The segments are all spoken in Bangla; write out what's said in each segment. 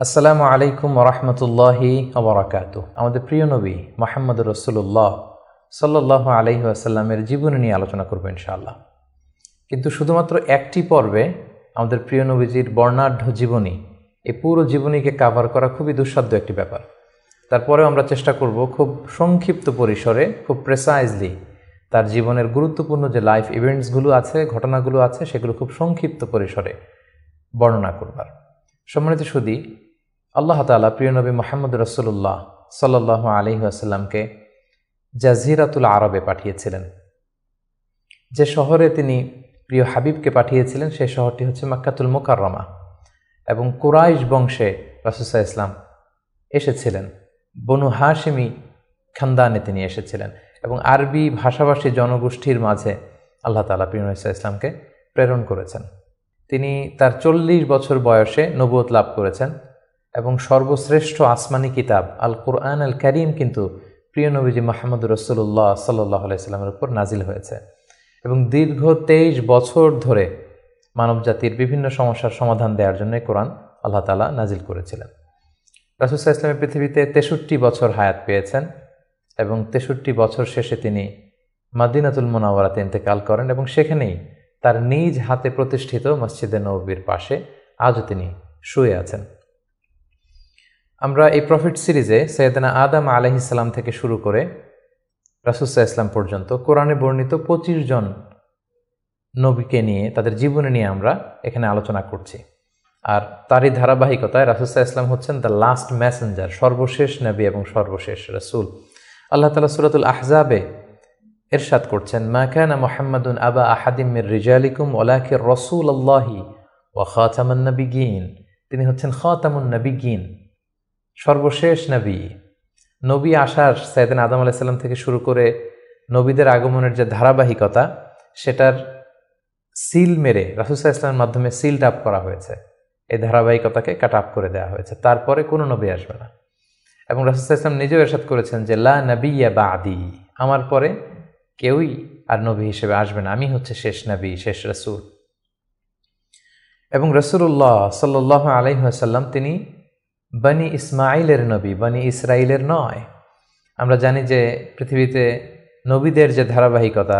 আসসালামু আলাইকুম ওরহমতুল্লাহি ওবরাকাতু। আমাদের প্রিয় নবী মোহাম্মদ রসুল্লাহ সাল্লাল্লাহু আলাইহি ওয়াসাল্লামের জীবনী নিয়ে আলোচনা করবো ইনশাআল্লাহ। কিন্তু শুধুমাত্র একটি পর্বে আমাদের প্রিয় নবীজির বর্ণাঢ্য জীবনী, এই পুরো জীবনীকে কাভার করা খুবই দুঃসাধ্য একটি ব্যাপার। তারপরেও আমরা চেষ্টা করব খুব সংক্ষিপ্ত পরিসরে, খুব প্রেসাইজলি তার জীবনের গুরুত্বপূর্ণ যে লাইফ ইভেন্টসগুলো আছে, ঘটনাগুলো আছে, সেগুলো খুব সংক্ষিপ্ত পরিসরে বর্ণনা করবার। সম্মানিত সুধী, আল্লাহ তাআলা প্রিয় নবী মোহাম্মদ রসুল্লাহ সাল্লাল্লাহু আলাইহি ওয়াসাল্লামকে জাজিরাতুল আরবে পাঠিয়েছিলেন। যে শহরে তিনি প্রিয় হাবিবকে পাঠিয়েছিলেন সেই শহরটি হচ্ছে মক্কাতুল মুকাররমা, এবং কুরাইশ বংশে রাসূল সাল্লাল্লাহু আলাইহি ওয়াসাল্লাম এসেছিলেন। বনু হাশিমি খানদানে তিনি এসেছিলেন, এবং আরবি ভাষাভাষী জনগোষ্ঠীর মাঝে আল্লাহ তাআলা প্রিয় নবী সাল্লাল্লাহু আলাইহি ওয়াসাল্লামকে প্রেরণ করেছেন। তিনি তার 40 বছর বয়সে নবুয়ত লাভ করেছেন, এবং সর্বশ্রেষ্ঠ আসমানি কিতাব আল কুরআন আল কারীম কিন্তু প্রিয় নবীজি মুহাম্মদ রাসূলুল্লাহ সাল্লাল্লাহু আলাইহি ওয়াসাল্লামের উপর নাজিল হয়েছে, এবং দীর্ঘ 23 বছর ধরে মানবজাতির বিভিন্ন সমস্যার সমাধান দেওয়ার জন্য কোরআন আল্লাহ তাআলা নাজিল করেছিলেন। রাসূল সাল্লাল্লাহু আলাইহি ওয়াসাল্লাম পৃথিবীতে 63 বছর হায়াত পেয়েছেন, এবং 63 বছর শেষে তিনি মদিনাতুল মুনাওয়ারাতে ইন্তেকাল করেন, এবং সেখানেই তার নিজ হাতে প্রতিষ্ঠিত মসজিদে নববীর পাশে আজও তিনি শুয়ে আছেন। আমরা এই প্রফিট সিরিজে সৈয়দনা আদম আলাইহিস সালাম থেকে শুরু করে রাসূল সাল্লাল্লাহু আলাইহি ওয়াসাল্লাম পর্যন্ত কোরআনে বর্ণিত 25 জন নবীকে নিয়ে, তাদের জীবনী নিয়ে আমরা এখানে আলোচনা করছি। আর তারই ধারাবাহিকতায় রাসূল সাল্লাল্লাহু আলাইহি ওয়াসাল্লাম হচ্ছেন দ্য লাস্ট মেসেঞ্জার, সর্বশেষ নবী এবং সর্বশেষ রাসূল। আল্লাহ তাআলা সূরাতুল আহজাবে ইরশাদ করছেন, মা কানা মুহাম্মাদুন আবা আহাদিম মির রিজালিকুম ওয়ালাকিন রাসূলুল্লাহি ওয়া খাতামান নাবিয়্যিন। তিনি হচ্ছেন খাতামুন নাবিয়্যিন, সর্বশেষ নবী। নবী আসার সাইয়েদনা আদম আলাইহিস সালাম থেকে শুরু করে নবীদের আগমনের যে ধারাবাহিকতা, সেটার সিল মেরে রাসূল সাল্লাল্লাহু আলাইহি ওয়াসাল্লামের মাধ্যমে সিলড আপ করা হয়েছে। এই ধারাবাহিকতাকে কাট আপ করে দেওয়া হয়েছে, তারপরে কোনো নবী আসবে না। এবং রাসূল সাল্লাল্লাহু আলাইহি ওয়াসাল্লাম নিজেও ইরশাদ করেছেন যে লা নাবিয়্যা বা'দি, আমার পরে কেউই আর নবী হিসেবে আসবে না, আমি হচ্ছে শেষ নবী, শেষ রাসূল। এবং রাসূলুল্লাহ সাল্লাল্লাহু আলাইহি ওয়াসাল্লাম তিনি বনি ইসমাইলের নবী, বনি ইসরাইলের নয়। আমরা জানি যে পৃথিবীতে নবীদের যে ধারাবাহিকতা,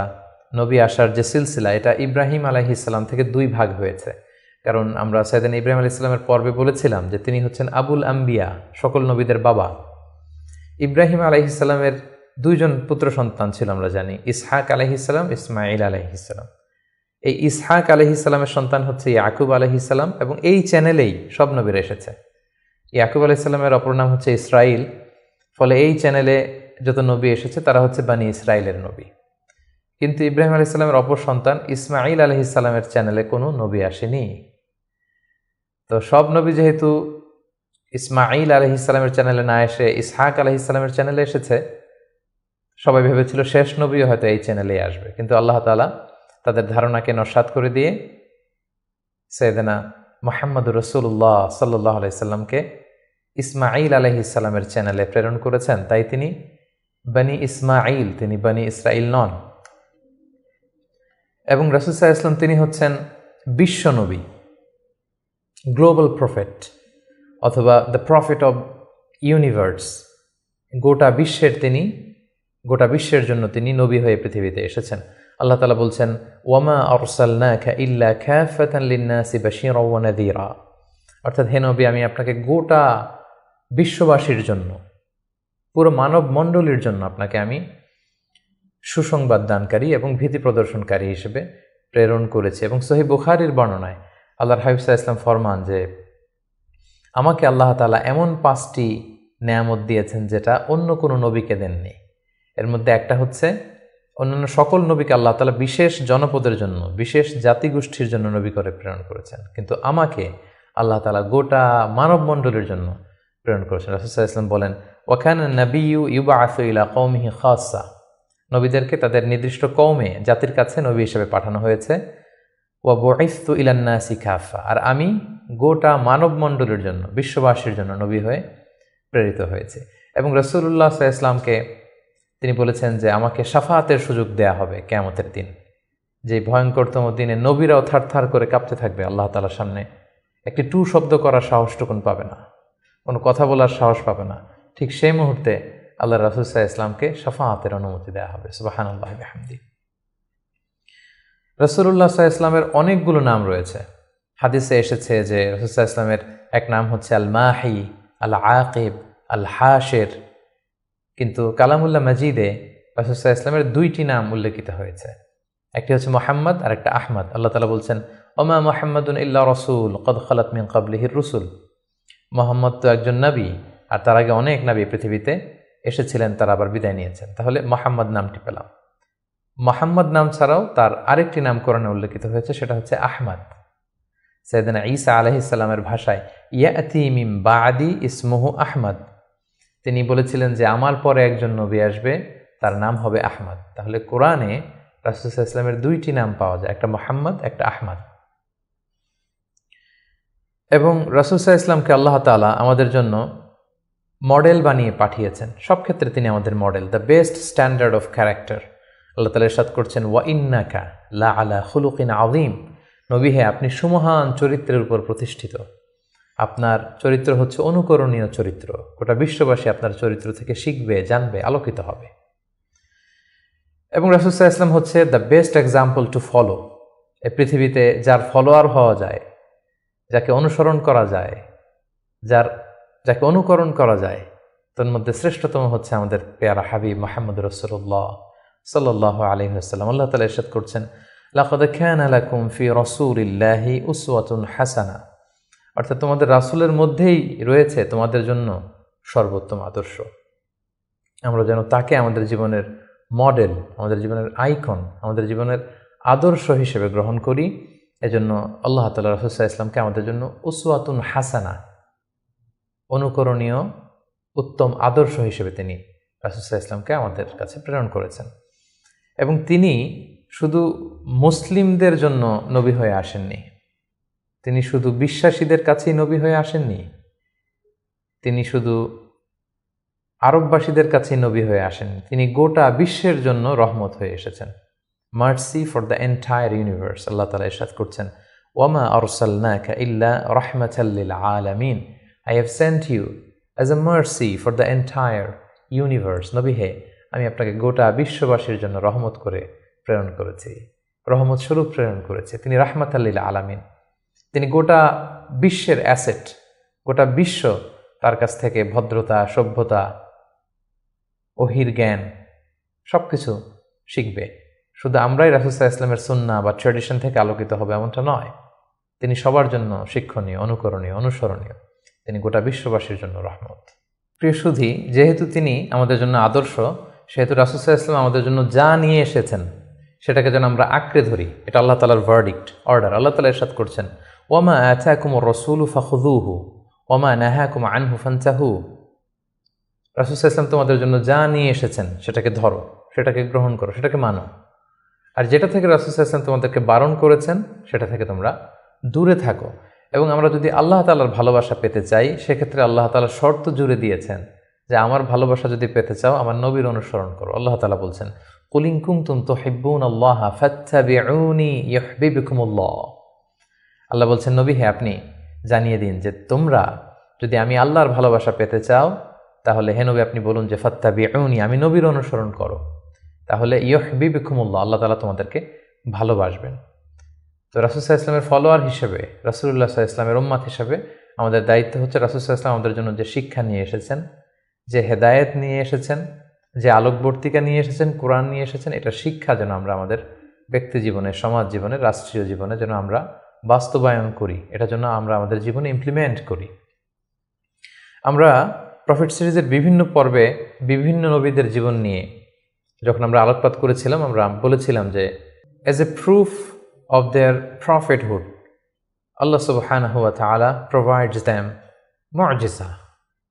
নবী আসার যে সিলসিলা, এটা ইব্রাহিম আলাইহিস সালাম থেকে 2 ভাগ হয়েছে। কারণ আমরা সাইয়েদনা ইব্রাহিম আলাইহিস সালামের পর্বে বলেছিলাম যে তিনি হচ্ছেন আবুল আম্বিয়া, সকল নবীদের বাবা। ইব্রাহিম আলাইহিস সালামের 2 জন পুত্র সন্তান ছিল, আমরা জানি, ইসহাক আলাইহিস সালাম, ইসমাঈল আলাইহিস সালাম। এই ইসহাক আলাইহিস সালামের সন্তান হচ্ছে ইয়াকুব আলাইহিস সালাম, এবং এই চ্যানেলেই সব নবীরা এসেছে। ইয়াকুব আলাইহিস সালামের অপর নাম হচ্ছে ইসরাইল, ফলে এই চ্যানেলে যত নবী এসেছে তারা হচ্ছে বনি ইসরাইলের নবী। কিন্তু ইব্রাহিম আলাইহিস সালামের অপর সন্তান ইসমাঈল আলাইহিস সালামের চ্যানেলে কোনো নবী আসেনি। তো সব নবী যেহেতু ইসমাঈল আলাইহিস সালামের চ্যানেলে না এসে ইসহাক আলাইহিস সালামের চ্যানেলে এসেছে, সবাই ভেবেছিল শেষ নবীও হয়তো এই চ্যানেলেই আসবে। কিন্তু আল্লাহ তাআলা তাদের ধারণাকে নস্যাৎ করে দিয়ে সাইয়েদনা মুহাম্মদুর রাসূলুল্লাহ সাল্লাল্লাহু আলাইহি সাল্লামকে ইসমাঈল আলাইহিস সালামের চ্যানেলে প্রেরণ করেছেন। তাই তিনি বনি ইসমাঈল, তিনি বনি ইসরাইল নন। এবং রাসূল সাল্লাল্লাহু আলাইহি ওয়াসাল্লাম তিনি হচ্ছেন বিশ্ব নবী, গ্লোবাল প্রফেট, অথবা দ্য প্রফেট অব ইউনিভার্স। গোটা বিশ্বের জন্য তিনি নবী হয়ে পৃথিবীতে এসেছেন। আল্লাহ তাআলা বলছেন, ওয়ামা আরসালনাকা ইল্লা কাফাতান লিন-নাসি বাশীরাও ওয়া নাযীরা। অর্থাৎ হে নবী, আমি আপনাকে গোটা বিশ্ববাসীর জন্য, পুরো মানব মণ্ডলীর জন্য আপনাকে আমি সুসংবাদ দানকারী এবং ভীতি প্রদর্শনকারী হিসেবে প্রেরণ করেছি। এবং সহিহ বুখারীর বর্ণনায় আল্লাহর হাবিব সাল্লাল্লাহু আলাইহি ওয়াসাল্লাম ফরমান যে আমাকে আল্লাহ তাআলা এমন 5টি নেয়ামত দিয়েছেন যেটা অন্য কোনো নবীকে দেননি। এর মধ্যে একটা হচ্ছে, অন্যান্য সকল নবীকে আল্লাহ তাআলা বিশেষ জনপদের জন্য, বিশেষ জাতিগোষ্ঠীর জন্য নবী করে প্রেরণ করেছেন, কিন্তু আমাকে আল্লাহ তাআলা গোটা মানব মণ্ডলীর জন্য প্রেরণ করেছেন। রাসূল সাল্লাল্লাহু আলাইহি ওয়াসাল্লাম বলেন, ওয়া কানা নাবিয়্যু ইউবআসু ইলা কওমিহি খাসসা, নবীদেরকে তাদের নির্দিষ্ট কওমে, জাতির কাছে নবী হিসেবে পাঠানো হয়েছে। ওয়া বুইসতু ইলান নাসি কাফা, আর আমি গোটা মানব মণ্ডলীর জন্য, বিশ্ববাসীর জন্য নবী হয়ে প্রেরিত হয়েছে। এবং রাসূলুল্লাহ সাল্লাল্লাহু আলাইহি ওয়াসাল্লামকে তিনি বলেছেন যে আমাকে শাফাআতের সুযোগ দেয়া হবে কিয়ামতের দিন, যে ভয়ঙ্করতম দিনে নবীরাও থারথার করে কাঁপতে থাকবে আল্লাহ তাআলার সামনে, একটি টু শব্দ করার সাহসটুকুন পাবে না। কোনো কথা বলার সাহস পাবে না, ঠিক সেই মুহূর্তে আল্লাহ রাসূল সাল্লাল্লাহু আলাইহি ওয়াসাল্লামকে শাফাআতের অনুমতি দেওয়া হবে। সুবহানাল্লাহি ওয়া বিহামদিহি। রাসূলুল্লাহ সাল্লাল্লাহু আলাইহি ওয়াসাল্লামের অনেকগুলো নাম রয়েছে। হাদিসে এসেছে যে রাসূল সাল্লাল্লাহু আলাইহি ওয়াসাল্লামের এক নাম হচ্ছে আল মাহি, আল আকিব, আল হাশির। কিন্তু কালামুল্লাহ মাজিদে রাসূল সাল্লাল্লাহু আলাইহি ওয়াসাল্লামের দুইটি নাম উল্লেখিত হয়েছে, একটি হচ্ছে মুহাম্মদ আর একটা আহমদ। আল্লাহ তাআলা বলছেন ওমা মুহাম্মাদুন ইল্লা রাসূল ক্বাদ খালাত মিন ক্বাবলিহির রুসুল। মুহাম্মদ তো একজন নবী, আর তার আগে অনেক নবী পৃথিবীতে এসেছিলেন, তারা আবার বিদায় নিয়েছেন। তাহলে মুহাম্মদ নামটি পেলাম। মুহাম্মদ নাম ছাড়াও তার আরেকটি নাম কোরআনে উল্লেখিত হয়েছে, সেটা হচ্ছে আহমদ। সাইয়েদনা ঈসা আলাইহিস সালামের ভাষায় ইয়াতি মিন বাদি ইসমুহু আহমদ, তিনি বলেছিলেন যে আমার পরে একজন নবী আসবে, তার নাম হবে আহমদ। তাহলে কোরআনে রাসূল সাল্লাল্লাহু আলাইহি ওয়াসাল্লামের দুইটি নাম পাওয়া যায়, একটা মুহাম্মদ, একটা আহমদ। এবং রাসূল সাল্লাল্লাহু আলাইহি ওয়াসাল্লামকে আল্লাহ তাআলা আমাদের জন্য মডেল বানিয়ে পাঠিয়েছেন। সব ক্ষেত্রে তিনি আমাদের model, the best standard of character. আল্লাহ তাআলা ইরশাদ করছেন ওয়া ইন্নাকা লা আলা খুলুকিন আযীম। নবী হে, আপনি সুমহান চরিত্রের উপর প্রতিষ্ঠিত। আপনার চরিত্র হচ্ছে অনুকরণীয় চরিত্র। গোটা বিশ্ববাসী আপনার চরিত্র থেকে শিখবে, জানবে, আলোকিত হবে। এবং রাসূল সাল্লাল্লাহু আলাইহি ওয়াসাল্লাম হচ্ছে the best example to follow. এই পৃথিবীতে যার ফলোয়ার হওয়া যায়, যাকে অনুসরণ করা যায়, যাকে অনুকরণ করা যায়, তার মধ্যে শ্রেষ্ঠতম হচ্ছে আমাদের পেয়ারা হাবিব মুহাম্মদ রাসূলুল্লাহ সাল্লাল্লাহু আলাইহি ওয়াসাল্লাম। আল্লাহ তাআলা ইরশাদ করছেন লাকাদ কানা লাকুম ফি রাসূলিল্লাহি উসওয়াতুন হাসানা, অর্থাৎ তোমাদের রাসূলের মধ্যেই রয়েছে তোমাদের জন্য সর্বোত্তম আদর্শ। আমরা যেন তাকে আমাদের জীবনের মডেল, আমাদের জীবনের আইকন, আমাদের জীবনের আদর্শ হিসেবে গ্রহণ করি। এজন্য আল্লাহ তাআলা রাসূল সাল্লাল্লাহু আলাইহি ওয়াসাল্লামকে আমাদের জন্য উসওয়াতুন হাসানা, অনুকরণীয় উত্তম আদর্শ হিসেবে তিনি রাসূল সাল্লাল্লাহু আলাইহি ওয়াসাল্লামকে আমাদের কাছে প্রেরণ করেছেন। এবং তিনি শুধু মুসলিমদের জন্য নবী হয়ে আসেননি, তিনি শুধু বিশ্বাসীদের কাছেই নবী হয়ে আসেননি, তিনি শুধু আরববাসীদের কাছেই নবী হয়ে আসেননি, তিনি গোটা বিশ্বের জন্য রহমত হয়ে এসেছেন। Mercy for the entire universe. আল্লাহ তাআলা ইরশাদ করছেন ওয়ামা আরসালনাকা ইল্লা রাহমাতাল লিল আলামিন, I have sent you as a mercy for the entire universe. নবী হে, আমি আপনাকে গোটা বিশ্ববাসীর জন্য রহমত করে প্রেরণ করেছি, রহমত স্বরূপ প্রেরণ করেছি। তিনি রাহমাতাল লিল আলামিন, তিনি গোটা বিশ্বের অ্যাসেট। গোটা বিশ্ব তার কাছ থেকে ভদ্রতা, সভ্যতা, ওহির জ্ঞান সবকিছু শিখবে। শুধু আমরাই রাসূল সাল্লাল্লাহু আলাইহি ওয়াসাল্লামের সুন্নাহ বা ট্র্যাডিশন থেকে আলোকিত হবে এমনটা নয়। তিনি সবার জন্য শিক্ষণীয়, অনুকরণীয়, অনুসরণীয়। তিনি গোটা বিশ্ববাসীর জন্য রহমত। প্রিয় সুধী, যেহেতু তিনি আমাদের জন্য আদর্শ, সেহেতু রাসূল সাল্লাল্লাহু আলাইহি ওয়াসাল্লাম আমাদের জন্য যা নিয়ে এসেছেন সেটাকে যেন আমরা আঁকড়ে ধরি। এটা আল্লাহ তাআলার ভার্ডিক্ট, অর্ডার। আল্লাহ তাআলা ইরশাদ করছেন ওয়ামা আতাকুমুর রাসূলু ফাখুযুহু ওয়ামা নাহাকুম আনহু ফান্তাহু। রাসূল সাল্লাল্লাহু আলাইহি ওয়াসাল্লাম তোমাদের জন্য যা নিয়ে এসেছেন সেটাকে ধরো, সেটাকে গ্রহণ করো, সেটাকে মানো। আর যেটা থেকে রাসূল সাল্লাল্লাহু আলাইহি ওয়াসাল্লাম তোমাদেরকে বারণ করেছেন সেটা থেকে তোমরা দূরে থাকো। এবং আমরা যদি আল্লাহ তাআলার ভালোবাসা পেতে চাই, সেক্ষেত্রে আল্লাহ তাআলা শর্ত জুড়ে দিয়েছেন যে আমার ভালোবাসা যদি পেতে চাও আমার নবীর অনুসরণ করো। আল্লাহ তাআলা বলছেন কুল ইন কুনতুম তুহিব্বুনাল্লাহা ফাত্তাবিউনি ইউহিব্বুকুমুল্লাহ। আল্লাহ বলছেন নবী হে, আপনি জানিয়ে দিন যে তোমরা যদি আমি আল্লাহর ভালোবাসা পেতে চাও, তাহলে হে নবী আপনি বলুন যে ফাত্তাবিউনি, আমি নবীর অনুসরণ করো, তাহলে ইউহিব্বুকুমুল্লাহ, আল্লাহ তাআলা তোমাদেরকে ভালোবাসবেন। তো রাসূল সাল্লাল্লাহু আলাইহি ওয়াসাল্লামের ফলোয়ার হিসেবে, রাসূলুল্লাহ সাল্লাল্লাহু আলাইহি ওয়াসাল্লামের উম্মত হিসেবে আমাদের দায়িত্ব হচ্ছে রাসূল সাল্লাল্লাহু আলাইহি ওয়াসাল্লাম আমাদের জন্য যে শিক্ষা নিয়ে এসেছেন, যে হেদায়েত নিয়ে এসেছেন, যে আলোকবর্তিকা নিয়ে এসেছেন, কোরআন নিয়ে এসেছেন, এটা শিক্ষা যেন আমরা আমাদের ব্যক্তি জীবনে, সমাজ জীবনে, রাষ্ট্রীয় জীবনে যেন আমরা বাস্তবায়ন করি, এটা যেন আমরা আমাদের জীবনে ইমপ্লিমেন্ট করি। আমরা প্রফেট সিরিজের বিভিন্ন পর্বে বিভিন্ন নবীদের জীবন নিয়ে যখন আমরা আলোকপাত করেছিলাম, আমরা বলেছিলাম যে as a proof of their prophethood, Allah subhanahu wa ta'ala provides them মুআজিজা।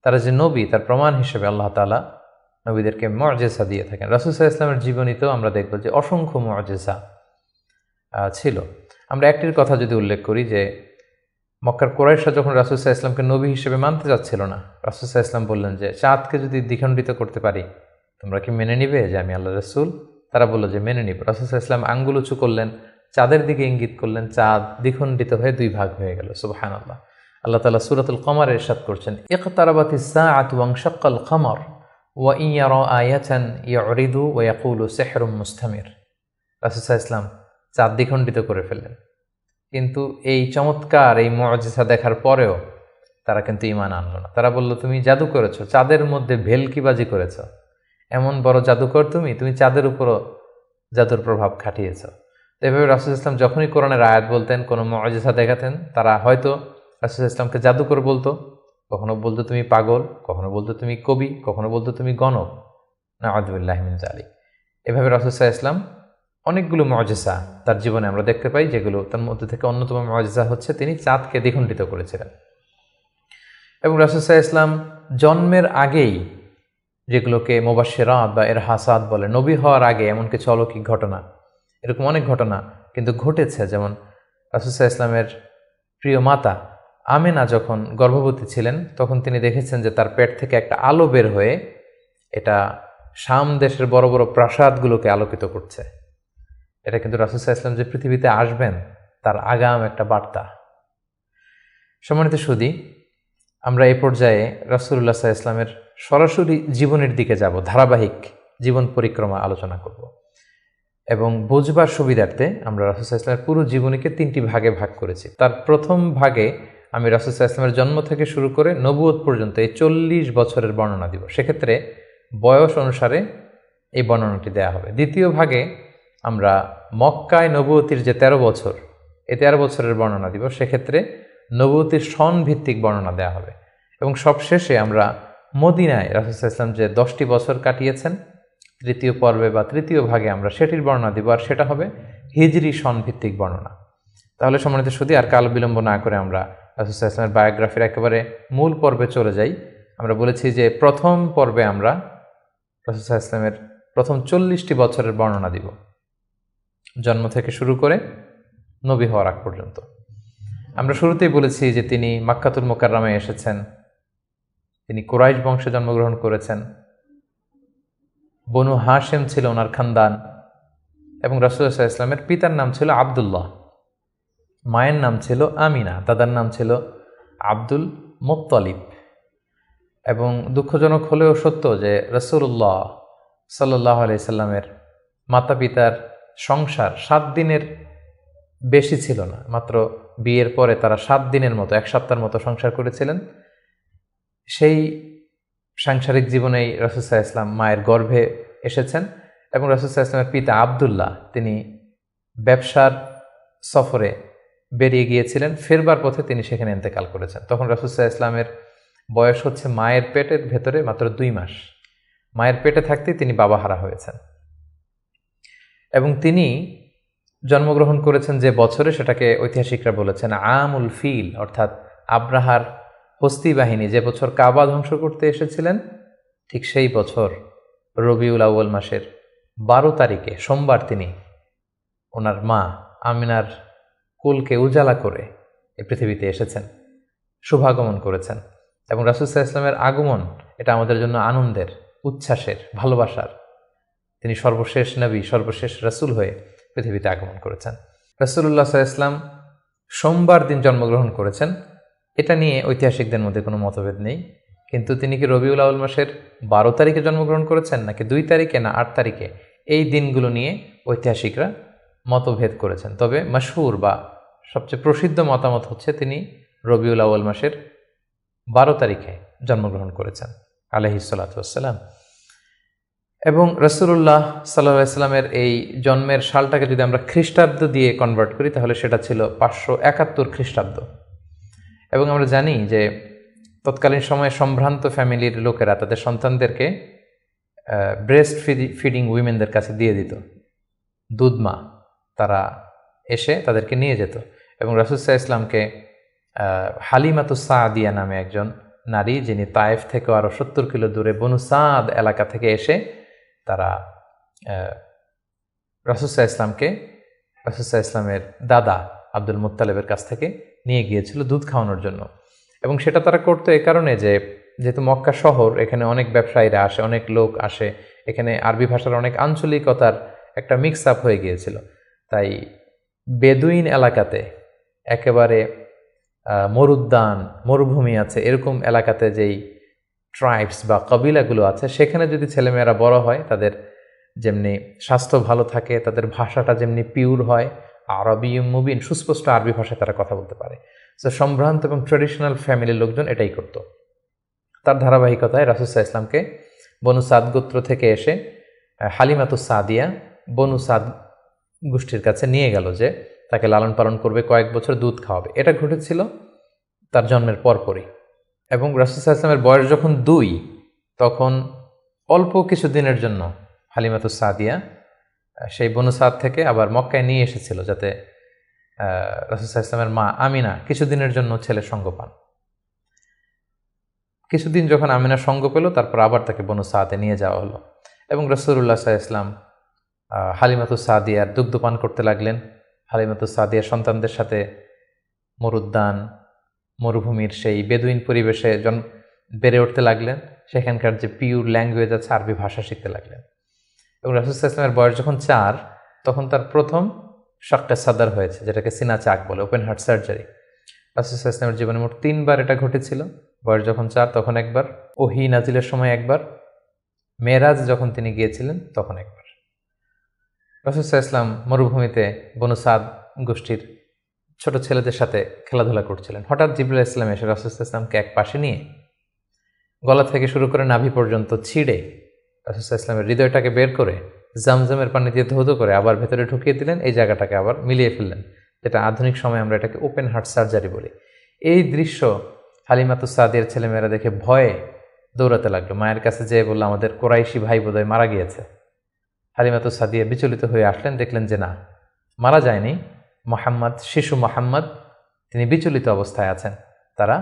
তারা যে নবী, তার প্রমাণ হিসেবে আল্লাহ তাআলা নবীদেরকে মুআজিজা দিয়ে থাকেন। রাসূল সাল্লাল্লাহু আলাইহি ওয়াসাল্লামের জীবনীতেও আমরা দেখব যে অসংখ্য মুআজিজা ছিল। আমরা একটির কথা যদি উল্লেখ করি যে মক্কার কুরাইশরা যখন রাসূল সাল্লাল্লাহু আলাইহি ওয়াসাল্লামকে নবী হিসেবে মানতে যাচ্ছিল না, রাসূল সাল্লাল্লাহু আলাইহি ওয়াসাল্লাম বললেন যে চাঁদকে যদি দ্বিখণ্ডিত করতে পারি তোমরা কি মেনে নিবে যে আমি আল্লাহর রাসূল? তারা বলল যে মেনে নিব। রাসূল সাল্লাল্লাহু আলাইহি ওয়াসাল্লাম আঙ্গুল উঁচু করলেন, চাঁদের দিকে ইঙ্গিত করলেন, চাঁদ দ্বিখণ্ডিত হয়ে দুই ভাগ হয়ে গেল। সুবহানাল্লাহ। আল্লাহ তাআলা সূরাতুল কমারে ইরশাদ করছেন, ইকতারাবাতিস সাআতু ওয়ানশাক্কাল কমর ওয়া ইন ইয়ারা আয়াতান ইউরিদু ওয়া ইয়াকুলু সিহরুম মুস্তামির। রাসূল সাল্লাল্লাহু আলাইহি ওয়াসাল্লাম চাঁদ দ্বিখণ্ডিত করে ফেললেন, কিন্তু এই চমৎকার এই মুআজিজা দেখার পরেও তারা কিন্তু ঈমান আনলো না। তারা বলল, তুমি জাদু করেছো, চাঁদের মধ্যে ভেলকিবাজি করেছো, এমন বড় জাদুকর তুমি চাঁদের উপরও জাদুর প্রভাব খাটিয়েছো। তো এভাবে রাসূল সাল্লাল্লাহু আলাইহি ওয়াসাল্লাম যখনই কোরআনের আয়াত বলতেন, কোনো মুআজিজা দেখাতেন, তারা হয়তো রাসূল সাল্লাল্লাহু আলাইহি ওয়াসাল্লামকে জাদুকর বলতো, কখনো বলতো তুমি পাগল, কখনো বলতো তুমি কবি, কখনো বলতো তুমি গণক। নাউযু বিল্লাহি মিন যালিক। এভাবে রাসূল সাল্লাল্লাহু আলাইহি ওয়াসাল্লাম অনেকগুলো মুআজিজা তার জীবনে আমরা দেখতে পাই, যেগুলো তার মধ্যে থেকে অন্যতম মুআজিজা হচ্ছে তিনি চাঁদকে দ্বিখণ্ডিত করেছিলেন। এবং রাসূল সাল্লাল্লাহু আলাইহি ওয়াসাল্লাম জন্মের আগেই, যেগুলোকে মুবাশশিরাত বা ইরহাসাত বলে, নবী হওয়ার আগে এমন কিছু অলৌকিক ঘটনা, এরকম অনেক ঘটনা কিন্তু ঘটেছে। যেমন রাসূল সাল্লাল্লাহু আলাইহি ওয়াসাল্লামের প্রিয় মাতা আমেনা যখন গর্ভবতী ছিলেন, তখন তিনি দেখেছেন যে তার পেট থেকে একটা আলো বের হয়ে এটা শাম দেশের বড় বড় প্রাসাদগুলোকে আলোকিত করছে। এটা কিন্তু রাসূল সাল্লাল্লাহু আলাইহি ওয়াসাল্লাম যে পৃথিবীতে আসবেন তার আগাম একটা বার্তা। সম্মানিত সুধী, আমরা এই পর্যায়ে রাসূলুল্লাহ সাল্লাল্লাহু আলাইহি ওয়াসাল্লামের সরাসরি জীবনের দিকে যাব, ধারাবাহিক জীবন পরিক্রমা আলোচনা করব এবং বুঝবার সুবিধার্থে আমরা রাসূল সাল্লাল্লাহু আলাইহি ওয়াসাল্লামের পুরো জীবনীকে 3টি ভাগে ভাগ করেছি। তার প্রথম ভাগে আমি রাসূল সাল্লাল্লাহু আলাইহি ওয়াসাল্লামের জন্ম থেকে শুরু করে নবুয়ত পর্যন্ত এই 40 বছরের বর্ণনা দিব। সেক্ষেত্রে বয়স অনুসারে এই বর্ণনাটি দেয়া হবে। দ্বিতীয় ভাগে আমরা মক্কায় নবুয়তির যে 13 বছর, এই 13 বছরের বর্ণনা দিব। সেক্ষেত্রে নবুয়তির সন ভিত্তিক বর্ণনা দেয়া হবে। এবং সবশেষে আমরা মদিনায় রাসূল সাল্লাল্লাহু আলাইহি ওয়াসাল্লাম যে 10টি বছর কাটিয়েছেন, তৃতীয় পর্বে বা তৃতীয় ভাগে আমরা সেটির বর্ণনা দিব, আর সেটা হবে হিজরি সন ভিত্তিক বর্ণনা। তাহলে সম্মানিত সুধী, আর কাল বিলম্ব না করে আমরা রাসূল সাল্লাল্লাহু আলাইহি ওয়াসাল্লামের বায়োগ্রাফির একেবারে মূল পর্বে চলে যাই। আমরা বলেছি যে প্রথম পর্বে আমরা রাসূল সাল্লাল্লাহু আলাইহি ওয়াসাল্লামের প্রথম 40টি বছরের বর্ণনা দিব, জন্ম থেকে শুরু করে নবী হওয়ার আগ পর্যন্ত। আমরা শুরুতেই বলেছি যে তিনি মাক্কাতুল মুকাররমায় এসেছেন, তিনি কুরাইশ বংশে জন্মগ্রহণ করেছেন, বনু হাশেম ছিল ওনার খানদান, এবং রাসূলুল্লাহ সাল্লাল্লাহু আলাইহি ওয়াসাল্লামের পিতার নাম ছিল আব্দুল্লাহ, মায়ের নাম ছিল আমিনা, দাদার নাম ছিল আব্দুল মুত্তালিব। এবং দুঃখজনক হলেও সত্য যে রাসূলুল্লাহ সাল্লাল্লাহু আলাইহি সাল্লামের মাতা পিতার সংসার 7 দিনের বেশি ছিল না। মাত্র বিয়ের পরে তারা 7 দিনের মতো, 1 সপ্তাহের মতো সংসার করেছিলেন। সেই সাংসারিক জীবনেই রাসূল সাল্লাল্লাহু আলাইহি ওয়াসাল্লাম মায়ের গর্ভে এসেছেন। এবং রাসূল সাল্লাল্লাহু আলাইহি ওয়াসাল্লামের পিতা আব্দুল্লাহ তিনি ব্যবসার সফরে বেরিয়ে গিয়েছিলেন, ফেরবার পথে তিনি সেখানে ইন্তেকাল করেছেন। তখন রাসূল সাল্লাল্লাহু আলাইহি ওয়াসাল্লামের বয়স হচ্ছে মায়ের পেটের ভেতরে মাত্র 2 মাস। মায়ের পেটে থাকতেই তিনি বাবাহারা হয়েছেন। এবং তিনি জন্মগ্রহণ করেছেন যে বছরে, সেটাকে ঐতিহাসিকরা বলেছেন আমুল ফিল, অর্থাৎ আব্রাহার হস্তি বাহিনী যে বছর কাবা ধ্বংস করতে এসেছিলেন, ঠিক সেই বছর রবিউল আউয়াল মাসের 12 তারিখে সোমবার তিনি ওনার মা আমিনার কোলকে উজালা করে এই পৃথিবীতে এসেছেন, শুভাগমন করেছেন। এবং রাসূল সাল্লাল্লাহু আলাইহি ওয়াসাল্লামের আগমন এটা আমাদের জন্য আনন্দের, উচ্ছ্বাসের, ভালোবাসার। তিনি সর্বশেষ নবী, সর্বশেষ রাসূল হয়ে পৃথিবীতে আগমন করেছেন। রাসূলুল্লাহ সাল্লাল্লাহু আলাইহি ওয়াসাল্লাম সোমবার দিন জন্মগ্রহণ করেছেন, এটা নিয়ে ঐতিহাসিকদের মধ্যে কোনো মতভেদ নেই। কিন্তু তিনি কি রবিউল আউয়াল মাসের 12 তারিখে জন্মগ্রহণ করেছেন নাকি 2 তারিখে না 8 তারিখে, এই দিনগুলো নিয়ে ঐতিহাসিকরা মতভেদ করেছেন। তবে মাশহুর বা সবচেয়ে প্রসিদ্ধ মতামত হচ্ছে তিনি রবিউল আউয়াল মাসের 12 তারিখে জন্মগ্রহণ করেছেন আলাইহিস সালাতু ওয়াসসালাম। এবং রাসূলুল্লাহ সাল্লাল্লাহু আলাইহি ওয়াসাল্লামের এই জন্মের সালটাকে যদি আমরা খ্রিস্টাব্দ দিয়ে কনভার্ট করি, তাহলে সেটা ছিল 571 খ্রিস্টাব্দ। এবং আমরা জানি যে তৎকালীন সময়ে সম্ভ্রান্ত ফ্যামিলির লোকেরা তাদের সন্তানদেরকে ব্রেস্ট ফিডিং উইমেনদের কাছে দিয়ে দিত, দুধমা, তারা এসে তাদেরকে নিয়ে যেত। এবং রাসূল সাল্লাল্লাহু আলাইহি ওয়াসাল্লামকে হালিমাতুস সাদিয়া নামে একজন নারী, যিনি তায়েফ থেকে আরও 70 কিলো দূরে বনু সাদ এলাকা থেকে এসে তারা রাসূল সাল্লাল্লাহু আলাইহি ওয়াসাল্লামকে রাসূল সাল্লাল্লাহু আলাইহি ওয়াসাল্লামের দাদা আব্দুল মুত্তালিবের কাছ থেকে নিয়ে গিয়েছিল দুধ খাওয়ানোর জন্য। এবং সেটা তারা করতো এই কারণে যে যেহেতু মক্কা শহর, এখানে অনেক ব্যবসায়ীরা আসে, অনেক লোক আসে, এখানে আরবি ভাষার অনেক আঞ্চলিকতার একটা মিক্স আপ হয়ে গিয়েছিল। তাই বেদুইন এলাকাতে একেবারে মরুদ্যান, মরুভূমি আছে, এরকম এলাকাতে যেই ট্রাইবস বা কবিলাগুলো আছে, সেখানে যদি ছেলেমেয়েরা বড় হয়, তাদের যেমনি স্বাস্থ্য ভালো থাকে, তাদের ভাষাটা যেমনি পিওর হয়, আরবি মুবিন, সুস্পষ্ট আরবি ভাষায় তারা কথা বলতে পারে। সো সম্ভ্রান্ত এবং ট্রেডিশনাল ফ্যামিলির লোকজন এটাই করত। তার ধারাবাহিকতায় রাসূল সাল্লাল্লাহু আলাইহি ওয়াসাল্লামকে বনু সাদ গোত্র থেকে এসে হালিমাতুস সাদিয়া বনু সাদ গোষ্ঠীর কাছে নিয়ে গেল, যে তাকে লালন পালন করবে, কয়েক বছর দুধ খাওয়াবে। এটা ঘটেছিল তার জন্মের পরপরই। এবং রাসূল সাল্লাল্লাহু আলাইহি ওয়াসাল্লামের বয়স যখন 2, তখন অল্প কিছু দিনের জন্য হালিমাতুস সাদিয়া সেই বনু সাদ থেকে আবার মক্কায় নিয়ে এসেছিল, যাতে রাসূল সাল্লাল্লাহু আলাইহি ওয়াসাল্লামের মা আমিনা কিছুদিনের জন্য ছেলের সঙ্গ পান। কিছুদিন যখন আমিনা সঙ্গ পেল, তারপর আবার তাকে বনু সাদে নিয়ে যাওয়া হলো এবং রাসূলুল্লাহ সাল্লাল্লাহু আলাইহি ওয়াসাল্লাম হালিমাতুস সাদিয়ার দুগ্ধ পান করতে লাগলেন। হালিমাতুস সাদিয়ার সন্তানদের সাথে মরুদ্যান, মরুভূমির সেই বেদুইন পরিবেশে বেড়ে উঠতে লাগলেন। সেখানকার যে পিওর ল্যাঙ্গুয়েজ আছে, আরবি ভাষা শিখতে লাগলেন। এবং রাসূল সাল্লাল্লাহু আলাইহি ওয়াসাল্লামের বয়স যখন 4, তখন তার প্রথম শাক্কা সাদার হয়েছে, যেটাকে সিনা চাক বলে, ওপেন হার্ট সার্জারি। রাসূল সাল্লাল্লাহু আলাইহি ওয়াসাল্লামের জীবনে মোট 3 বার এটা ঘটেছিল। বয়স যখন 4 তখন একবার, ওহী নাজিলের সময় একবার, মেরাজ যখন তিনি গিয়েছিলেন তখন একবার। রাসূল সাল্লাল্লাহু আলাইহি ওয়াসাল্লাম মরুভূমিতে বনু সাদ গোষ্ঠীর ছোট ছেলেদের সাথে খেলাধুলা করছিলেন। হঠাৎ জিবরাইল আলাইহিস সালাম এসে রাসূল সাল্লাল্লাহু আলাইহি ওয়াসাল্লামকে এক পাশে নিয়ে গলা থেকে শুরু করে নাভি পর্যন্ত ছিঁড়ে রাসূল সাল্লাল্লাহু আলাইহি ওয়াসাল্লামের হৃদয়টাকে বের করে জামজামের পানি দিয়ে ধৌত করে আবার ভেতরে ঢুকিয়ে দিলেন। এই জায়গাটাকে আবার মিলিয়ে ফেললেন, যেটা আধুনিক সময়ে আমরা এটাকে ওপেন হার্ট সার্জারি বলি। এই দৃশ্য হালিমাতুস সাদিয়ার ছেলেমেয়েরা দেখে ভয়ে দৌড়াতে লাগলো। মায়ের কাছে যেয়ে বলল, আমাদের কোরাইশি ভাই বোধহয় মারা গিয়েছে। হালিমাতুস সাদিয়া বিচলিত হয়ে আসলেন, দেখলেন যে না, মারা যায়নি। মুহাম্মদ, শিশু মুহাম্মদ, তিনি বিচলিত অবস্থায় আছেন। তারা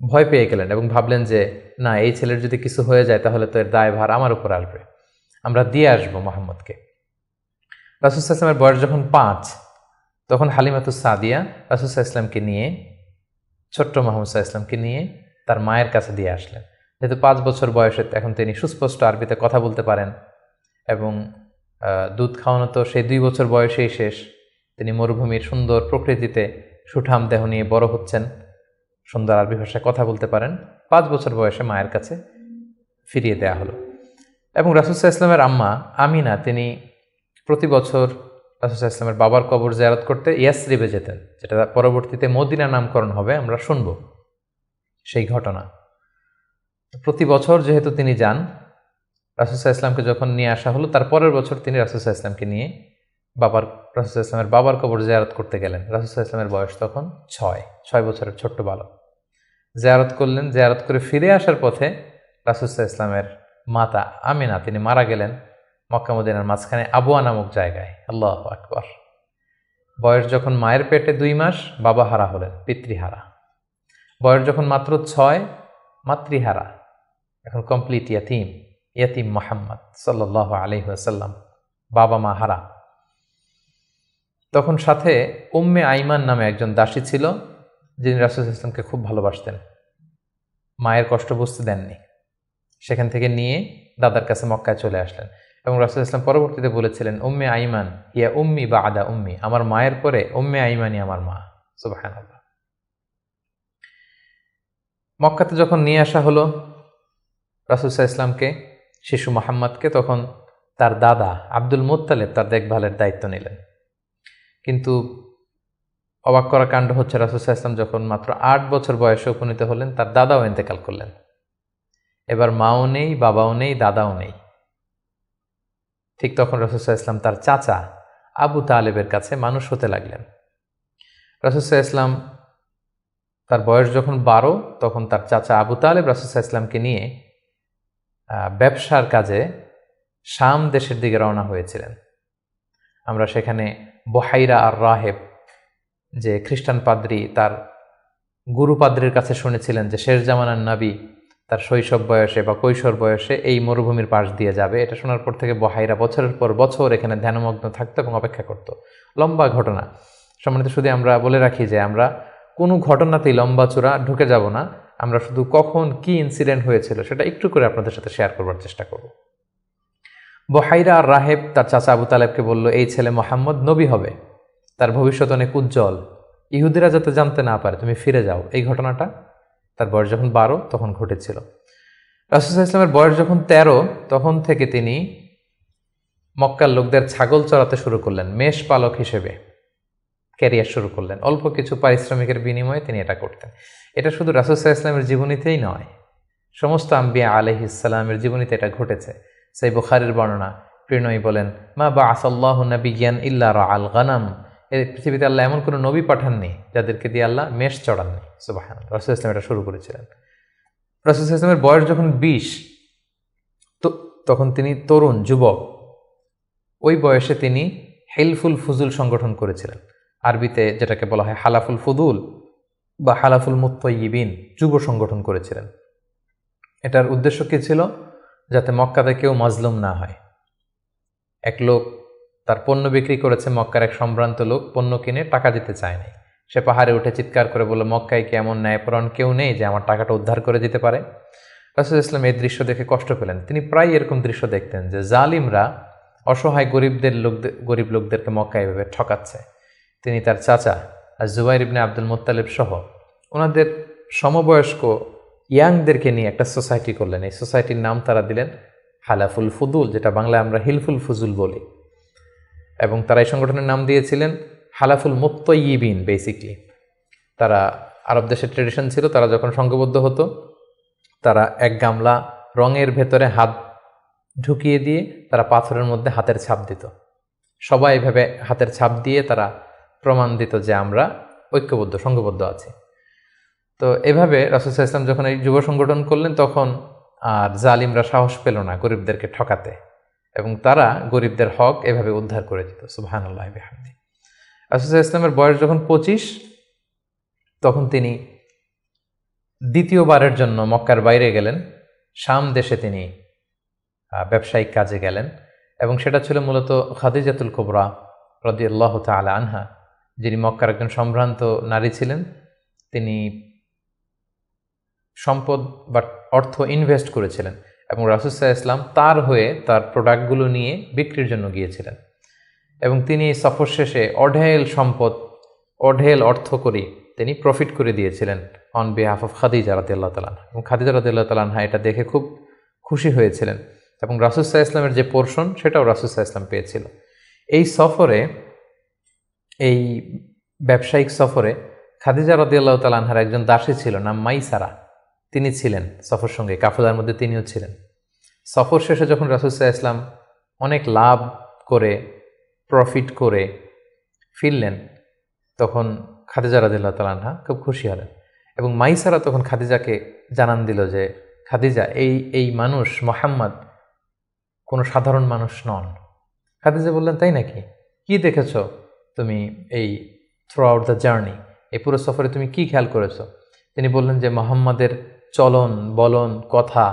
ভয় পেয়ে গেলেন এবং ভাবলেন যে না, এই ছেলের যদি কিছু হয়ে যায় তাহলে তো এর দায়ভার আমার উপর আসবে, আমরা দিয়ে আসবো মুহাম্মদকে। রাসূল সাল্লাল্লাহু আলাইহি ওয়াসাল্লামের বয়স যখন 5, তখন হালিমাতুস সাদিয়া রাসূল সাল্লাল্লাহু আলাইহি ওয়াসাল্লামকে নিয়ে, ছোট্ট মুহাম্মদ সাল্লাল্লাহু আলাইহি ওয়াসাল্লামকে নিয়ে তার মায়ের কাছে দিয়ে আসলেন। যেহেতু 5 বছর বয়সে এখন তিনি সুস্পষ্ট আরবিতে কথা বলতে পারেন এবং দুধ খাওয়ানো তো সেই 2 বছর বয়সেই শেষ। তিনি মরুভূমির সুন্দর প্রকৃতিতে সুঠাম দেহ নিয়ে বড় হচ্ছেন, সুন্দর আরবি ভাষায় কথা বলতে পারেন। 5 বছর বয়সে মায়ের কাছে ফিরিয়ে দেয়া হলো। এবং রাসূল সাল্লাল্লাহু আলাইহি ওয়াসাল্লামের আম্মা আমিনা, তিনি প্রতি বছর রাসূল সাল্লাল্লাহু আলাইহি ওয়াসাল্লামের বাবার কবর জিয়ারত করতে ইয়াসরিবে যেতেন, যেটা পরবর্তীতে মদিনা নামকরণ হবে, আমরা শুনব সেই ঘটনা। প্রতি বছর যেহেতু তিনি যান, রাসূল সাল্লাল্লাহু আলাইহি ওয়াসাল্লামকে যখন নিয়ে আসা হলো, তার পরের বছর তিনি রাসূল সাল্লাল্লাহু আলাইহি ওয়াসাল্লামকে নিয়ে রাসূল সাল্লাল্লাহু আলাইহি ওয়াসাল্লামের বাবার কবর জিয়ারত করতে গেলেন। রাসূল সাল্লাল্লাহু আলাইহি ওয়াসাল্লামের বয়স তখন 6 বছরের ছোট্ট বালক। জিয়ারত করলেন। জিয়ারত করে ফিরে আসার পথে রাসূল সাল্লাল্লাহু আলাইহি ওয়াসাল্লামের মাতা আমিনা, তিনি মারা গেলেন মক্কা মদিনার মাঝখানে আবওয়া নামক জায়গায়। আল্লাহু আকবার। বয়স যখন মায়ের পেটে 2 মাস, বাবা হারা হলেন, পিতৃহারা। বয়স যখন মাত্র 6, মাতৃহারা, এখন কমপ্লিট ইয়াতিম মুহাম্মদ সাল্লাল্লাহু আলাইহি ওয়াসাল্লাম, বাবা মা হারা। তখন সাথে উম্মে আইমান নামে একজন দাসী ছিল, যিনি রাসূল সাল্লাল্লাহু আলাইহি ওয়াসাল্লামকে খুব ভালোবাসতেন, মায়ের কষ্ট বুঝতে দেননি। সেখান থেকে নিয়ে দাদার কাছে মক্কায় চলে আসলেন এবং রাসূল সাল্লাল্লাহু আলাইহি ওয়াসাল্লাম পরবর্তীতে বলেছিলেন, উম্মে আইমান হিয়া উম্মি বা'দা উম্মি, আমার মায়ের পরে উম্মে আইমানই আমার মা। সুবহানাল্লাহ। মক্কাতে যখন নিয়ে আসা হলো রাসূল সাল্লাল্লাহু আলাইহি ওয়াসাল্লামকে, শিশু মুহাম্মদকে, তখন তার দাদা আব্দুল মুত্তালিব তার দেখভালের দায়িত্ব নিলেন। কিন্তু অবাক করা কাণ্ড হচ্ছে, রাসূল সাল্লাল্লাহু আলাইহি ওয়াসাল্লাম যখন মাত্র 8 বছর বয়সে উপনীত হলেন, তার দাদাও ইন্তেকাল করলেন। এবার মাও নেই, বাবাও নেই, দাদাও নেই। ঠিক তখন রাসূল সাল্লাল্লাহু আলাইহি ওয়াসাল্লাম তার চাচা আবু তালেবের কাছে মানুষ হতে লাগলেন। রাসূল সাল্লাল্লাহু আলাইহি ওয়াসাল্লাম তার বয়স যখন 12, তখন তার চাচা আবু তালেব রাসূল সাল্লাল্লাহু আলাইহি ওয়াসাল্লামকে নিয়ে ব্যবসার কাজে শাম দেশের দিকে রওনা হয়েছিলেন। আমরা সেখানে বুহাইরা আর রাহেব, যে খ্রিস্টান পাদ্রী, তার গুরু পাদ্রীর কাছে শুনেছিলেন যে শেষ জামানার নবী তার শৈশব বয়সে বা কৈশোর বয়সে এই মরুভূমির পাশ দিয়ে যাবে। এটা শোনার পর থেকে বুহাইরা বছরের পর বছর এখানে ধ্যানমগ্ন থাকতো এবং অপেক্ষা করত। লম্বা ঘটনা। সম্মানিত, শুধু আমরা বলে রাখি যে আমরা কোনো ঘটনাতেই লম্বা চূড়া ঢুকে যাব না। আমরা শুধু কখন কি ইনসিডেন্ট হয়েছিল সেটা একটু করে আপনাদের সাথে শেয়ার করবার চেষ্টা করব। বুহাইরা আর রাহেব তার চাচা আবু তালেবকে বলল, এই ছেলে মুহাম্মদ নবী হবে, তার ভবিষ্যৎ অনেক উজ্জ্বল, ইহুদিরা যাতে জানতে না পারে তুমি ফিরে যাও। এই ঘটনাটা তার বয়স যখন 12 তখন ঘটেছিল। রাসূল সাল্লাল্লাহু আলাইহি ওয়াসাল্লামের বয়স যখন 13 তখন থেকে তিনি মক্কার লোকদের ছাগল চড়াতে শুরু করলেন, মেষ পালক হিসেবে ক্যারিয়ার শুরু করলেন। অল্প কিছু পারিশ্রমিকের বিনিময়ে তিনি এটা করতেন। এটা শুধু রাসূল সাল্লাল্লাহু আলাইহি ওয়াসাল্লামের জীবনীতেই নয়, সমস্ত আম্বিয়া আলাইহিস সালামের জীবনীতে এটা ঘটেছে। সহিহ বুখারীর বর্ণনা, প্রিয়নবী বলেন, মা বাআসাল্লাহু নাবিয়্যান ইল্লা রাআল গানাম, এই পৃথিবীতে আল্লাহ এমন কোনো নবী পাঠাননি যাদেরকে দিয়ে আল্লাহ মেষ চড়াননি। সুবহানাল্লাহ। রাসূল সাল্লাল্লাহু আলাইহি ওয়াসাল্লাম এটা শুরু করেছিলেন। রাসূল সাল্লাল্লাহু আলাইহি ওয়াসাল্লামের বয়স যখন 20, তো তখন তিনি তরুণ যুবক। ওই বয়সে তিনি হিলফুল ফুজুল সংগঠন করেছিলেন, আরবিতে যেটাকে বলা হয় হালাফুল ফুদুল বা হালাফুল মুত্তাইয়িবিন, যুব সংগঠন করেছিলেন। এটার উদ্দেশ্য কী ছিল? যাতে মক্কাতে কেউ মাজলুম না হয়। এক লোক তার পণ্য বিক্রি করেছে, মক্কার এক সম্ভ্রান্ত লোক পণ্য কিনে টাকা দিতে চায়নি। সে পাহাড়ে উঠে চিৎকার করে বলল, মক্কায় কি এমন ন্যায়পরায়ণ কেউ নেই যে আমার টাকাটা উদ্ধার করে দিতে পারে? রাসূল সাল্লাল্লাহু আলাইহি ওয়াসাল্লাম এই দৃশ্য দেখে কষ্ট পেলেন। তিনি প্রায় এরকম দৃশ্য দেখতেন যে জালিমরা অসহায় গরিব লোকদেরকে মক্কায় এভাবে ঠকাচ্ছে। তিনি তার চাচা আর জুবাইর ইবনে আব্দুল মুত্তালিব সহ ওনাদের সমবয়স্ক ইয়াংদেরকে নিয়ে একটা সোসাইটি করলেন। এই সোসাইটির নাম তারা দিলেন হালাফুল ফুদুল, যেটা বাংলায় আমরা হিলফুল ফুজুল বলি। এবং তারা এই সংগঠনের নাম দিয়েছিলেন হালাফুল মুত্তাইয়িবিন। বেসিকলি তারা আরব দেশের ট্রেডিশন ছিল, তারা যখন সংঘবদ্ধ হতো তারা এক গামলা রঙের ভেতরে হাত ঢুকিয়ে দিয়ে তারা পাথরের মধ্যে হাতের ছাপ দিত। সবাই এভাবে হাতের ছাপ দিয়ে তারা প্রমাণ দিত যে আমরা ঐক্যবদ্ধ, সংঘবদ্ধ আছি। তো এভাবে রাসূল সাল্লাল্লাহু আলাইহি ওয়াসাল্লাম যখন এই যুব সংগঠন করলেন, তখন আর জালিমরা সাহস পেল না গরিবদেরকে ঠকাতে, এবং তারা গরিবদের হক এভাবে উদ্ধার করে দিত। সুবহানাল্লাহি ওয়া বিহামদিহি। রাসূল সাল্লাল্লাহু আলাইহি ওয়াসাল্লামের বয়স যখন 25, তখন তিনি দ্বিতীয়বারের জন্য মক্কার বাইরে গেলেন। শাম দেশে তিনি ব্যবসায়িক কাজে গেলেন, এবং সেটা ছিল মূলত খাদিজাতুল কুবরা রাদিয়াল্লাহু তাআলা আনহা, যিনি মক্কার একজন সম্ভ্রান্ত নারী ছিলেন। তিনি সম্পদ বা অর্থ ইনভেস্ট করেছিলেন, এবং রাসূল সাল্লাল্লাহু আলাইহি ওয়াসাল্লাম তার হয়ে তার প্রোডাক্টগুলো নিয়ে বিক্রির জন্য গিয়েছিলেন। এবং তিনি সফর শেষে অঢেল সম্পদ, অঢেল অর্থ করে তিনি প্রফিট করে দিয়েছিলেন অন বিহাফ অফ খাদিজা রাদিয়াল্লাহু তাআলা আনহা। এবং খাদিজা রাদিয়াল্লাহু তাআলা আনহা এটা দেখে খুব খুশি হয়েছিলেন, এবং রাসূল সাল্লাল্লাহু আলাইহি ওয়াসাল্লামের যে পোর্শন সেটাও রাসূল সাল্লাল্লাহু আলাইহি ওয়াসাল্লাম পেয়েছিল। এই সফরে, এই ব্যবসায়িক সফরে খাদিজা রাদিয়াল্লাহু তাআলা আনহার একজন দাসী ছিল, নাম মাইসারা। তিনি ছিলেন সফর সঙ্গে, কাফেলার মধ্যে তিনিও ছিলেন। সফর শেষে যখন রাসূল সাল্লাল্লাহু আলাইহি ওয়াসাল্লাম অনেক লাভ করে, প্রফিট করে ফিরলেন, তখন খাদিজা রাদিয়াল্লাহু তাআলা আনহা খুব খুশি হলেন। এবং মাইসারা তখন খাদিজাকে জানান দিল যে, খাদিজা, এই মানুষ মুহাম্মদ কোনো সাধারণ মানুষ নন। খাদিজা বললেন, তাই নাকি? কি দেখেছ তুমি এই থ্রু আউট দ্য জার্নি, এই পুরো সফরে তুমি কি খেয়াল করেছো? তিনি বললেন যে মুহাম্মাদের চলন বলন কথা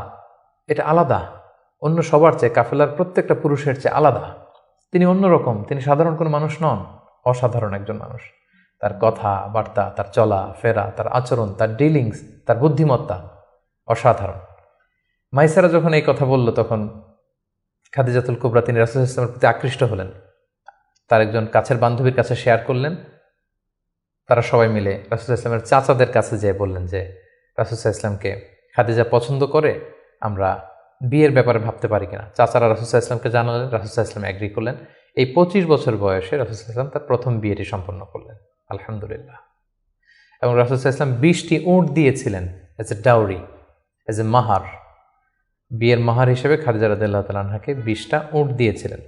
এটা আলাদা, অন্য সবার চেয়ে, কাফেলার প্রত্যেকটা পুরুষের চেয়ে আলাদা। তিনি অন্যরকম, তিনি সাধারণ কোনো মানুষ নন, অসাধারণ একজন মানুষ। তার কথা বার্তা, তার চলা ফেরা, তার আচরণ, তার ডিলিংস, তার বুদ্ধিমত্তা অসাধারণ। মাইসারা যখন এই কথা বলল, তখন খাদিজাতুল কুবরা তিনি রাসূল সাল্লাল্লাহু আলাইহি ওয়াসাল্লামের প্রতি আকৃষ্ট হলেন। তার একজন কাছের বান্ধবীর কাছে শেয়ার করলেন। তারা সবাই মিলে রাসূল সাল্লাল্লাহু আলাইহি ওয়াসাল্লামের চাচাদের কাছে যেয়ে বললেন যে, রাসূল সাল্লাল্লাহু আলাইহি ওয়াসাল্লামকে খাদিজা পছন্দ করে, আমরা বিয়ের ব্যাপারে ভাবতে পারি কিনা। চাচারা রাসূল সাল্লাল্লাহু আলাইহি ওয়াসাল্লামকে জানালেন, রাসূল সাল্লাল্লাহু আলাইহি ওয়াসাল্লাম এগ্রি করলেন। এই 25 বছর বয়সে রাসূল সাল্লাল্লাহু আলাইহি ওয়াসাল্লাম তার প্রথম বিয়েটি সম্পন্ন করলেন, আলহামদুলিল্লাহ। এবং রাসূল সাল্লাল্লাহু আলাইহি ওয়াসাল্লাম 20টি উট দিয়েছিলেন as a dowry, as a মাহার। বিয়ের মাহার হিসেবে খাদিজা রাদিয়াল্লাহু তাআলা আনহাকে 20টা উট দিয়েছিলেন।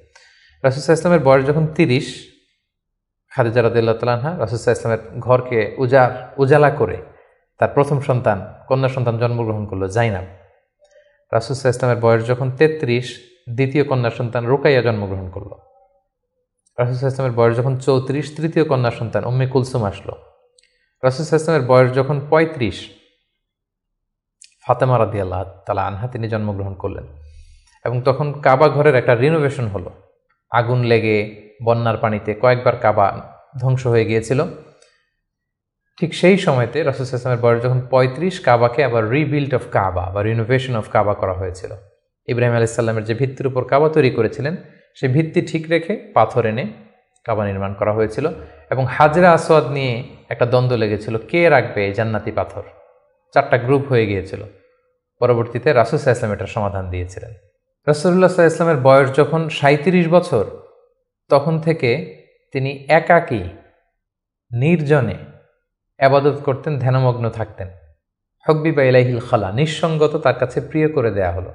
রাসূল সাল্লাল্লাহু আলাইহি ওয়াসাল্লামের বয়স যখন 30, খাদিজা রাদিয়াল্লাহু তাআলা আনহা রাসূল সাল্লাল্লাহু আলাইহি ওয়াসাল্লামের ঘরকে উজালা করে তার প্রথম সন্তান, কন্যা সন্তান জন্মগ্রহণ করলো, জাইনাব। রাসূল সাল্লাল্লাহু আলাইহি ওয়াসাল্লামের বয়স যখন 33, দ্বিতীয় কন্যা সন্তান রুকাইয়া জন্মগ্রহণ করলো। রাসূল সাল্লাল্লাহু আলাইহি ওয়াসাল্লামের বয়স যখন 34, তৃতীয় কন্যা সন্তান উম্মে কুলসুম আসলো। রাসূল সাল্লাল্লাহু আলাইহি ওয়াসাল্লামের বয়স যখন 35, ফাতেমা রাদিয়াল্লাহু তাআলা আনহা তিনি জন্মগ্রহণ করলেন। এবং তখন কাবা ঘরের একটা রিনোভেশন হলো। আগুন লেগে বন্যার পানিতে কয়েকবার কাবা ধ্বংস হয়ে গিয়েছিল। ঠিক সেই সময়তে রাসূল সাল্লাল্লাহু আলাইহি ওয়াসাল্লামের বয়স যখন 35, কাবাকে আবার রিবিল্ড অফ কাবা বা রিনোভেশন অফ কাবা করা হয়েছিল। ইব্রাহিম আলাইহিস সালামের যে ভিত্তির উপর কাবা তৈরি করেছিলেন, সেই ভিত্তি ঠিক রেখে পাথর এনে কাবা নির্মাণ করা হয়েছিল। এবং হাজরা আসওয়াদ নিয়ে একটা দ্বন্দ্ব লেগেছিল, কে রাখবে এই জান্নাতি পাথর। 4টা গ্রুপ হয়ে গিয়েছিল। পরবর্তীতে রাসূল সাল্লাল্লাহু আলাইহি ওয়াসাল্লাম এটার সমাধান দিয়েছিলেন। রাসূলুল্লাহ সাল্লাল্লাহু আলাইহি ওয়াসাল্লামের বয়স যখন 37 বছর, তখন থেকে তিনি একাকী নির্জনে ইবাদত করতেন, ধ্যানমগ্ন থাকতেন। হুব্বিবা ইলাইহিল খালা, নিঃসঙ্গত তার কাছে প্রিয় করে দেয়া হলো।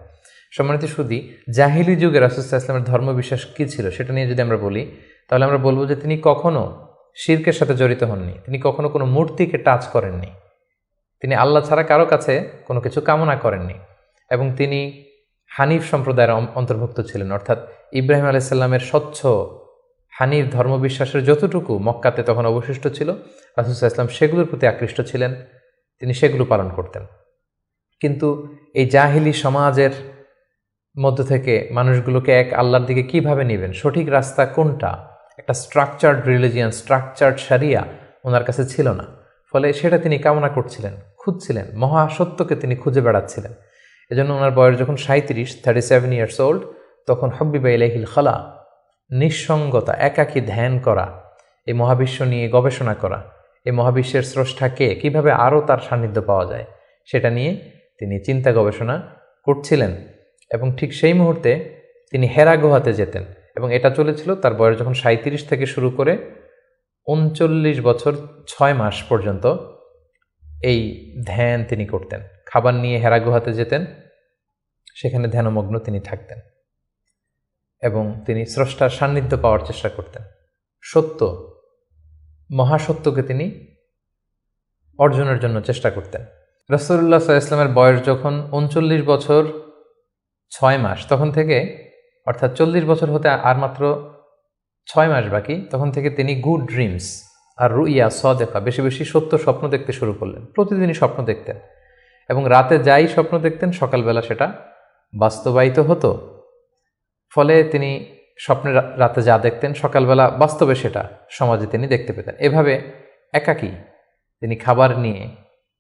সম্মানিত সুধী, জাহিলি যুগে রাসূল সাল্লাল্লাহু আলাইহি ওয়াসাল্লামের ধর্মবিশ্বাস কী ছিল সেটা নিয়ে যদি আমরা বলি, তাহলে আমরা বলবো যে তিনি কখনো শিরকের সাথে জড়িত হননি, তিনি কখনো কোনো মূর্তিকে টাচ করেননি, তিনি আল্লাহ ছাড়া কারো কাছে কোনো কিছু কামনা করেননি, এবং তিনি হানিফ সম্প্রদায়ের অন্তর্ভুক্ত ছিলেন। অর্থাৎ ইব্রাহিম আলাইহিস সালামের স্বচ্ছ হানিফ ধর্মবিশ্বাসের যতটুকু মক্কাতে তখন অবশিষ্ট ছিল, রাসূল সাল্লাল্লাহু আলাইহি ওয়াসাল্লাম সেগুলোর প্রতি আকৃষ্ট ছিলেন, তিনি সেগুলো পালন করতেন। কিন্তু এই জাহিলি সমাজের মধ্য থেকে মানুষগুলোকে এক আল্লাহর দিকে কিভাবে নেবেন, সঠিক রাস্তা কোনটা, একটা স্ট্রাকচার্ড রিলিজিয়ান, স্ট্রাকচার্ড শারিয়া ওনার কাছে ছিল না। ফলে সেটা তিনি কামনা করছিলেন, খুঁজছিলেন, মহাসত্যকে তিনি খুঁজে বেড়াচ্ছিলেন। এজন্য ওনার বয়স যখন 37 ইয়ার্স ওল্ড, তখন হুব্বিবা ইলাইহিল খালা, নিঃসঙ্গতা, একাকী ধ্যান করা, এই মহাবিশ্ব নিয়ে গবেষণা করা, এই মহাবিশ্বের স্রষ্টাকে কিভাবে আরও তার সান্নিধ্য পাওয়া যায় সেটা নিয়ে তিনি চিন্তা গবেষণা করছিলেন। এবং ঠিক সেই মুহূর্তে তিনি হেরা গুহাতে যেতেন, এবং এটা চলেছিল তার বয়স যখন 37 থেকে শুরু করে 39 বছর 6 মাস পর্যন্ত এই ধ্যান তিনি করতেন। খাবার নিয়ে হেরা গুহাতে যেতেন, সেখানে ধ্যানমগ্ন তিনি থাকতেন এবং তিনি স্রষ্টার সান্নিধ্য পাওয়ার চেষ্টা করতেন। সত্য, মহাসত্যকে তিনি অর্জনের জন্য চেষ্টা করতেন। রাসূলুল্লাহ সাল্লাল্লাহু আলাইহি ওয়াসাল্লামের বয়স যখন 39 বছর 6 মাস, তখন থেকে, অর্থাৎ 40 বছর হতে আর মাত্র 6 মাস বাকি, তখন থেকে তিনি গুড ড্রিমস আর রুইয়া সাদেকা, বেশি বেশি সত্য স্বপ্ন দেখতে শুরু করলেন। প্রতিদিনই স্বপ্ন দেখতেন, এবং রাতে যাই স্বপ্ন দেখতেন সকালবেলা সেটা বাস্তবায়িত হতো। ফলে তিনি স্বপ্নে রাতে যা দেখতেন সকালবেলা বাস্তবে সেটা সমাজে তিনি দেখতে পেতেন। এভাবে একাকী তিনি খাবার নিয়ে,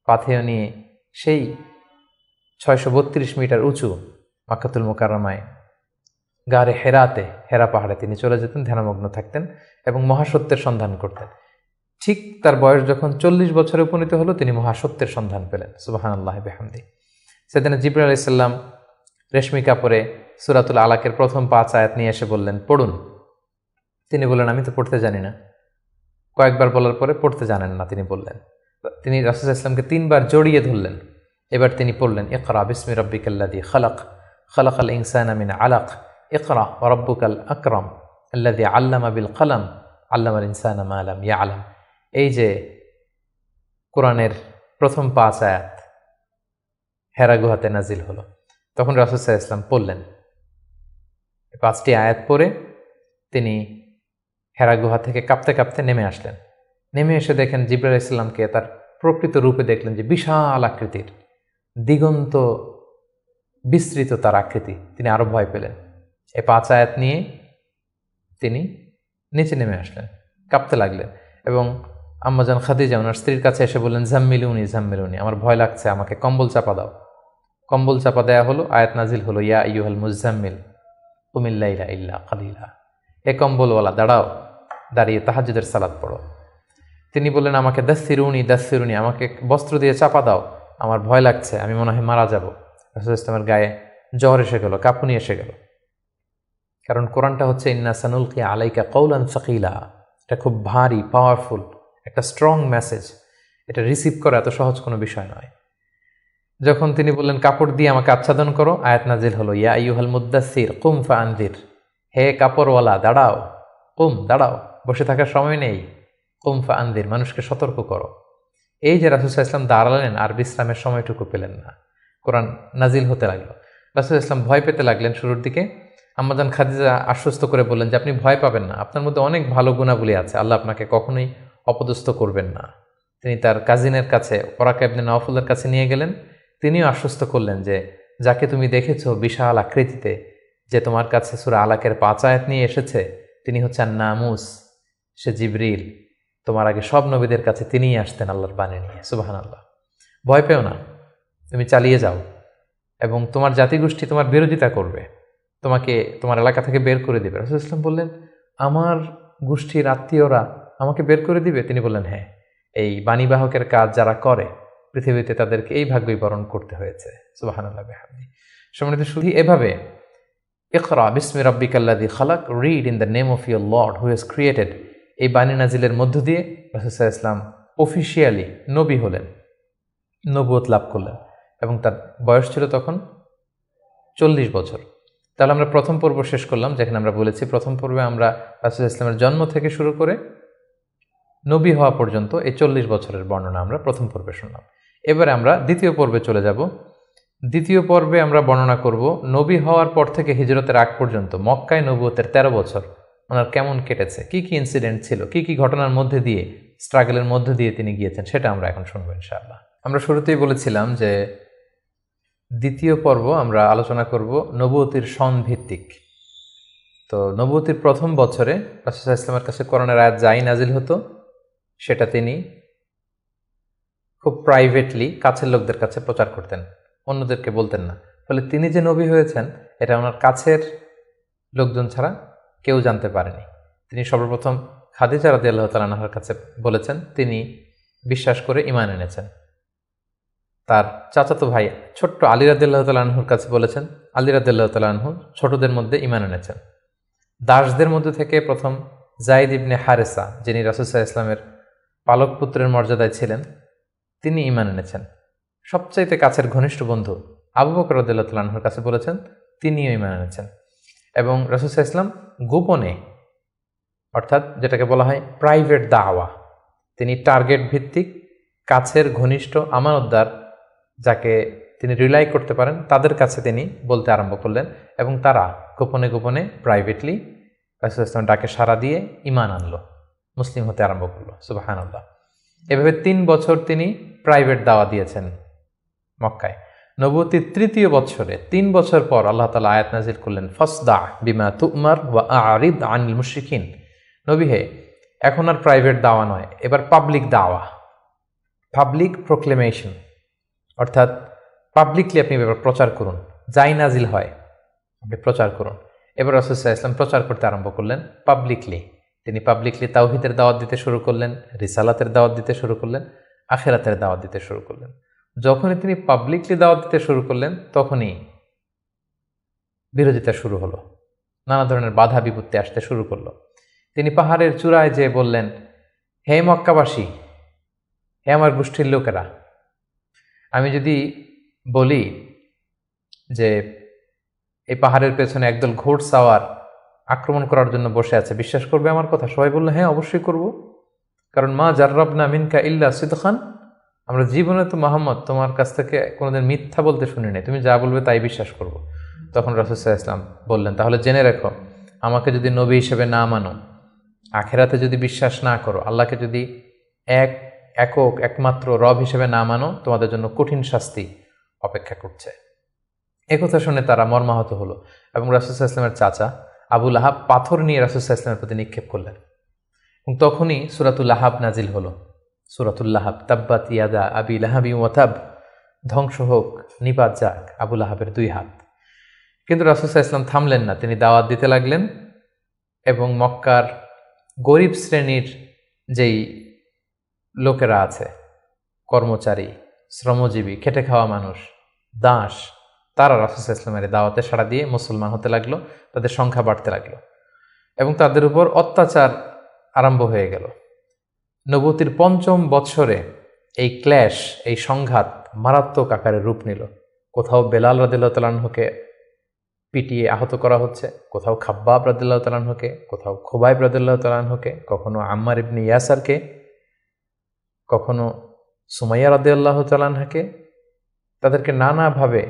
পাথেয় নিয়ে সেই 632 মিটার উঁচু মাক্কাতুল মুকাররমায় গারে হেরাতে, হেরা পাহাড়ে তিনি চলে যেতেন, ধ্যানমগ্ন থাকতেন এবং মহাসত্যের সন্ধান করতেন। ঠিক তার বয়স যখন 40 বছরে উপনীত হলো, তিনি মহাসত্যের সন্ধান পেলেন। সুবহানাল্লাহ বিহামদি। সেদিন জিবরাইল আলাইহিস সালাম রেশমি কাপড়ে সূরাতুল আলাকের প্রথম 5 আয়াত নিয়ে এসে বললেন, পড়ুন। তিনি বললেন, আমি তো পড়তে জানি না। কয়েকবার বলার পরে পড়তে জানেন না তিনি বললেন। তিনি রাসূল সাল্লাল্লাহু আলাইহি ওয়াসাল্লামকে 3 বার জড়িয়ে ধরলেন। এবার তিনি পড়লেন, ইকরা বিসমি রাব্বিকাল্লাযী খালাক, খালাকাল ইনসানা মিন আলাক, ইকরা ওয়া রাব্বুকাল আকরাম আল্লাযী আল্লামা বিল কলম, আল্লামাল ইনসানা মা লাম ইয়ালাম। এই যে কোরআনের প্রথম 5 আয়াত হেরা গুহাতে নাজিল হলো, তখন রাসূল সাল্লাল্লাহু আলাইহি ওয়াসাল্লাম পড়লেন। 5টি আয়াত পড়ে তিনি হেরা গুহা থেকে কাঁপতে কাঁপতে নেমে আসলেন। নেমে এসে দেখেন জিবরাইল আলাইহিস সালামকে তার প্রকৃত রূপে দেখলেন, যে বিশাল আকৃতির, দিগন্ত বিস্তৃত তার আকৃতি। তিনি আরো ভয় পেলেন। এই 5 আয়াত নিয়ে তিনি নিচে নেমে আসলেন, কাঁপতে লাগলেন, এবং আম্মাজান খাদিজা ওনার স্ত্রীর কাছে এসে বললেন, জাম্মিলুনি জাম্মিলুনি, আমার ভয় লাগছে, আমাকে কম্বল চাপা দাও। কম্বল চাপা দেয়া হলো, আয়াত নাজিল হলো, ইয়া আইয়ুহাল মুজাম্মিল কুমিল লাইলা ইল্লা কালিলা, হে কম্বলওয়ালা দাঁড়াও, দাঁড়িয়ে তাহাজ্জুদের সালাত পড়ো। তিনি বললেন, আমাকে দাসসিরুনি দাসসিরুনি, আমাকে বস্ত্র দিয়ে চাপা দাও, আমার ভয় লাগছে, আমি মনে হয় মারা যাব। রাসূল ইসলামের গায়ে জ্বর এসে গেল, কাঁপুনি এসে গেল। কারণ কোরআনটা হচ্ছে ইন্না সানুলকি আলাইকা কওলান সাকিলা, এটা খুব ভারী, পাওয়ারফুল একটা স্ট্রং মেসেজ। এটা রিসিভ করা এত সহজ কোনো বিষয় নয়। যখন তিনি বললেন, কাপড় দিয়ে আমাকে আচ্ছাদন করো, আয়াত নাজিল হলো, ইয়া আইয়ুহাল মুদ্দাসসির কুম ফাআনদির, হে কাপড়ওয়ালা দাঁড়াও, কুম দাঁড়াও, বসে থাকার সময় নেই, কুম ফাআনদির, মানুষকে সতর্ক করো। এই যে রাসূল সাল্লাল্লাহু আলাইহি ওয়াসাল্লাম দাঁড়ালেন আর বিশ্রামের সময়টুকু পেলেন না, কোরআন নাজিল হতে লাগলো। রাসূল সাল্লাল্লাহু আলাইহি ওয়াসাল্লাম ভয় পেতে লাগলেন শুরুর দিকে। আম্মাজান খাদিজা আশ্বস্ত করে বললেন যে আপনি ভয় পাবেন না, আপনার মধ্যে অনেক ভালো গুণাবলী আছে, আল্লাহ আপনাকে কখনোই অপদস্থ করবেন না। তিনি তার কাজিনের কাছে, ওরাকা ইবনে নাওফলের কাছে নিয়ে গেলেন। তিনিও আশ্বস্ত করলেন যে যাকে তুমি দেখেছো বিশাল আকৃতিতে, যে তোমার কাছে সূরা আলাকের 5 আয়াত নিয়ে এসেছে, তিনি হচ্ছেন নামুস, সে জিবরিল। তোমার আগে সব নবীদের কাছে তিনিই আসতেন আল্লাহর বাণী নিয়ে। সুবহানাল্লাহ। ভয় পেও না, তুমি চালিয়ে যাও, এবং তোমার জাতিগোষ্ঠী তোমার বিরোধিতা করবে, তোমাকে তোমার এলাকা থেকে বের করে দিবে। রাসূল ইসলাম বললেন, আমার গোষ্ঠীর আত্মীয়রা আমাকে বের করে দিবে? তিনি বললেন, হ্যাঁ, এই বাণীবাহকের কাজ যারা করে পৃথিবীতে তাদেরকে এই ভাগ্যই বরণ করতে হয়েছে। সুবহানাল্লাহ বিহামদি। সম্মানিত শুধু এভাবে ইকরা বিসমি রাব্বিকাল্লাযী খালাক, read in the name of your lord who has created, এই বাণী নাজিলের মধ্য দিয়ে রাসূল সাল্লাল্লাহু আলাইহি ওয়াসাল্লাম অফিশিয়ালি নবী হলেন, নবুয়ত লাভ করলেন, এবং তার বয়স ছিল তখন 40 বছর। তাহলে আমরা প্রথম পর্ব শেষ করলাম, যেখানে আমরা বলেছি প্রথম পর্বে আমরা রাসূল ইসলামের জন্ম থেকে শুরু করে নবী হওয়া পর্যন্ত এই 40 বছরের বর্ণনা আমরা প্রথম পর্বে শুনলাম। এবারে আমরা দ্বিতীয় পর্বে চলে যাব। দ্বিতীয় পর্বে আমরা বর্ণনা করব নবী হওয়ার পর থেকে হিজরতের আগ পর্যন্ত মক্কায় নবুয়তের 13 বছর ওনার কেমন কেটেছে, কি কি ইনসিডেন্ট ছিল, কি কি ঘটনার মধ্যে দিয়ে, স্ট্রাগলের মধ্যে দিয়ে তিনি গিয়েছেন, সেটা আমরা এখন শুনবো ইনশাআল্লাহ। আমরা শুরুতেই বলেছিলাম যে দ্বিতীয় পর্ব আমরা আলোচনা করব নবুয়তির সন ভিত্তিক। তো নবুয়তির প্রথম বছরে রাসূল সাল্লাল্লাহু আলাইহি ওয়াসাল্লামের কাছে কোরআনের আয়াত যাই নাজিল হতো সেটা তিনি খুব প্রাইভেটলি কাছের লোকদের কাছে প্রচার করতেন, অন্যদেরকে বলতেন না। ফলে তিনি যে নবী হয়েছেন এটা ওনার কাছের লোকজন ছাড়া কেউ জানতে পারেনি। তিনি সর্বপ্রথম খাদিজা রাদিয়াল্লাহু তাআলা আনহার কাছে বলেছেন, তিনি বিশ্বাস করে ঈমান এনেছেন। তার চাচাতো ভাই ছোট্ট আলী রাদিয়াল্লাহু তাআলা আনহুর কাছে বলেছেন, আলী রাদিয়াল্লাহু তাআলা আনহু ছোটদের মধ্যে ঈমান এনেছেন। দাসদের মধ্যে থেকে প্রথম যায়েদ ইবনে হারেসা, যিনি রাসূল সাল্লাল্লাহু আলাইহি ওয়াসাল্লামের পালক পুত্রের মর্যাদায় ছিলেন, তিনি ঈমান এনেছেন। সবচাইতে কাছের ঘনিষ্ঠ বন্ধু আবু বকর রাদিয়াল্লাহু তাআলা আনহুর কাছে বলেছেন, তিনিও ঈমান এনেছেন। এবং রাসূল সাল্লাল্লাহু আলাইহি ওয়াসাল্লাম গোপনে, অর্থাৎ যেটাকে বলা হয় প্রাইভেট দাওয়া, তিনি টার্গেট ভিত্তিক কাছের ঘনিষ্ঠ আমানতদার যাকে তিনি রিলাই করতে পারেন তাদের কাছে তিনি বলতে আরম্ভ করলেন, এবং তারা গোপনে গোপনে প্রাইভেটলি রাসূল সাল্লাল্লাহু আলাইহি ওয়াসাল্লাম ডাকে সাড়া দিয়ে ঈমান আনলো, মুসলিম হতে আরম্ভ করলো। সুবহানাল্লাহ। এভাবে 3 বছর তিনি প্রাইভেট দাওয়া দিয়েছেন মক্কায়। নবুয়তির তৃতীয় বছরে 3 বছর পর আল্লাহ তাআলা আয়াত নাজিল করলেন, ফাসদা বিমা তুমার ওয়া আ'রিদ আনিল মুশরিকিন। নবী হে, এখন আর প্রাইভেট দাওয়া নয়, এবার পাবলিক দাওয়া, পাবলিক প্রোক্লেমেশন, অর্থাৎ পাবলিকলি আপনি এবার প্রচার করুন, যাই নাজিল হয় আপনি প্রচার করুন। এবার রাসূল সাল্লাল্লাহু আলাইহি ওয়াসাল্লাম প্রচার করতে আরম্ভ করলেন পাবলিকলি। তিনি পাবলিকলি তাওহীদের দাওয়াত দিতে শুরু করলেন, রিসালাতের দাওয়াত দিতে শুরু করলেন, আখিরাতের দাওয়াত দিতে শুরু করলেন। যখনই তিনি পাবলিকলি দাওয়াত দিতে শুরু করলেন তখনই বিরোধিতা শুরু হলো, নানা ধরনের বাধা বিপত্তি আসতে শুরু করলো। তিনি পাহাড়ের চূড়ায় যেয়ে বললেন, হে মক্কাবাসী, হে আমার গোষ্ঠীর লোকেরা, আমি যদি বলি যে এই পাহাড়ের পেছনে একদল ঘোড়সাওয়ার আক্রমণ করার জন্য বসে আছে, বিশ্বাস করবে আমার কথা? সবাই বললো, হ্যাঁ অবশ্যই করব, কারণ মা জাররাবনা মিনকা ইল্লা সিদখান, আমরা জীবনে তো মুহাম্মদ তোমার কাছ থেকে কোনোদিন মিথ্যা বলতে শুনি নাই, তুমি যা বলবে তাই বিশ্বাস করব। তখন রাসূল সাল্লাল্লাহু আলাইহি ওয়াসাল্লাম বললেন, তাহলে জেনে রেখো, আমাকে যদি নবী হিসেবে না মানো, আখিরাতে যদি বিশ্বাস না করো, আল্লাহকে যদি একক একমাত্র রব হিসেবে না মানো, তোমাদের জন্য কঠিন শাস্তি অপেক্ষা করছে। একথা শুনে তারা মর্মাহত হলো, এবং রাসূল সাল্লাল্লাহু আলাইহি ওয়াসাল্লামের চাচা আবু লাহাব পাথর নিয়ে রাসূল সাল্লাল্লাহু আলাইহি ওয়াসাল্লামের প্রতি নিক্ষেপ করলেন, এবং তখনই সূরাতুল লাহাব নাজিল হলো। সূরাতুল লাহাব, তাব্বাত ইয়াদা আবি লাহাবি ওয়া তাব, ধ্বংস হোক, নিপাত যাক আবু লাহাবের 2 হাত। কিন্তু রাসূল সাল্লাল্লাহু আলাইহি ওয়াসাল্লাম থামলেন না, তিনি দাওয়াত দিতে লাগলেন, এবং মক্কার গরিব শ্রেণীর যেই লোকেরা আছে, কর্মচারী, শ্রমজীবী, খেটে খাওয়া মানুষ, দাস, তারা রাসূল সাল্লাল্লাহু আলাইহি ওয়াসাল্লামের দাওয়াতে সাড়া দিয়ে মুসলমান হতে লাগলো, তাদের সংখ্যা বাড়তে লাগলো, এবং তাদের উপর অত্যাচার আরম্ভ হয়ে গেল। নবুয়তির 5ম বৎসরে এই ক্ল্যাশ, এই সংঘাত মারাত্মক আকারে রূপ নিল। কোথাও বেলাল রাদিয়াল্লাহু তাআলা আনহুকে পিটিয়ে আহত করা হচ্ছে, কোথাও খাব্বাব রাদিয়াল্লাহু তাআলা আনহুকে, কোথাও খুবাইব রাদিয়াল্লাহু তাআলা আনহুকে, কখনো আম্মার ইবনে ইয়াসারকে, কখনো সুমাইয়া রাদিয়াল্লাহু তাআলা আনহাকে। তাদেরকে নানাভাবে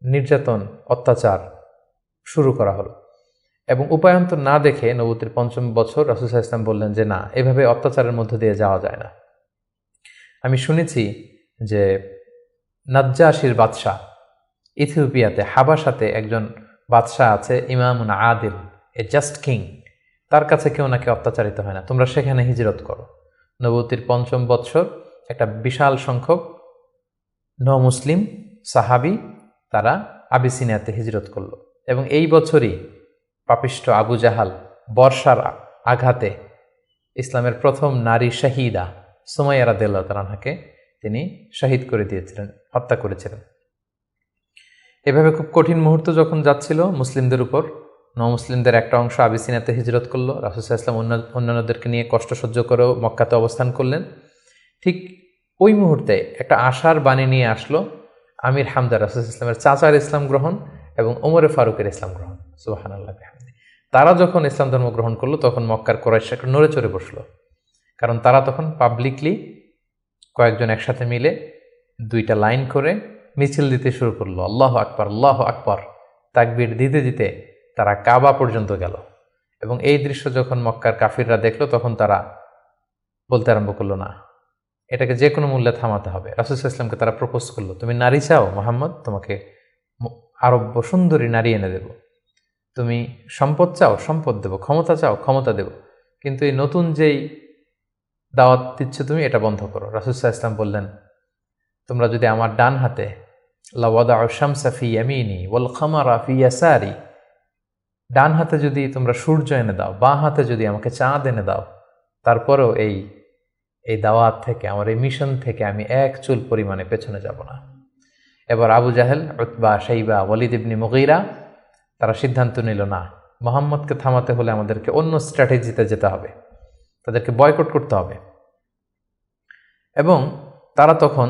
নির্যাতন, অত্যাচার শুরু করা হলো, এবং উপায়ন্তর না দেখে নবুয়তির 5ম বছর রাসূল সাল্লাল্লাহু আলাইহি ওয়াসাল্লাম বললেন যে না, এভাবে অত্যাচারের মধ্য দিয়ে যাওয়া যায় না। আমি শুনেছি যে নাজ্জাশির বাদশাহ, ইথিওপিয়াতে হাবাসাতে একজন বাদশাহ আছে, ইমামুন আদিল, এ জাস্ট কিং, তার কাছে কেউ নাকি অত্যাচারিত হয় না, তোমরা সেখানে হিজরত করো। নবুয়তির 5ম বৎসর একটা বিশাল সংখ্যক মুসলিম সাহাবী তারা আবিসিনিয়াতে হিজরত করলো, এবং এই বছরই পাপিষ্ঠ আবু জাহাল বর্ষার আঘাতে ইসলামের প্রথম নারী শাহিদা সুমাইয়া রাদিয়াল্লাহু তাআলা আনহাকে তিনি শহীদ করে দিয়েছিলেন, হত্যা করেছিলেন। এভাবে খুব কঠিন মুহূর্ত যখন যাচ্ছিল মুসলিমদের উপর, মুসলিমদের একটা অংশ আবিসিনিয়াতে হিজরত করলো, রাসূল সাল্লাল্লাহু আলাইহি ওয়াসাল্লাম অন্যান্যদেরকে নিয়ে কষ্ট সহ্য করেও মক্কাতে অবস্থান করলেন। ঠিক ওই মুহূর্তে একটা আশার বাণী নিয়ে আসলো আমির হামজা, রাসূল সাল্লাল্লাহু আলাইহি ওয়াসাল্লামের চাচার ইসলাম গ্রহণ এবং ওমরে ফারুকের ইসলাম গ্রহণ। সুবহানাল্লাহ বিহামদিহি। তারা যখন ইসলাম ধর্ম গ্রহণ করলো তখন মক্কার কুরাইশ একটু নড়ে চড়ে বসলো, কারণ তারা তখন পাবলিকলি কয়েকজন একসাথে মিলে দুইটা লাইন করে মিছিল দিতে শুরু করলো, আল্লাহু আকবার আল্লাহু আকবার, তাকবীর দিতে দিতে তারা কাবা পর্যন্ত গেল। এবং এই দৃশ্য যখন মক্কার কাফিররা দেখলো তখন তারা বলতে আরম্ভ করলো, না, এটাকে যে কোনো মূল্যে থামাতে হবে। রাসূল সাল্লাল্লাহু আলাইহি ওয়াসাল্লামকে তারা প্রপোজ করলো, তুমি নারী চাও মুহাম্মদ, তোমাকে আরব্য সুন্দরী নারী এনে দেব, তুমি সম্পদ চাও সম্পদ দেব, ক্ষমতা চাও ক্ষমতা দেব, কিন্তু এই নতুন যেই দাওয়াত দিচ্ছ তুমি এটা বন্ধ করো। রাসূল সাল্লাল্লাহু আলাইহি ওয়াসাল্লাম বললেন, তোমরা যদি আমার ডান হাতে লাওয়াদাউ শামসা ফি ইয়ামিনি ওয়াল কামারা ফি ইয়াসারি, ডান হাতে যদি তোমরা সূর্য এনে দাও, বাঁ হাতে যদি আমাকে চাঁদ এনে দাও, তারপরেও এই দাওয়াত থেকে, আমার এই মিশন থেকে আমি এক চুল পরিমাণে পেছনে যাব না। এবার আবু জাহেল, উতবা, শাইবা, ওয়ালিদ ইবনে মুগীরা তারা সিদ্ধান্ত নিল, না, মুহাম্মদকে থামাতে হলে আমাদেরকে অন্য স্ট্র্যাটেজিতে যেতে হবে, তাদেরকে বয়কট করতে হবে। এবং তারা তখন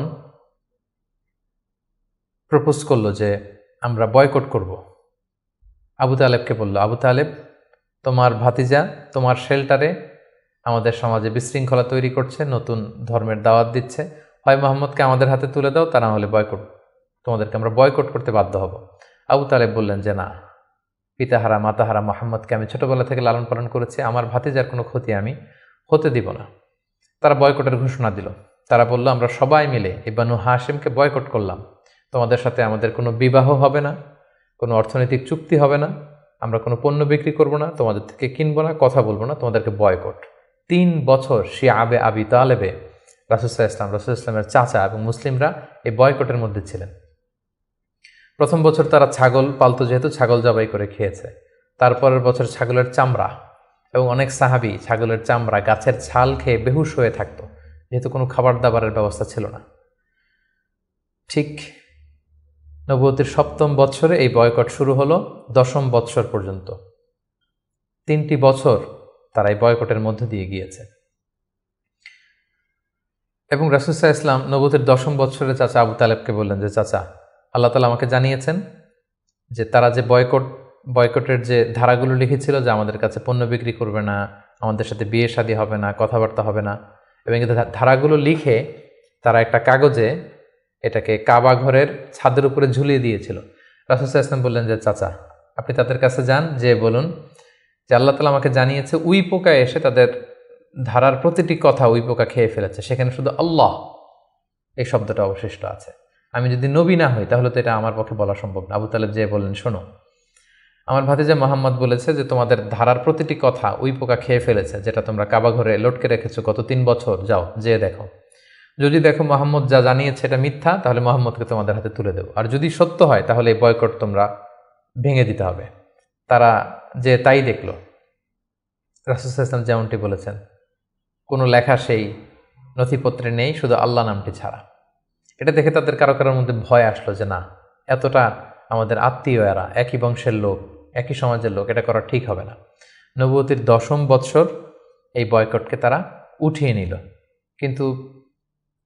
প্রপোজ করলো যে আমরা বয়কট করব। আবু তালেবকে বলল, আবু তালেব, তোমার ভাতিজা তোমার শেল্টারে আমাদের সমাজে বিশৃঙ্খলা তৈরি করছে, নতুন ধর্মের দাওয়াত দিচ্ছে, হয় মুহাম্মদকে আমাদের হাতে তুলে দাও, তা না হলে বয়কট, তোমাদেরকে আমরা বয়কট করতে বাধ্য হব। আবু তালেব বললেন যে না, পিতাহারা মাতাহারা মুহাম্মদকে আমি ছোটবেলা থেকে লালন পালন করেছি, আমার ভাতিজার কোনো ক্ষতি আমি হতে দিব না। তারা বয়কটের ঘোষণা দিল। তারা বলল, আমরা সবাই মিলে এই বানু হাশিমকে বয়কট করলাম, তোমাদের সাথে আমাদের কোনো বিবাহ হবে না, কোনো অর্থনৈতিক চুক্তি হবে না, আমরা কোনো পণ্য বিক্রি করব না, তোমাদের থেকে কিনবো না, কথা বলবো না, তোমাদেরকে বয়কট। 3 বছর শিয়াবে আবি তালেবে রাসূল সাল্লাল্লাহু আলাইহি ওয়াসাল্লামের চাচা এবং মুসলিমরা এই বয়কটের মধ্যে ছিলেন। প্রথম বছর তারা ছাগল পালতো, যেহেতু ছাগল জবাই করে খেয়েছে। তারপরের বছর ছাগলের চামড়া, এবং অনেক সাহাবী ছাগলের চামড়া, গাছের ছাল খেয়ে বেহুশ হয়ে থাকতো, যেহেতু কোনো খাবার দাবারের ব্যবস্থা ছিল না। ঠিক নবুয়তের 7ম বৎসরে এই বয়কট শুরু হলো 10ম বৎসর পর্যন্ত। 3টি বছর তারা এই বয়কটের মধ্য দিয়ে গিয়েছে। এবং রাসূল সাল্লাল্লাহু আলাইহি ওয়াসাল্লাম নবুয়তের 10ম বৎসরে চাচা আবু তালেবকে বললেন যে, চাচা, আল্লাহ তাআলা আমাকে জানিয়েছেন যে তারা যে বয়কটের যে ধারাগুলো লিখেছিল, যে আমাদের কাছে পণ্য বিক্রি করবে না, আমাদের সাথে বিয়ে শাদী হবে না, কথাবার্তা হবে না, এবং এই ধারাগুলো লিখে তারা একটা কাগজে এটাকে কাবা ঘরের ছাদের উপরে ঝুলিয়ে দিয়েছিল। রাসূল সাল্লাল্লাহু আলাইহি ওয়াসাল্লাম বললেন যে, চাচা, আপনি তাদের কাছে যান, যে বলুন যে আল্লাহ তাআলা আমাকে জানিয়েছে উই পোকা এসে তাদের ধারার প্রতিটি কথা উই পোকা খেয়ে ফেলেছে, সেখানে শুধু আল্লাহ এই শব্দটা অবশিষ্ট আছে। আমি যদি নবী না হই তাহলে তো এটা আমার পক্ষে বলা সম্ভব না। আবু তালেব যে বললেন, শোনো, আমার ভাতিজা মুহাম্মদ বলেছে যে তোমাদের ধারার প্রতিটি কথা উই পোকা খেয়ে ফেলেছে, যেটা তোমরা কাবা ঘরে লটকে রেখেছো গত 3 বছর, যাও যেয়ে দেখো। যদি দেখো মুহাম্মদ যা জানিয়েছে এটা মিথ্যা, তাহলে মুহাম্মদকে তোমাদের হাতে তুলে দেবো, আর যদি সত্য হয় তাহলে এই বয়কট তোমরা ভেঙে দিতে হবে। তারা যে তাই দেখলো, রাসূল সাল্লাল্লাহু আলাইহি ওয়াসাল্লাম যেমনটি বলেছেন, কোনো লেখা সেই নথিপত্রে নেই, শুধু আল্লাহ নামটি ছাড়া। এটা দেখে তাদের কারো কারোর মধ্যে ভয় আসলো যে না, এতটা আমাদের আত্মীয়, এরা একই বংশের লোক, একই সমাজের লোক, এটা করা ঠিক হবে না। নবুয়তির 10ম বৎসর এই বয়কটকে তারা উঠিয়ে নিল। কিন্তু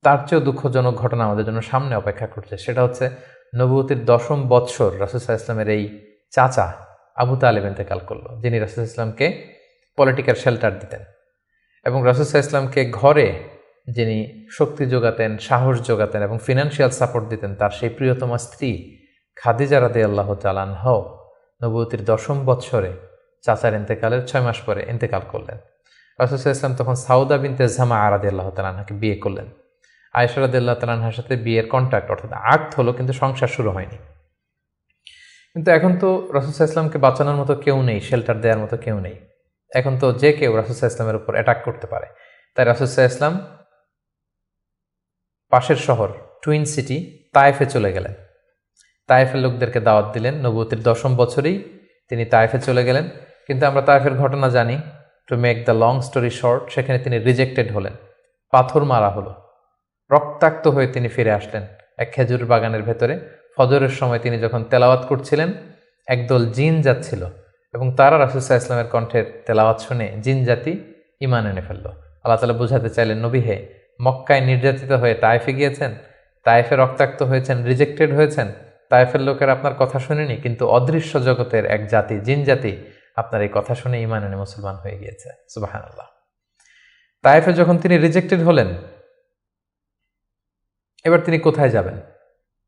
তার চেয়েও দুঃখজনক ঘটনা আমাদের জন্য সামনে অপেক্ষা করছে। সেটা হচ্ছে নবুয়তির 10ম বৎসর রাসূল সাল্লাল্লাহু আলাইহি ওয়াসাল্লামের এই চাচা আবু তালেব ইন্তেকাল করলো, যিনি রাসূল সাল্লাল্লাহু আলাইহি ওয়াসাল্লামকে পলিটিক্যাল শেল্টার দিতেন, এবং রাসূল সাল্লাল্লাহু আলাইহি ওয়াসাল্লামকে ঘরে যিনি শক্তি যোগাতেন, সাহস যোগাতেন এবং ফিনান্সিয়াল সাপোর্ট দিতেন, তার সেই প্রিয়তমা স্ত্রী খাদিজা রাদিয়াল্লাহু তাআলা আনহা নবুয়তির 10ম বৎসরে চাচার ইন্তেকালের 6 মাস পরে ইন্তেকাল করলেন। রাসূল সাল্লাল্লাহু আলাইহি ওয়াসাল্লাম তখন সাউদা বিনতে জামাআ রাদিয়াল্লাহু তাআলা আনহাকে বিয়ে করলেন। আয়েশা রাদিয়াল্লাহু তাআলা আনহার সাথে বিয়ের কন্ট্রাক্ট, অর্থাৎ আকদ হলো, কিন্তু সংসার শুরু হয়নি। কিন্তু এখন তো রাসূল সাল্লাল্লাহু আলাইহি ওয়াসাল্লামকে বাঁচানোর মতো কেউ নেই, শেল্টার দেওয়ার মতো কেউ নেই। এখন তো যে কেউ রাসূল সাল্লাল্লাহু আলাইহি ওয়াসাল্লামের উপর অ্যাটাক করতে পারে। তাই রাসূল সাল্লাল্লাহু আলাইহি ওয়াসাল্লাম পাশের শহর টুইন সিটি তায়েফে চলে গেলেন। তায়েফের লোকদেরকে দাওয়াত দিলেন। নবুয়তির 10ম বছরেই তিনি তায়েফে চলে গেলেন। কিন্তু আমরা তায়েফের ঘটনা জানি। To make the long story short, সেখানে তিনি রিজেক্টেড হলেন। পাথর মারা হলো, রক্তাক্ত হয়ে তিনি ফিরে আসলেন এক খেজুর বাগানের ভেতরে। ফজরের সময় তিনি যখন তেলাওয়াত করছিলেন, একদল জিন যাচ্ছিল এবং তারা রাসূল সাল্লাল্লাহু আলাইহি ওয়াসাল্লামের কণ্ঠের তেলাওয়াত শুনে জিন জাতি ঈমান এনে ফেলল। আল্লাহ তাআলা বোঝাতে চাইলেন, নবী হে, মক্কায় নির্যাতিত হয়ে তায়েফে গিয়েছেন, তায়েফে রক্তাক্ত হয়েছেন, রিজেক্টেড হয়েছেন, তায়েফের লোকের আপনার কথা শুনেনি, কিন্তু অদৃশ্য জগতের এক জাতি, জিন জাতি, আপনার এই কথা শুনে ঈমান এনে মুসলমান হয়ে গিয়েছে। সুবহানাল্লাহ। তায়েফে যখন তিনি রিজেক্টেড হলেন, এবার তিনি কোথায় যাবেন?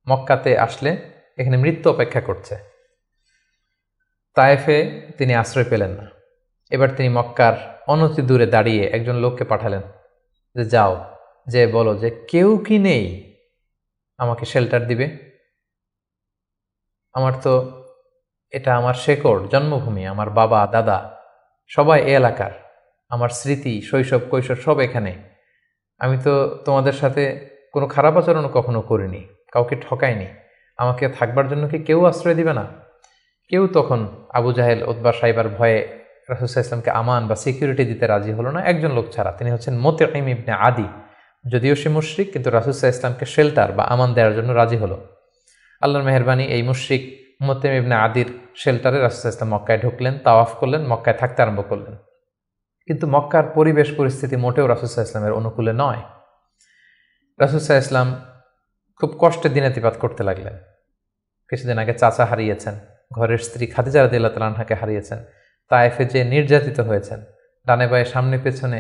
মক্কাতে আসলে এখানে মৃত্যু অপেক্ষা করছে। তায়েফে তিনি আশ্রয় পেলেন না। এবার তিনি মক্কার অনতি দূরে দাঁড়িয়ে একজন লোককে পাঠালেন যে যাও, যে বলো যে কেউ কি নেই আমাকে শেল্টার দিবে? আমার তো এটা আমার শেকড়, জন্মভূমি, আমার বাবা দাদা সবাই এ এলাকার, আমার স্মৃতি, শৈশব কৈশোর সব এখানে। আমি তো তোমাদের সাথে কোনো খারাপ আচরণ কখনো করিনি, কাউকে ঠকাইনি, আমাকে থাকবার জন্য কি কেউ আশ্রয় দিবে না? কেউ তখন আবু জাহেল, উতবা, সাইবার ভয়ে রাসূল সাল্লাল্লাহু আলাইহি ওয়াসাল্লামকে আমান বা সিকিউরিটি দিতে রাজি হলো না, একজন লোক ছাড়া। তিনি হচ্ছেন মুতঈম ইবনে আদি। যদিও সে মুশরিক, কিন্তু রাসূল সাল্লাল্লাহু আলাইহি ওয়াসাল্লামকে শেল্টার বা আমান দেওয়ার জন্য রাজি হলো। আল্লাহর মেহেরবানি, এই মুশরিক মুতঈম ইবনে আদির শেল্টারে রাসূল সাল্লাল্লাহু আলাইহি ওয়াসাল্লাম মক্কায় ঢুকলেন, তাওয়াফ করলেন, মক্কায় থাকতে আরম্ভ করলেন। কিন্তু মক্কার পরিবেশ পরিস্থিতি মোটেও রাসূল সাল্লাল্লাহু আলাইহি ওয়াসাল্লামের অনুকূলে নয়। রাসূল সাল্লাল্লাহু আলাইহি ওয়াসাল্লাম খুব কষ্টে দিনাতিপাত করতে লাগলেন। কিছুদিন আগে চাচা হারিয়েছেন, ঘরের স্ত্রী খাদিজা রাদিয়াল্লাহু তাআলা আনহাকে হারিয়েছেন, তায়েফে যে নির্যাতিত হয়েছেন, ডানে বায়ে সামনে পেছনে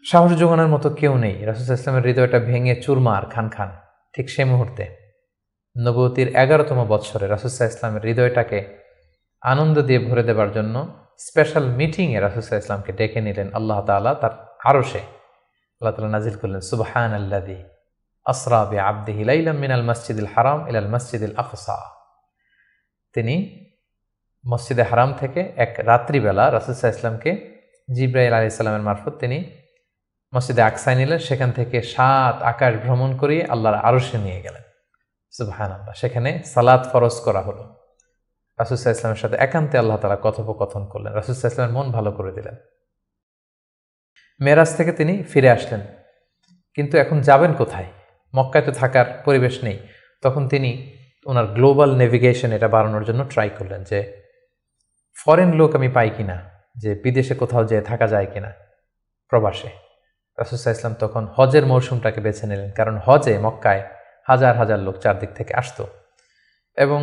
সাহস জোগানোর মতো কেউ নেই। রাসূল সাল্লাল্লাহু আলাইহি ওয়াসাল্লামের হৃদয়টা ভেঙে চুরমার খান খান। ঠিক সেই মুহূর্তে নবুয়তির 11তম বৎসরে রাসূল সাল্লাল্লাহু আলাইহি ওয়াসাল্লামের হৃদয়টাকে আনন্দ দিয়ে ভরে দেবার জন্য স্পেশাল মিটিংয়ে রাসূল সাল্লাল্লাহু আলাইহি ওয়াসাল্লামকে ডেকে নিলেন আল্লাহ তাআলা তার আরশে। আল্লাহ তাআলা নাজিল করলেন, সুবহানাল্লাযী আসরা বিআবদিহি লাইলাম মিনাল মাসজিদিল হারাম ইলাল মাসজিদিল আকসা। তিনি মসজিদে হারাম থেকে এক রাত্রিবেলা রাসূল সাল্লাল্লাহু আলাইহি ওয়াসাল্লামকে জিবরাইল আলাইহিস সালামের মারফত তিনি মসজিদে আকসায় নিলেন, সেখান থেকে 7 আকাশ ভ্রমণ করিয়ে আল্লাহর আরশে নিয়ে গেলেন। সুবহানাল্লাহ। সেখানে সালাত ফরজ করা হলো। রাসূল সাল্লাল্লাহু আলাইহি ওয়াসাল্লামের সাথে একান্তে আল্লাহ তাআলা কথোপকথন করলেন, রাসূল সাল্লাল্লাহু আলাইহি ওয়াসাল্লামের মন ভালো করে দিলেন। মেরাজ থেকে তিনি ফিরে আসলেন, কিন্তু এখন যাবেন কোথায়? মক্কায় তো থাকার পরিবেশ নেই। তখন তিনি ওনার গ্লোবাল নেভিগেশন এটা বাড়ানোর জন্য ট্রাই করলেন যে ফরেন লোক আমি পাই কিনা, যে বিদেশে কোথাও যেয়ে থাকা যায় কিনা, প্রবাসে। রাসূল সাল্লাল্লাহু আলাইহি ওয়াসাল্লাম তখন হজের মৌসুমটাকে বেছে নিলেন, কারণ হজে মক্কায় হাজার হাজার লোক চারদিক থেকে আসতো এবং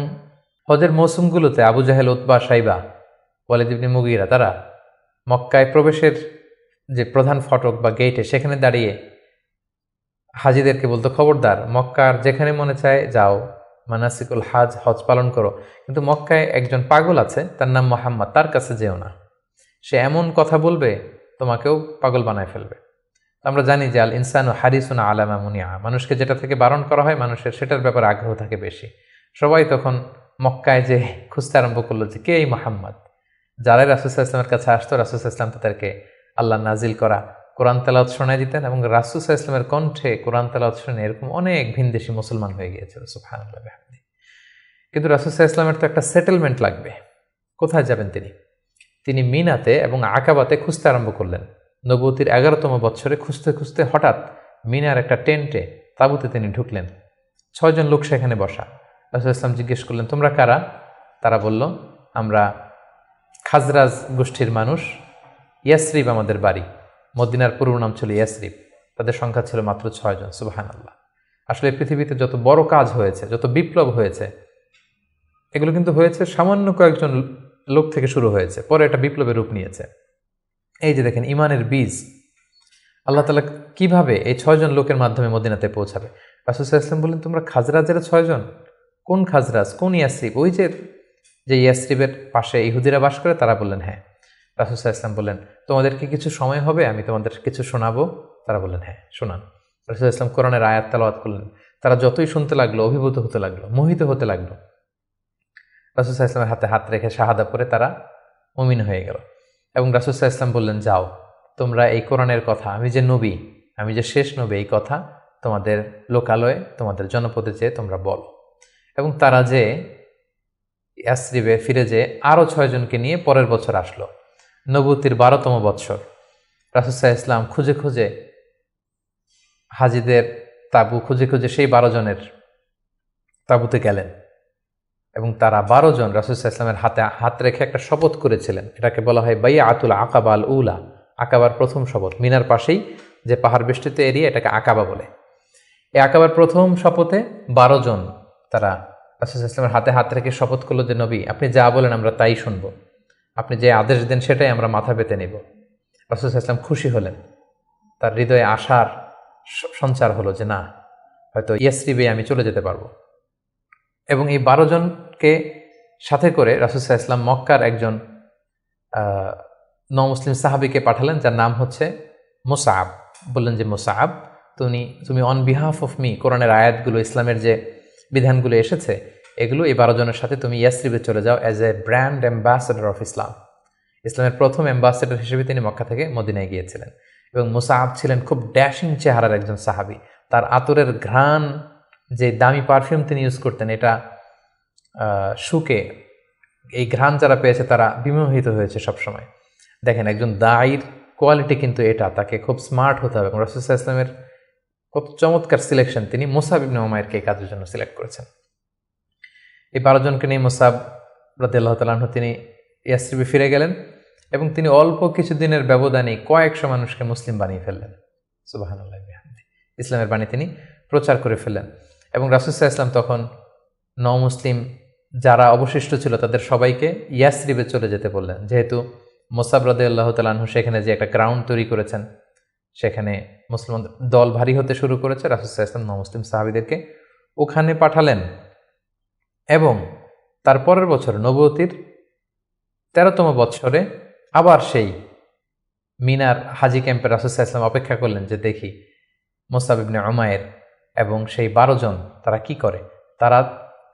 হজের মৌসুমগুলোতে আবু জাহেল, উতবা, সাইবা, ওয়ালিদ ইবনে মুগীরা তারা মক্কায় প্রবেশের যে প্রধান ফটক বা গেটে সেখানে দাঁড়িয়ে হাজিদেরকে বলতো, খবরদার, মক্কার যেখানে মনে চায় যাও, মানাসিকুল হাজ, হজ পালন করো, কিন্তু মক্কায় একজন পাগল আছে, তার নাম মুহাম্মদ, তার কাছে যেও না, সে এমন কথা বলবে তোমাকেও পাগল বানায় ফেলবে। আমরা জানি যে আল ইনসানু হারিসুন আলা মা মুনিআ, মানুষকে যেটা থেকে বারণ করা হয় মানুষের সেটার ব্যাপারে আগ্রহ থাকে বেশি। সবাই তখন মক্কায় যে খুঁজতে আরম্ভ করলো যে কে এই মুহাম্মদ। যারাই রাসূল সাল্লাল্লাহু আলাইহি ওয়াসাল্লামের কাছে আসতো, রাসূল সাল্লাল্লাহু আলাইহি ওয়াসাল্লাম তাদেরকে আল্লাহ নাজিল করা কোরআন তেলাওয়াত শোনায় দিতেন এবং রাসূল সাল্লাল্লাহু আলাইহি ওয়াসাল্লামের কণ্ঠে কোরআন তেলাওয়াত শুনে এরকম অনেক ভিনদেশী মুসলমান হয়ে গিয়েছিল। সুবহানাল্লাহ বিহামদিহি। কিন্তু রাসূল সাল্লাল্লাহু আলাইহি ওয়াসাল্লামের তো একটা সেটেলমেন্ট লাগবে। কোথায় যাবেন তিনি? তিনি মিনাতে এবং আকাবাতে খুঁজতে আরম্ভ করলেন। নবুয়তির 11তম বৎসরে খুঁজতে খুঁজতে হঠাৎ মিনার একটা টেন্টে, তাঁবুতে তিনি ঢুকলেন। 6 জন লোক সেখানে বসা। রাসূল সাল্লাল্লাহু আলাইহি ওয়াসাল্লাম জিজ্ঞেস করলেন, তোমরা কারা? তারা বলল, আমরা খাজরাজ গোষ্ঠীর মানুষ, ইয়াসরিব আমাদের বাড়ি। মদিনার পুরো নাম ছিল ইয়াসরিব। তাদের সংখ্যা ছিল মাত্র 6 জন। সুবহানাল্লাহ। আসলে পৃথিবীতে যত বড় কাজ হয়েছে, যত বিপ্লব হয়েছে, এগুলো কিন্তু হয়েছে সামান্য কয়েকজন লোক থেকে শুরু হয়েছে, পরে এটা বিপ্লবের রূপ নিয়েছে। এই যে দেখেন, ইমানের বীজ আল্লাহ তাআলা কিভাবে এই 6 জন লোকের মাধ্যমে মদিনাতে পৌঁছাবে। রাসূল সাল্লাল্লাহু আলাইহি ওয়াসাল্লাম বললেন, তোমরা খাজরাজের 6 জন? কোন খাজরাজ, কোন ইয়াসরিব? ওই যে ইয়াসরিবের পাশে ইহুদিরা বাস করে? তারা বললেন হ্যাঁ। রাসূল সাল্লাল্লাহু আলাইহি ওয়াসাল্লাম বললেন, তোমাদের কি কিছু সময় হবে, আমি তোমাদের কিছু শোনাবো? তারা বললেন হ্যাঁ, শোনান। রাসূল সাল্লাল্লাহু আলাইহি ওয়াসাল্লাম কোরআনের আয়াত তেলাওয়াত করলেন। তারা যতই শুনতে লাগলো, অভিভূত হতে লাগলো, মোহিত হতে লাগলো। রাসূল সাল্লাল্লাহু আলাইহি ওয়াসাল্লামের হাতে হাত রেখে শাহাদা পড়ে তারা মুমিন হয়ে গেল। এবং রাসূল সাল্লাল্লাহু আলাইহি ওয়াসাল্লাম বললেন, যাও, তোমরা এই কোরআনের কথা, আমি যে নবী, আমি যে শেষ নবী, এই কথা তোমাদের লোকালয়ে, তোমাদের জনপদে যেয়ে তোমরা বলো। এবং তারা যে ইয়াসরিবে ফিরে যেয়ে আরও 6 জনকে নিয়ে পরের বছর আসলো। নবুয়তির 12তম বৎসর রাসূল সাল্লাল্লাহু আলাইহি ওয়াসাল্লাম খুঁজে খুঁজে হাজিদের তাঁবু খুঁজে খুঁজে সেই 12 জনের তাঁবুতে গেলেন এবং তারা 12 জন রাসূল সাল্লাল্লাহু আলাইহি ওয়াসাল্লামের হাতে হাত রেখে একটা শপথ করেছিলেন। এটাকে বলা হয় বাইআতুল আকাবা আল উলা, আকাবার প্রথম শপথ। মিনার পাশেই যে পাহাড় বেষ্টিত এরিয়া, এটাকে আকাবা বলে। এই আকাবার প্রথম শপথে 12 জন তারা রাসূল সাল্লাল্লাহু আলাইহি ওয়াসাল্লামের হাতে হাত রেখে শপথ করলো যে নবী, আপনি যা বলেন আমরা তাই শুনব, আপনি যে আদেশ দেন সেটাই আমরা মাথা পেতে নেব। রাসূল সাল্লাল্লাহু আলাইহি ওয়াসাল্লাম খুশি হলেন, তার হৃদয়ে আশার সঞ্চার হলো যে না, হয়তো ইয়াসরিবে আমি চলে যেতে পারবো। এবং এই 12 জনকে সাথে করে রাসূল সাল্লাল্লাহু আলাইহি ওয়াসাল্লাম মক্কার একজন নমুসলিম সাহাবীকে পাঠালেন, যার নাম হচ্ছে মুসআব। বললেন যে মুসআব, তুমি অন বিহাফ অফ মি, কোরআনের আয়াতগুলো, ইসলামের যে বিধানগুলো এসেছে এগুলো এই 12 জনের সাথে তুমি ইয়াসরিবে চলে যাও as a brand ambassador of Islam. ইসলামের প্রথম অ্যাম্বাসেডর হিসেবে তিনি মক্কা থেকে মদিনায় গিয়েছিলেন। এবং মুসআব ছিলেন খুব ড্যাশিং চেহারার একজন সাহাবী। তার আতরের ঘ্রাণ, যে দামি পারফিউম তিনি ইউজ করতেন, এটা শুকে এই ঘ্রাণ যারা পেয়েছে তারা বিমোহিত হয়েছে সবসময়। দেখেন, একজন দায়ীর কোয়ালিটি কিন্তু এটা, তাকে খুব স্মার্ট হতে হবে। এবং রাসূল সাল্লাল্লাহু আলাইহি ওয়াসাল্লামের খুব চমৎকার সিলেকশন, তিনি মুসআব ইবনে উমাইরকে এই কাজের জন্য সিলেক্ট করেছেন। এই 12 জনকে নিয়ে মুসআব রাদিয়াল্লাহু তাআলা আনহু তিনি ইয়াসরিবে ফিরে গেলেন এবং তিনি অল্প কিছুদিনের ব্যবধানে কয়েকশো মানুষকে মুসলিম বানিয়ে ফেললেন। সুবহানাল্লাহ বিহামদি, ইসলামের বাণী তিনি প্রচার করে ফেললেন। এবং রাসূল সাল্লাল্লাহু আলাইহি ওয়াসাল্লাম তখন নও-মুসলিম যারা অবশিষ্ট ছিল তাদের সবাইকে ইয়াসরিবে চলে যেতে বললেন, যেহেতু মুসআব রাদিয়াল্লাহু তাআলা আনহু সেখানে যে একটা গ্রাউন্ড তৈরি করেছেন, সেখানে মুসলমান দল ভারী হতে শুরু করেছে। রাসূল সাল্লাল্লাহু আলাইহি ওয়াসাল্লাম নও-মুসলিম সাহাবীদেরকে ওখানে পাঠালেন এবং তার পরের বছর নবুয়তির 13তম বৎসরে আবার সেই মিনার হাজি ক্যাম্পে রাসূল সাল্লাল্লাহু আলাইহি ওয়াসাল্লাম অপেক্ষা করলেন যে দেখি মুসআব ইবনে উমাইর এবং সেই 12 জন তারা কি করে। তারা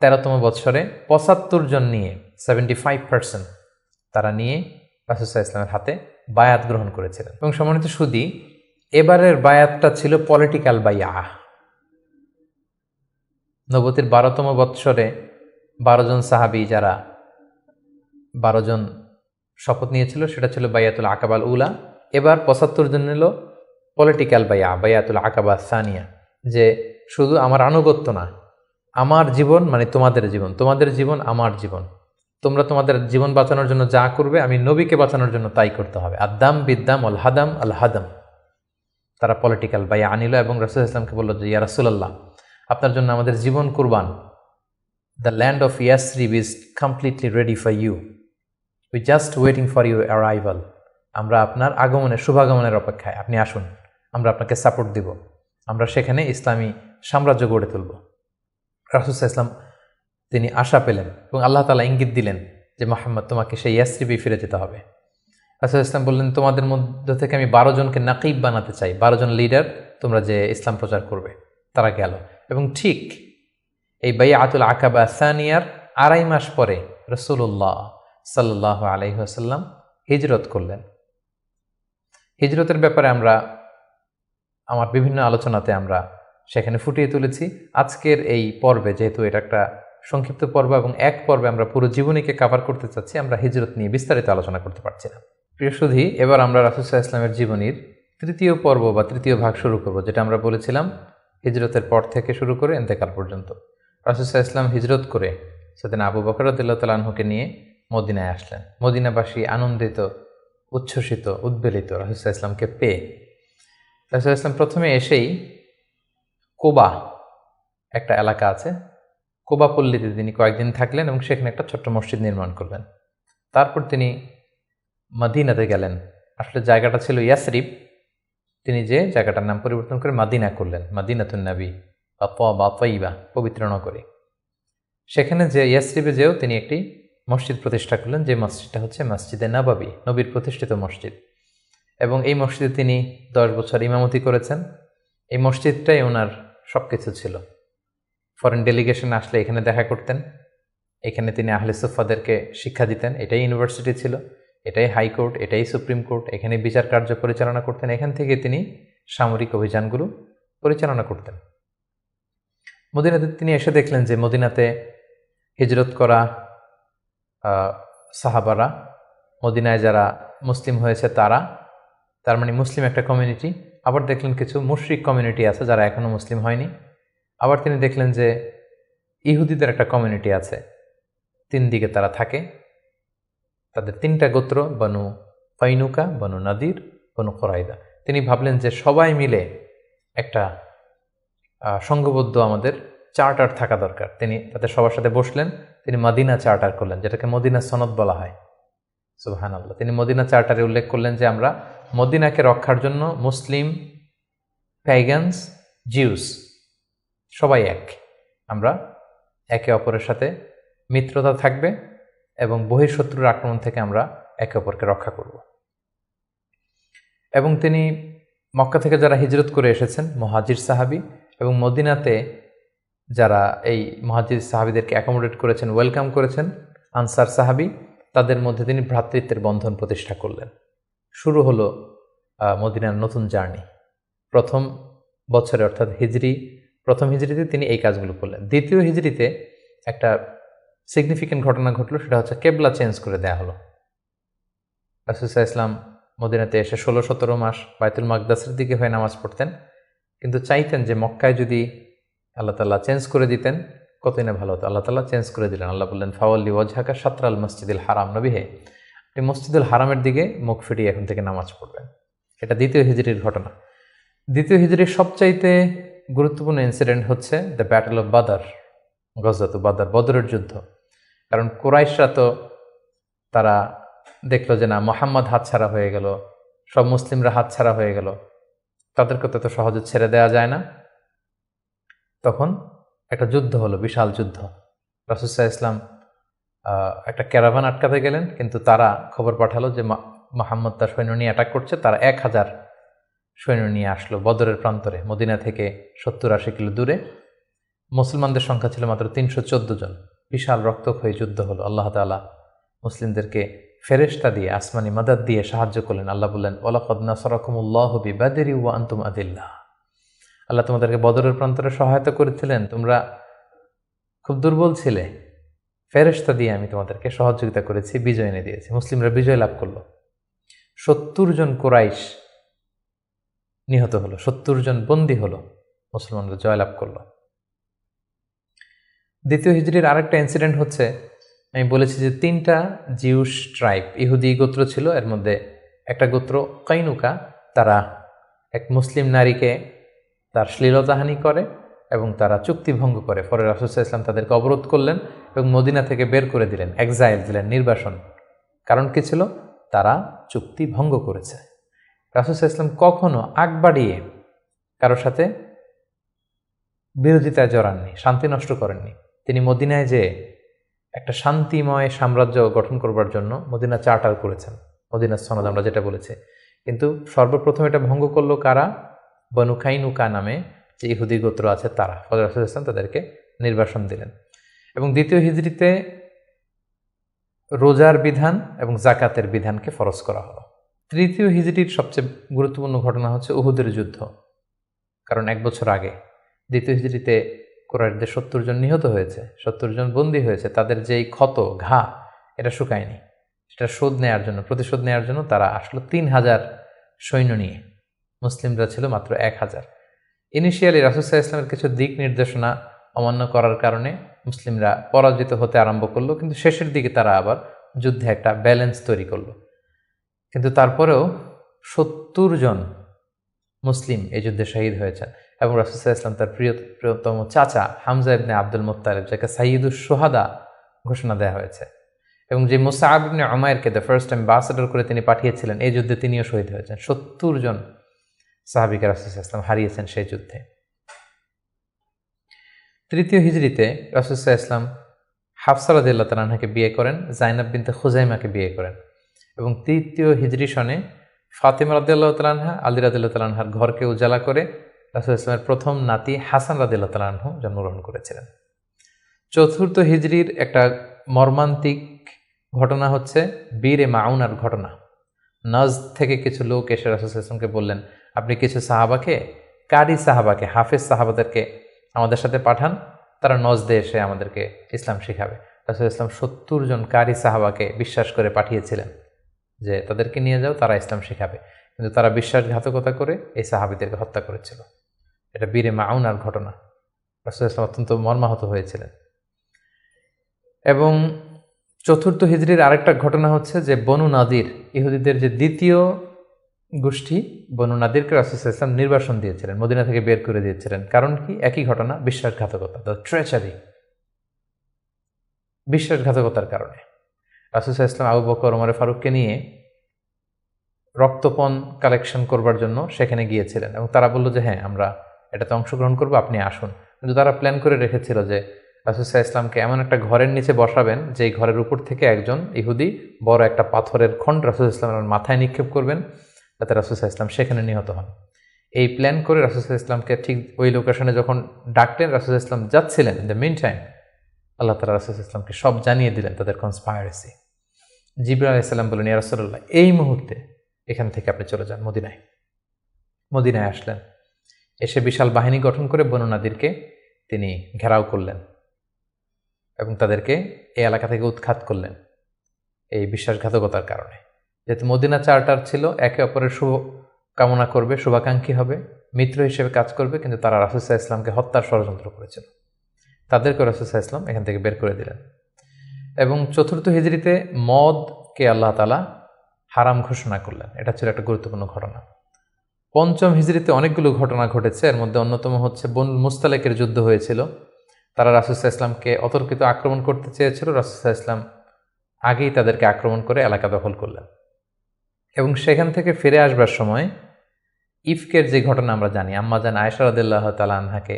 13তম বৎসরে 75 জন নিয়ে 75% তারা নিয়ে রাসূল সাল্লাল্লাহু আলাইহি ওয়াসাল্লামের হাতে বায়াত গ্রহণ করেছিলেন। এবং সম্মানিত সুদী, এবারের বায়াতটা ছিল পলিটিক্যাল বাইয়া। নবুয়তির 12তম বৎসরে 12 জন সাহাবী, যারা 12 জন শপথ নিয়েছিল, সেটা ছিল বাইয়াতুল আকাবাল উলা। এবার 75 জন নিল পলিটিক্যাল বাইয়া, বাইয়াতুল আকাবা সানিয়া, যে শুধু আমার আনুগত্য না, আমার জীবন মানে তোমাদের জীবন, তোমাদের জীবন আমার জীবন, তোমরা তোমাদের জীবন বাঁচানোর জন্য যা করবে আমি নবীকে বাঁচানোর জন্য তাই করতে হবে। আদাম বিদ্দাম আল হাদাম আল হাদাম। তারা পলিটিক্যাল বাইয়া আনিল এবং রাসূল সাল্লাল্লাহু আলাইহি ওয়াসাল্লামকে বলল যে ইয়া রাসূলুল্লাহ, আপনার জন্য আমাদের জীবন কুরবান। The land of Yathrib is completely ready for you, we just waiting for your arrival. আমরা আপনার আগমনের, শুভাগমনের অপেক্ষায়, আপনি আসুন, আমরা আপনাকে সাপোর্ট দিব, আমরা সেখানে ইসলামী সাম্রাজ্য গড়ে তুলব। রাসূল সাল্লাল্লাহু আলাইহি ওয়াসাল্লাম তিনি আশা পেলেন এবং আল্লাহ তাআলা ইঙ্গিত দিলেন যে মুহাম্মদ, তোমাকে সেই ইয়াসরিবে ফিরে যেতে হবে। রাসূল সাল্লাল্লাহু আলাইহি ওয়াসাল্লাম বললেন, তোমাদের মধ্য থেকে আমি 12 জনকে নাকিব বানাতে চাই, 12 জন লিডার, তোমরা যে ইসলাম প্রচার করবে। তারা গেল এবং ঠিক এই বাইআতুল আকাবা সানিয়ার 2.5 মাস পরে রাসূলুল্লাহ সাল্লাল্লাহু আলাইহি ওয়াসাল্লাম হিজরত করলেন। হিজরতের ব্যাপারে আমার বিভিন্ন আলোচনাতে আমরা সেখানে ফুটিয়ে তুলেছি। আজকের এই পর্বে, যেহেতু এটা একটা সংক্ষিপ্ত পর্ব এবং এক পর্বে আমরা পুরো জীবনীকে কভার করতে চাচ্ছি, আমরা হিজরত নিয়ে বিস্তারিত আলোচনা করতে পারছি না। প্রিয় সুধী, এবার আমরা রাসূল সাল্লাল্লাহু আলাইহি ওয়াসাল্লামের জীবনীর 3য় পর্ব বা 3য় ভাগ শুরু করব, যেটা আমরা বলেছিলাম হিজরতের পর থেকে শুরু করে ইন্তেকাল পর্যন্ত। রাসূল সাল্লাল্লাহু আলাইহি ওয়াসাল্লাম হিজরত করে সাইয়েদনা আবু বকর রাদিয়াল্লাহু তাআলা আনহুকে নিয়ে মদিনায় আসলেন। মদিনাবাসী আনন্দিত, উচ্ছ্বসিত, উদ্বেলিত রাসূল সাল্লাল্লাহু আলাইহি ওয়াসাল্লামকে পেয়ে। রাসূল সাল্লাল্লাহু আলাইহি ওয়াসাল্লাম প্রথমে এসেই কোবা একটা এলাকা আছে, কোবা পল্লীতে তিনি কয়েকদিন থাকলেন এবং সেখানে একটা ছোট্ট মসজিদ নির্মাণ করলেন। তারপর তিনি মদিনাতে গেলেন। আসলে জায়গাটা ছিল ইয়াসরিব, তিনি যে জায়গাটার নাম পরিবর্তন করে মাদিনা করলেন, মাদিনাতুন নবী বা তাইবা, পবিত্র নগরী। সেখানে যে ইয়াসরিবে যেও তিনি একটি মসজিদ প্রতিষ্ঠা করলেন, যে মসজিদটা হচ্ছে মসজিদে নববী, নবীর প্রতিষ্ঠিত মসজিদ। এবং এই মসজিদে তিনি 10 বছর ইমামতি করেছেন। এই মসজিদটাই ওনার সব কিছু ছিল। ফরেন ডেলিগেশন আসলে এখানে দেখা করতেন, এখানে তিনি আহলে সুফাদেরকে শিক্ষা দিতেন। এটাই ইউনিভার্সিটি ছিল, এটাই হাইকোর্ট, এটাই সুপ্রিম কোর্ট, এখানে বিচার কার্য পরিচালনা করতেন। এখান থেকে তিনি সামরিক অভিযানগুলো পরিচালনা করতেন। মদিনাতে তিনি এসে দেখলেন যে মদিনাতে হিজরত করা সাহাবারা, মদিনায় যারা মুসলিম হয়েছে তারা, তার মানে মুসলিম একটা কমিউনিটি, আবার দেখলেন কিছু মুশরিক কমিউনিটি আছে যারা এখনও মুসলিম হয়নি। আবার তিনি দেখলেন যে ইহুদিদের একটা কমিউনিটি আছে, 3 দিকে তারা থাকে। তাদের 3টা গোত্র, বনু কাইনুকা, বনু নাদির, বনু কুরাইদা। তিনি ভাবলেন যে সবাই মিলে একটা সংঘবদ্ধ আমাদের চার্টার থাকা দরকার। তিনি তাদের সবার সাথে বসলেন, তিনি মদিনা চার্টার করলেন, যেটাকে মদিনা সনদ বলা হয়। সুবহানাল্লাহ। তিনি মদিনা চার্টারে উল্লেখ করলেন যে আমরা মদিনাকে রক্ষার জন্য মুসলিম, প্যাগানস, জিউস সবাই এক, আমরা একে অপরের সাথে মিত্রতা থাকবে এবং বহিঃশত্রুর আক্রমণ থেকে আমরা একে অপরকে রক্ষা করব। এবং তিনি মক্কা থেকে যারা হিজরত করে এসেছেন মুহাজির সাহাবী এবং মদিনাতে যারা এই মুহাজির সাহাবীদেরকে অ্যাকোমোডেট করেছেন, ওয়েলকাম করেছেন, আনসার সাহাবী, তাদের মধ্যে তিনি ভ্রাতৃত্বের বন্ধন প্রতিষ্ঠা করলেন। শুরু হলো মদিনার নতুন জার্নি। প্রথম বছরে অর্থাৎ প্রথম হিজরিতে তিনি এই কাজগুলো করলেন। দ্বিতীয় হিজরিতে একটা সিগনিফিক্যান্ট ঘটনা ঘটলো, সেটা হচ্ছে কেবলা চেঞ্জ করে দেয়া হলো। রাসূল সাল্লাল্লাহু আলাইহি ওয়াসাল্লাম মদিনাতে এসে 16-17 মাস বাইতুল মাকদাসের দিকে হয়ে নামাজ পড়তেন, কিন্তু চাইতেন যে মক্কায় যদি আল্লাহ তাআলা চেঞ্জ করে দিতেন কতই না ভালো হতো। আল্লাহ তাআলা চেঞ্জ করে দিলেন। আল্লাহ বললেন, ফাওয়াল্লি ওয়াজহাকা শাতরাল মসজিদিল হারাম, নবী হে আপনি মসজিদুল হারামের দিকে মুখ ফিরিয়ে এখন থেকে নামাজ পড়বেন। এটা দ্বিতীয় হিজরির ঘটনা। দ্বিতীয় হিজরির সবচাইতে গুরুত্বপূর্ণ ইনসিডেন্ট হচ্ছে দ্য ব্যাটল অফ বাদর, গজওয়াতুল বাদর, বদরের যুদ্ধ। কারণ কুরাইশরা তো তারা দেখলো যে না, মুহাম্মদ হাতছাড়া হয়ে গেল, সব মুসলিমরা হাতছাড়া হয়ে গেল, তাদেরকে তো সহজে ছেড়ে দেওয়া যায় না। তখন একটা যুদ্ধ হলো, বিশাল যুদ্ধ। রাসূল সাল্লাল্লাহু আলাইহি ওয়াসাল্লাম একটা ক্যারাভান আটকাতে গেলেন, কিন্তু তারা খবর পাঠালো যে মুহাম্মদ তার সৈন্য নিয়ে অ্যাটাক করছে। তারা 1000 সৈন্য নিয়ে আসলো বদরের প্রান্তরে, মদিনা থেকে 70-80 কিলো দূরে। মুসলমানদের সংখ্যা ছিল মাত্র 314 জন। বিশাল রক্তক্ষয়ী যুদ্ধ হলো। আল্লাহ তাআলা মুসলিমদেরকে ফেরেশতা দিয়ে, আসমানি মাদাদ দিয়ে সাহায্য করলেন। আল্লাহ বললেন, ওয়ালাকাদ নাসারাকুমুল্লাহু বিবাদরি ওয়া আনতুম আদিল্লাহ। আল্লাহ তোমাদেরকে বদরের প্রান্তরে সহায়তা করেছিলেন, তোমরা খুব দুর্বল ছিলে, ফেরেশতা দিয়ে আমি তোমাদেরকে সহযোগিতা করেছি, বিজয় এনে দিয়েছি। মুসলিমরা বিজয় লাভ করলো। 70 জন কুরাইশ নিহত হলো, 70 জন বন্দী হলো, মুসলমানরা জয়লাভ করলো। দ্বিতীয় হিজরির আরেকটা ইনসিডেন্ট হচ্ছে, আমি বলেছি যে 3টা জিউস ট্রাইব, ইহুদি গোত্র ছিল। এর মধ্যে একটা গোত্র কাইনুকা, তারা এক মুসলিম নারীকে তার শ্লীলতাহানি করে এবং তারা চুক্তি ভঙ্গ করে। পরে রাসূল সাল্লাল্লাহু আলাইহি ওয়াসাল্লাম তাদেরকে অবরোধ করলেন এবং মদিনা থেকে বের করে দিলেন, এক্সাইল দিলেন, নির্বাসন। কারণ কি ছিল? তারা চুক্তি ভঙ্গ করেছে। রাসূল সাল্লাল্লাহু আলাইহি ওয়াসাল্লাম কখনো আগ বাড়িয়ে কারোর সাথে বিরোধিতায় জড়াননি, শান্তি নষ্ট করেননি। তিনি মদিনায় যে একটা শান্তিময় সাম্রাজ্য গঠন করবার জন্য মদিনা চার্টার করেছেন, মদিনা সনদ আমরা যেটা বলেছি। কিন্তু সর্বপ্রথম এটা ভঙ্গ করলো কারা? বনু কাইনুকা নামে যে ইহুদি গোত্র আছে তারা। ফলে রাসূল সাল্লাল্লাহু আলাইহি ওয়াসাল্লাম তাদেরকে নির্বাসন দিলেন। এবং দ্বিতীয় হিজরিতে রোজার বিধান এবং যাকাতের বিধানকে ফরজ করা হলো। তৃতীয় হিজরির সবচেয়ে গুরুত্বপূর্ণ ঘটনা হচ্ছে উহুদের যুদ্ধ। কারণ 1 বছর আগে দ্বিতীয় হিজরিতে কুরাইশদের 70 জন নিহত হয়েছে, 70 জন বন্দী হয়েছে। তাদের যেই ক্ষত, ঘা, এটা শুকায়নি। সেটা প্রতিশোধ নেওয়ার জন্য তারা আসলো 3000 সৈন্য নিয়ে। মুসলিমরা ছিল মাত্র 1000। ইনিশিয়ালি রাসূল সাল্লাল্লাহু আলাইহি ওয়াসাল্লামের কিছু দিক নির্দেশনা অমান্য করার কারণে মুসলিমরা পরাজিত হতে আরম্ভ করলো, কিন্তু শেষের দিকে তারা আবার যুদ্ধে একটা ব্যালেন্স তৈরি করলো। কিন্তু তারপরেও 70 জন মুসলিম এই যুদ্ধে শহীদ হয়েছেন। এবং রাসূল সাল্লাল্লাহু আলাইহি ওয়াসাল্লাম তার প্রিয়তম চাচা হামজা ইবনে আব্দুল মুত্তালিব, যাকে সাইয়্যিদুশ শুহাদা ঘোষণা দেওয়া হয়েছে, এবং যে মুসআব ইবনে উমাইরকে দ্য ফার্স্ট অ্যাম্বাসেডর করে তিনি পাঠিয়েছিলেন, এই যুদ্ধে তিনিও শহীদ হয়েছেন। 70 জন সাহাবীকে রাসূল সাল্লাল্লাহু আলাইহি ওয়াসাল্লাম হারিয়েছেন সেই যুদ্ধে। তৃতীয় হিজরিতে রাসূল সাল্লাল্লাহু আলাইহি ওয়াসাল্লাম হাফসা রাদিয়াল্লাহু তাআলা আনহাকে বিয়ে করেন, জাইনাব বিনতে খুজাইমাকে বিয়ে করেন। এবং তৃতীয় হিজরি সনে ফাতিমা রাদিয়াল্লাহু তাআলা আনহা, আলী রাদিয়াল্লাহু তাআলা আনহার ঘরকে উজালা করে রাসূল সাল্লাল্লাহু আলাইহি ওয়াসাল্লামের প্রথম নাতি হাসান রাদিয়াল্লাহু তাআলা আনহু জন্মগ্রহণ করেছিলেন। চতুর্থ হিজরির একটা মর্মান্তিক ঘটনা হচ্ছে বীরে মাউনার ঘটনা। নজদ থেকে কিছু লোক এসে রাসূল সাল্লাল্লাহু আলাইহি ওয়াসাল্লামকে বললেন, আপনি কিছু সাহাবাকে, কারি সাহাবাকে, হাফেজ সাহাবাদেরকে আমাদের সাথে পাঠান, তারা নজদে এসে আমাদেরকে ইসলাম শিখাবে। রাসূল সাল্লাল্লাহু আলাইহি ওয়াসাল্লাম 70 জন কারি সাহাবাকে বিশ্বাস করে পাঠিয়েছিলেন যে তাদেরকে নিয়ে যাও, তারা ইসলাম শিখাবে। কিন্তু তারা বিশ্বাসঘাতকতা করে এই সাহাবীদেরকে হত্যা করেছিল। এটা বীরে মাউনার ঘটনা। রাসূলুল্লাহ সাল্লাল্লাহু আলাইহি ওয়াসাল্লাম অত্যন্ত মর্মাহত হয়েছিলেন। এবং চতুর্থ হিজরির আরেকটা ঘটনা হচ্ছে যে বনু নাদির, ইহুদিদের যে দ্বিতীয় গোষ্ঠী, বনু নাদিরকে রাসূলুল্লাহ সাল্লাল্লাহু আলাইহি ওয়াসাল্লাম নির্বাসন দিয়েছিলেন, মদিনা থেকে বের করে দিয়েছিলেন। কারণ কি? একই ঘটনা, বিশ্বাসঘাতকতা, দ্য ট্রেচারি, বিশ্বাসঘাতকতার কারণে। রাসূলুল্লাহ সাল্লাল্লাহু আলাইহি ওয়াসাল্লাম আবু বকর, ওমর ফারুককে নিয়ে রক্তপণ কালেকশন করবার জন্য সেখানে গিয়েছিলেন এবং তারা বলল যে হ্যাঁ, আমরা এটাতে অংশগ্রহণ করবো, আপনি আসুন। কিন্তু তারা প্ল্যান করে রেখেছিল যে রাসূলুল্লাহ সাল্লাল্লাহু আলাইহি ওয়াসাল্লামকে এমন একটা ঘরের নিচে বসাবেন, যেই ঘরের উপর থেকে একজন ইহুদি বড় একটা পাথরের খণ্ড রাসূলুল্লাহ সাল্লাল্লাহু আলাইহি ওয়াসাল্লামের মাথায় নিক্ষেপ করবেন, যাতে রাসূলুল্লাহ সাল্লাল্লাহু আলাইহি ওয়াসাল্লাম সেখানে নিহত হন। এই প্ল্যান করে রাসূলুল্লাহ সাল্লাল্লাহু আলাইহি ওয়াসাল্লামকে ঠিক ওই লোকেশনে যখন ডাকলেন, রাসূলুল্লাহ সাল্লাল্লাহু আলাইহি ওয়াসাল্লাম যাচ্ছিলেন, ইন দ্য মিন টাইম আল্লাহ তাআলা রাসূলুল্লাহ সাল্লাল্লাহু আলাইহি ওয়াসাল্লামকে সব জানিয়ে দিলেন, তাদের কনস্পাইরেসি। জিবরাইল আলাইহিস সালাম বললেন, ইয়া রাসূলুল্লাহ, এই মুহূর্তে এখান থেকে আপনি চলে যান মদিনায়। মদিনায় আসলেন, এসে বিশাল বাহিনী গঠন করে বনু নাদিরকে তিনি ঘেরাও করলেন এবং তাদেরকে এই এলাকা থেকে উৎখাত করলেন এই বিশ্বাসঘাতকতার কারণে। যেহেতু মদিনা চার্টার ছিল, একে অপরের শুভ কামনা করবে, শুভাকাঙ্ক্ষী হবে, মিত্র হিসেবে কাজ করবে, কিন্তু তারা রাসূলুল্লাহ সাল্লাল্লাহু আলাইহি ওয়াসাল্লামকে হত্যার ষড়যন্ত্র করেছিল। তাদেরকে রাসূলুল্লাহ সাল্লাল্লাহু আলাইহি ওয়াসাল্লাম এখান থেকে বের করে দিলেন। এবং চতুর্থ হিজরিতে মদকে আল্লাহ তাআলা হারাম ঘোষণা করলেন। এটা ছিল একটা গুরুত্বপূর্ণ ঘটনা। পঞ্চম হিজরিতে অনেকগুলো ঘটনা ঘটেছে, এর মধ্যে অন্যতম হচ্ছে বনু মুস্তালিকের যুদ্ধ হয়েছিল। তারা রাসূলুল্লাহ সাল্লাল্লাহু আলাইহি ওয়াসাল্লামকে অতর্কিত আক্রমণ করতে চেয়েছিল, রাসূলুল্লাহ সাল্লাল্লাহু আলাইহি ওয়াসাল্লাম আগেই তাদেরকে আক্রমণ করে এলাকা দখল করলেন। এবং সেখান থেকে ফিরে আসবার সময় ইফকের যে ঘটনা আমরা জানি, আম্মা জান আয়েশা রাদিয়াল্লাহু তাআলা আনহাকে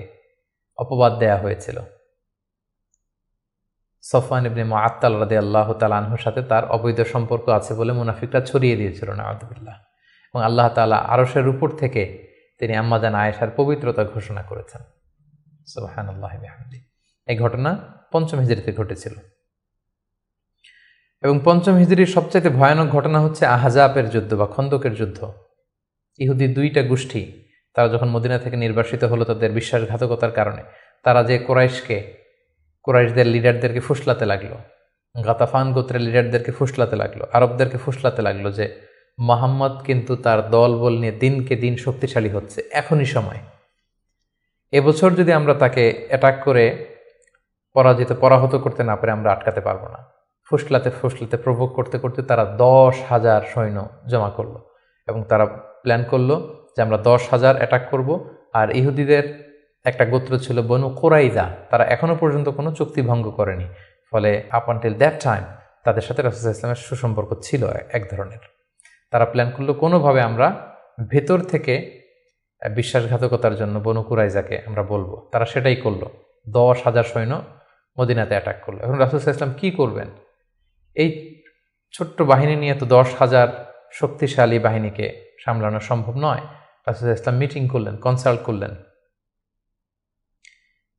অপবাদ দেয়া হয়েছিল। সফওয়ান ইবনে মুআত্তাল রাদিয়াল্লাহু তাআলা আনহুর সাথে তার অবৈধ সম্পর্ক আছে বলে মুনাফিকরা ছড়িয়ে দিয়েছিল, নাউযুবিল্লাহ। এবং আল্লাহ তাআলা আরশের উপর থেকে তিনি আম্মা জান আয়েশার পবিত্রতা ঘোষণা করেছেন। সুবহানাল্লাহি বিহামদিহি। এই ঘটনা পঞ্চম হিজরিতে ঘটেছিল। এবং পঞ্চম হিজরির সবচেয়ে ভয়ানক ঘটনা হচ্ছে আহজাবের যুদ্ধ বা খন্দকের যুদ্ধ। ইহুদি দুইটা গোষ্ঠী, তারা যখন মদিনা থেকে নির্বাসিত হলো তাদের বিশ্বাসঘাতকতার কারণে, তারা যে কুরাইশদের লিডারদেরকে ফুসলাতে লাগলো, গাতাফান গোত্রের লিডারদেরকে ফুসলাতে লাগলো, আরবদেরকে ফুসলাতে লাগলো যে মুহাম্মদ কিন্তু তার দলবল নিয়ে দিনকে দিন শক্তিশালী হচ্ছে, এখনই সময়। এবছর যদি আমরা তাকে অ্যাটাক করে পরাহত করতে না পারে, আমরা আটকাতে পারবো না। ফুসলাতে প্রভোগ করতে করতে তারা 10,000 সৈন্য জমা করলো এবং তারা প্ল্যান করলো যে আমরা 10,000 অ্যাটাক করব। আর ইহুদিদের একটা গোত্র ছিল বনু কুরাইজা, তারা এখনো পর্যন্ত কোনো চুক্তি ভঙ্গ করেনি, ফলে আপ আনটিল দ্যাট টাইম তাদের সাথে রাসূলুল্লাহ সাল্লাল্লাহু আলাইহি ওয়াসাল্লামের সুসম্পর্ক ছিল এক ধরনের। তারা প্ল্যান করলো কোনোভাবে আমরা ভেতর থেকে বিশ্বাসঘাতকতার জন্য বনু কুরাইজাকে আমরা বলবো। তারা সেটাই করলো, 10,000 সৈন্য মদিনাতে অ্যাটাক করলো। এখন রাসূলুল্লাহ সাল্লাল্লাহু আলাইহি ওয়াসাল্লাম কী করবেন? এই ছোট্ট বাহিনী নিয়ে তো 10,000 শক্তিশালী বাহিনীকে সামলানো সম্ভব নয়। রাসূলুল্লাহ সাল্লাল্লাহু আলাইহি ওয়াসাল্লাম মিটিং করলেন, কনসাল্ট করলেন।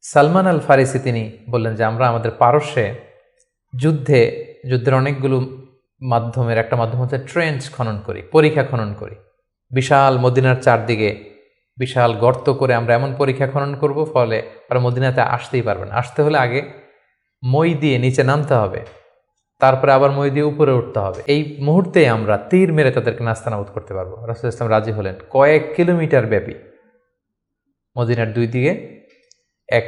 সালমান আল ফারিসি তিনি বললেন যে আমরা আমাদের পারস্যে যুদ্ধের অনেকগুলো মাধ্যমের একটা মাধ্যম হচ্ছে ট্রেঞ্চ খনন করি, পরিখা খনন করি। বিশাল মদিনার চারদিকে বিশাল গর্ত করে আমরা এমন পরিখা খনন করব, ফলে আর মদিনাতে আসতেই পারবে না। আসতে হলে আগে মই দিয়ে নিচে নামতে হবে, তারপরে আবার মই দিয়ে উপরে উঠতে হবে। এই মুহূর্তে আমরা তীর মেরে তাদেরকে নাস্তানাবুদ করতে পারবো। রাসূলুল্লাহ ইসলাম রাজি হলেন। কয়েক কিলোমিটার ব্যাপী মদিনার দুই দিকে এক